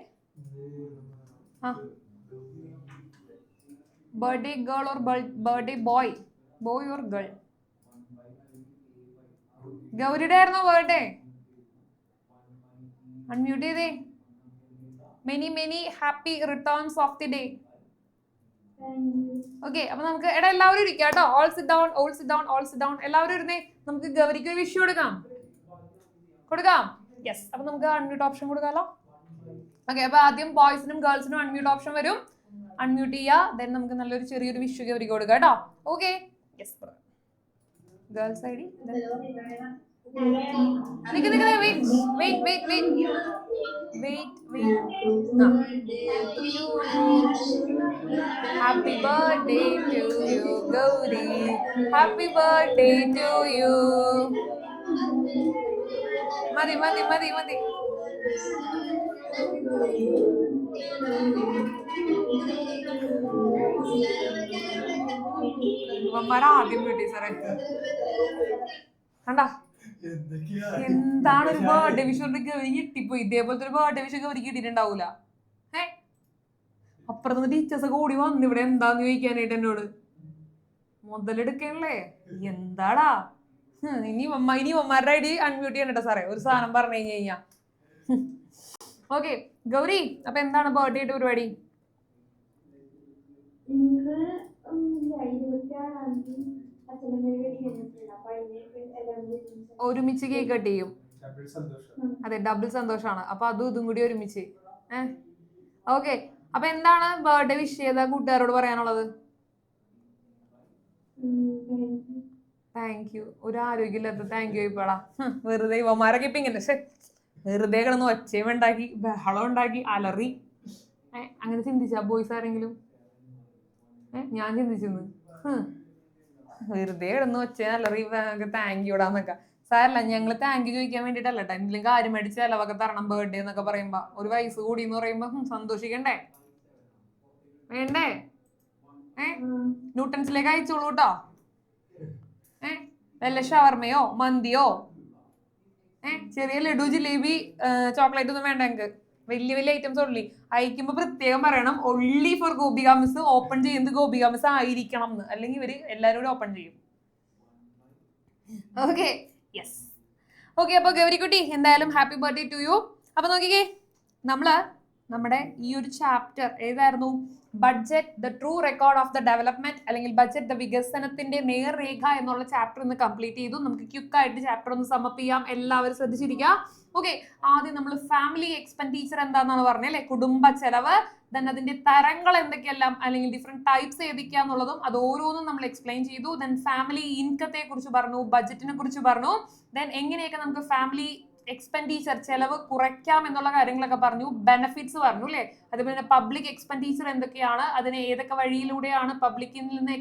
Birthday girl or birthday boy? Boy or girl? ഗൗരിയുടെ ആയിരുന്നോ ബർത്ത്ഡേ? അൺമ്യൂട്ട് ചെയ്തേ. Many many happy returns of the day. Okay, അപ്പൊ നമുക്ക് എടാ എല്ലാവരും ഇരിക്കാം കേട്ടോ. All sit down, all sit down, all sit down. എല്ലാവരും ഇരുന്നേ. നമുക്ക് ഗൗരിക്ക് ഒരു വിഷ് കൊടുക്കാം. യെസ്, അപ്പൊ നമുക്ക് അൺമ്യൂട്ട് ഓപ്ഷൻ കൊടുക്കാമല്ലോ. ഓക്കെ, അപ്പൊ ആദ്യം ബോയ്സിനും ഗേൾസിനും അൺമ്യൂട്ട് ഓപ്ഷൻ വരും. അൺമ്യൂട്ട് ചെയ്യുക. ദെൻ നമുക്ക് നല്ലൊരു ചെറിയൊരു വിഷ് ഗൗരിക്ക് കൊടുക്കാം കേട്ടോ. Okay, yes. Girls I D. Happy birthday to you, Gauri. Happy birthday to you. Madi. ഇവന്മാരെ ആദ്യം കിട്ടി സാറേ. കണ്ടാ എന്താണ് ഒരു ബർത്ത്ഡേ വിഷു ഗൗരി കിട്ടിപ്പോയി. ഇതേപോലത്തെ ഒരു ബർത്ത്ഡേ വിഷു ഗൗരി കിട്ടിയിട്ടുണ്ടാവൂല. അപ്പുറത്ത് ടീച്ചേഴ്സ് ഒക്കെ ഓടി വന്നു ഇവിടെ എന്താന്ന് ചോദിക്കാനായിട്ട് എന്നോട്. മുതലെടുക്കണല്ലേ എന്താടാ. ഇനി ഇവന്മാരുടെ ഐഡി അൺമ്യൂട്ട് ചെയ്യണ്ട സാറേ, ഒരു സാധനം പറഞ്ഞു കഴിഞ്ഞാ. ഓക്കെ ഗൗരി, അപ്പൊ എന്താണ് ബർത്ത്ഡേ ആയിട്ട് പരിപാടി? ഒരുമിച്ച് കേക്ക് കട്ട് ചെയ്യും. അതെ, ഡബിൾ സന്തോഷാണ്. അപ്പൊ അതും ഇതും കൂടി ഒരുമിച്ച്. ഓക്കെ, അപ്പൊ എന്താണ് ബർത്ത്ഡേ വിഷ് ചെയ്ത കൂട്ടുകാരോട് പറയാനുള്ളത്? Thank you. ഒരു ആരോഗ്യമില്ലാത്ത താങ്ക് യു ഇപ്പോഴാ. വെറുതെ ഇവന്മാരൊക്കെ ഇപ്പൊ ഇങ്ങനെ വെറുതെ കിടന്ന് ഒച്ചയും ഉണ്ടാക്കി ബഹളം ഉണ്ടാക്കി അലറി. അങ്ങനെ ചിന്തിച്ചാ ബോയ്സ് ആരെങ്കിലും? ഞാൻ ചിന്തിച്ചിരുന്നു വെറുതെ കിടന്ന് ഒച്ചയും അലറി താങ്ക് യുടാന്നൊക്കെ. സാരല്ല, ഞങ്ങള് താങ്ക് യു ചോദിക്കാൻ വേണ്ടിട്ടല്ല കേട്ടോ. എന്തെങ്കിലും കാര്യം മേടിച്ച് ചെലവൊക്കെ തരണം ബർത്ത്ഡേ എന്നൊക്കെ പറയുമ്പോ. ഒരു വയസ്സ് കൂടി എന്ന് പറയുമ്പോ സന്തോഷിക്കണ്ടേ വേണ്ടേ? ന്യൂട്ടൻസിലേക്ക് അയച്ചോളൂ കേട്ടോ. വല്ല ഷവർമയോ മന്തിയോ ചെറിയ ലഡു ജിലേബി ചോക്ലേറ്റ് ഒന്നും വേണ്ട ഞങ്ങക്ക്. വലിയ വലിയ ഐറ്റംസ് ഉള്ളി അയക്കുമ്പോ പ്രത്യേകം പറയണം, only for Gopika miss open ചെയ്യുന്നത് ഗോപിക മിസ് ആയിരിക്കണം എന്ന്. അല്ലെങ്കിൽ ഇവര് എല്ലാരും കൂടി ഓപ്പൺ ചെയ്യും. Okay, yes. ഓക്കെ, അപ്പൊ ഗൗരിക്കുട്ടി എന്തായാലും ഹാപ്പി ബർത്ത്ഡേ ടു യു. അപ്പൊ നോക്കിക്കേ, നമ്മുടെ ഈ ഒരു ചാപ്റ്റർ ഏതായിരുന്നു? Budget the true record of the development, അല്ലെങ്കിൽ ബഡ്ജറ്റ് ദ വികസനത്തിന്റെ നേർരേഖ എന്നുള്ള ചാപ്റ്റർ ഇന്ന് കംപ്ലീറ്റ് ചെയ്തു. നമുക്ക് ക്വിക്കായിട്ട് ചാപ്റ്റർ ഒന്ന് സമ്മപ്പ് ചെയ്യാം. എല്ലാവരും ശ്രദ്ധിച്ചിരിക്കുക. ഓക്കെ, ആദ്യം നമ്മൾ ഫാമിലി എക്സ്പെൻഡിച്ചർ എന്താണെന്നാണ് പറഞ്ഞത് അല്ലെ? കുടുംബ ചെലവ്. ദെൻ അതിന്റെ തരങ്ങൾ എന്തൊക്കെയെല്ലാം, അല്ലെങ്കിൽ ഡിഫറെന്റ് ടൈപ്സ് ഏതൊക്കെയാന്നുള്ളതും അത് ഓരോന്നും നമ്മൾ എക്സ്പ്ലെയിൻ ചെയ്തു. ദെൻ ഫാമിലി ഇൻകത്തെ കുറിച്ച് പറഞ്ഞു, ബഡ്ജറ്റിനെ കുറിച്ച് പറഞ്ഞു. ദെൻ എങ്ങനെയൊക്കെ നമുക്ക് ഫാമിലി എക്സ്പെൻഡിച്ചർ ചെലവ് കുറയ്ക്കാം എന്നുള്ള കാര്യങ്ങളൊക്കെ പറഞ്ഞു. ബെനിഫിറ്റ്സ് പറഞ്ഞു അല്ലെ? അതുപോലെ പബ്ലിക് എക്സ്പെൻഡിച്ചർ എന്തൊക്കെയാണ്, അതിന് ഏതൊക്കെ വഴിയിലൂടെയാണ് പബ്ലിക്കിൽ നിന്ന്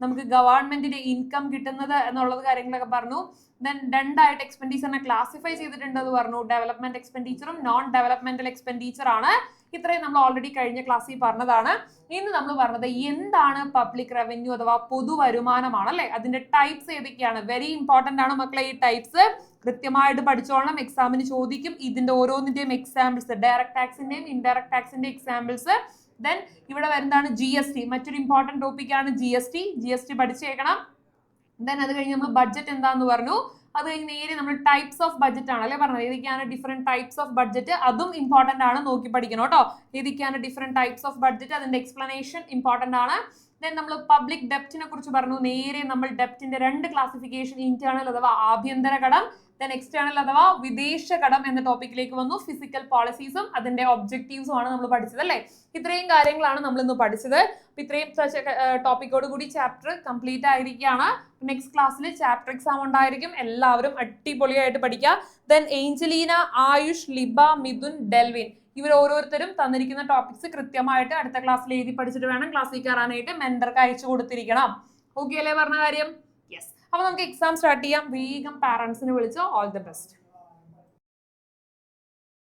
നമുക്ക് ഗവൺമെന്റിന്റെ ഇൻകം കിട്ടുന്നത് എന്നുള്ളത് കാര്യങ്ങളൊക്കെ പറഞ്ഞു. ദെൻ രണ്ടായിട്ട് എക്സ്പെൻഡിച്ചറിനെ ക്ലാസിഫൈ ചെയ്തിട്ടുണ്ടെന്ന് പറഞ്ഞു. ഡെവലപ്മെന്റ് എക്സ്പെൻഡിച്ചറും നോൺ ഡെവലപ്മെന്റൽ എക്സ്പെൻഡിച്ചർ ആണ്. ഇത്രയും നമ്മൾ ഓൾറെഡി കഴിഞ്ഞ ക്ലാസ്സിൽ പറഞ്ഞതാണ്. ഇന്ന് നമ്മൾ പറഞ്ഞത് എന്താണ് പബ്ലിക് റവന്യൂ അഥവാ പൊതുവരുമാനമാണ് അല്ലെ? അതിന്റെ ടൈപ്സ് ഏതൊക്കെയാണ്? വെരി ഇമ്പോർട്ടന്റ് ആണ് മക്കളെ. ഈ ടൈപ്സ് കൃത്യമായിട്ട് പഠിച്ചോളണം, എക്സാമിന് ചോദിക്കും. ഇതിന്റെ ഓരോന്നിന്റെയും എക്സാമ്പിൾസ്, ഡയറക്ട് ടാക്സിന്റെയും ഇൻഡയറക്ട് ടാക്സിന്റെ എക്സാമ്പിൾസ്. ദെൻ ഇവിടെ വരുന്നതാണ് GST. മറ്റൊരു ഇമ്പോർട്ടന്റ് ടോപ്പിക് ആണ് GST പഠിച്ചേക്കണം. ദെൻ അത് കഴിഞ്ഞ് നമ്മൾ ബഡ്ജറ്റ് എന്താന്ന് പറഞ്ഞു. അത് കഴിഞ്ഞ് നേരെ നമ്മൾ ടൈപ്സ് ഓഫ് ബഡ്ജറ്റ് ആണ് അല്ലെ പറഞ്ഞത്? ഏതൊക്കെയാണ് ഡിഫറെന്റ് ടൈപ്സ് ഓഫ് ബഡ്ജറ്റ്, അതും ഇമ്പോർട്ടന്റ് ആണ്, നോക്കി പഠിക്കണം കേട്ടോ. ഏതൊക്കെയാണ് ഡിഫറെന്റ് ടൈപ്സ് ഓഫ് ബഡ്ജറ്റ്, അതിന്റെ എക്സ്പ്ലനേഷൻ ഇമ്പോർട്ടന്റ് ആണ്. ദെൻ നമ്മൾ പബ്ലിക് ഡെപ്റ്റിനെ കുറിച്ച് പറഞ്ഞു. നേരെ നമ്മൾ ഡെപ്റ്റിന്റെ രണ്ട് ക്ലാസിഫിക്കേഷൻ, ഇന്റേണൽ അഥവാ ആഭ്യന്തര കടം, ദെൻ എക്സ്റ്റേണൽ അഥവാ വിദേശ കടം എന്ന ടോപ്പിക്കിലേക്ക് വന്നു. ഫിസിക്കൽ പോളിസീസും അതിന്റെ ഒബ്ജക്റ്റീവ്സും ആണ് നമ്മൾ പഠിച്ചത് അല്ലെ? ഇത്രയും കാര്യങ്ങളാണ് നമ്മൾ ഇന്ന് പഠിച്ചത്. ഇത്രയും ടോപ്പിക്കോട് കൂടി ചാപ്റ്റർ കംപ്ലീറ്റ് ആയിരിക്കുകയാണ്. നെക്സ്റ്റ് ക്ലാസ്സിൽ ചാപ്റ്റർ എക്സാം ഉണ്ടായിരിക്കും. എല്ലാവരും അടിപൊളിയായിട്ട് പഠിക്കുക. ദെൻ ഏഞ്ചലീന, ആയുഷ്, ലിബ, മിഥുൻ, ഡെൽവിൻ ഇവർ ഓരോരുത്തരും തന്നിരിക്കുന്ന ടോപ്പിക്സ് കൃത്യമായിട്ട് അടുത്ത ക്ലാസ്സിൽ എഴുതി പഠിച്ചിട്ട് വേണം ക്ലാസ്സിൽ കയറാനായിട്ട്. മെന്റർക്ക് അയച്ചു കൊടുത്തിരിക്കണം. ഓക്കെ അല്ലേ പറഞ്ഞ കാര്യം? യെസ്. അപ്പൊ നമുക്ക് എക്സാം സ്റ്റാർട്ട് ചെയ്യാം. വേഗം പാരന്റ്സിനെ വിളിച്ചോ. All the best.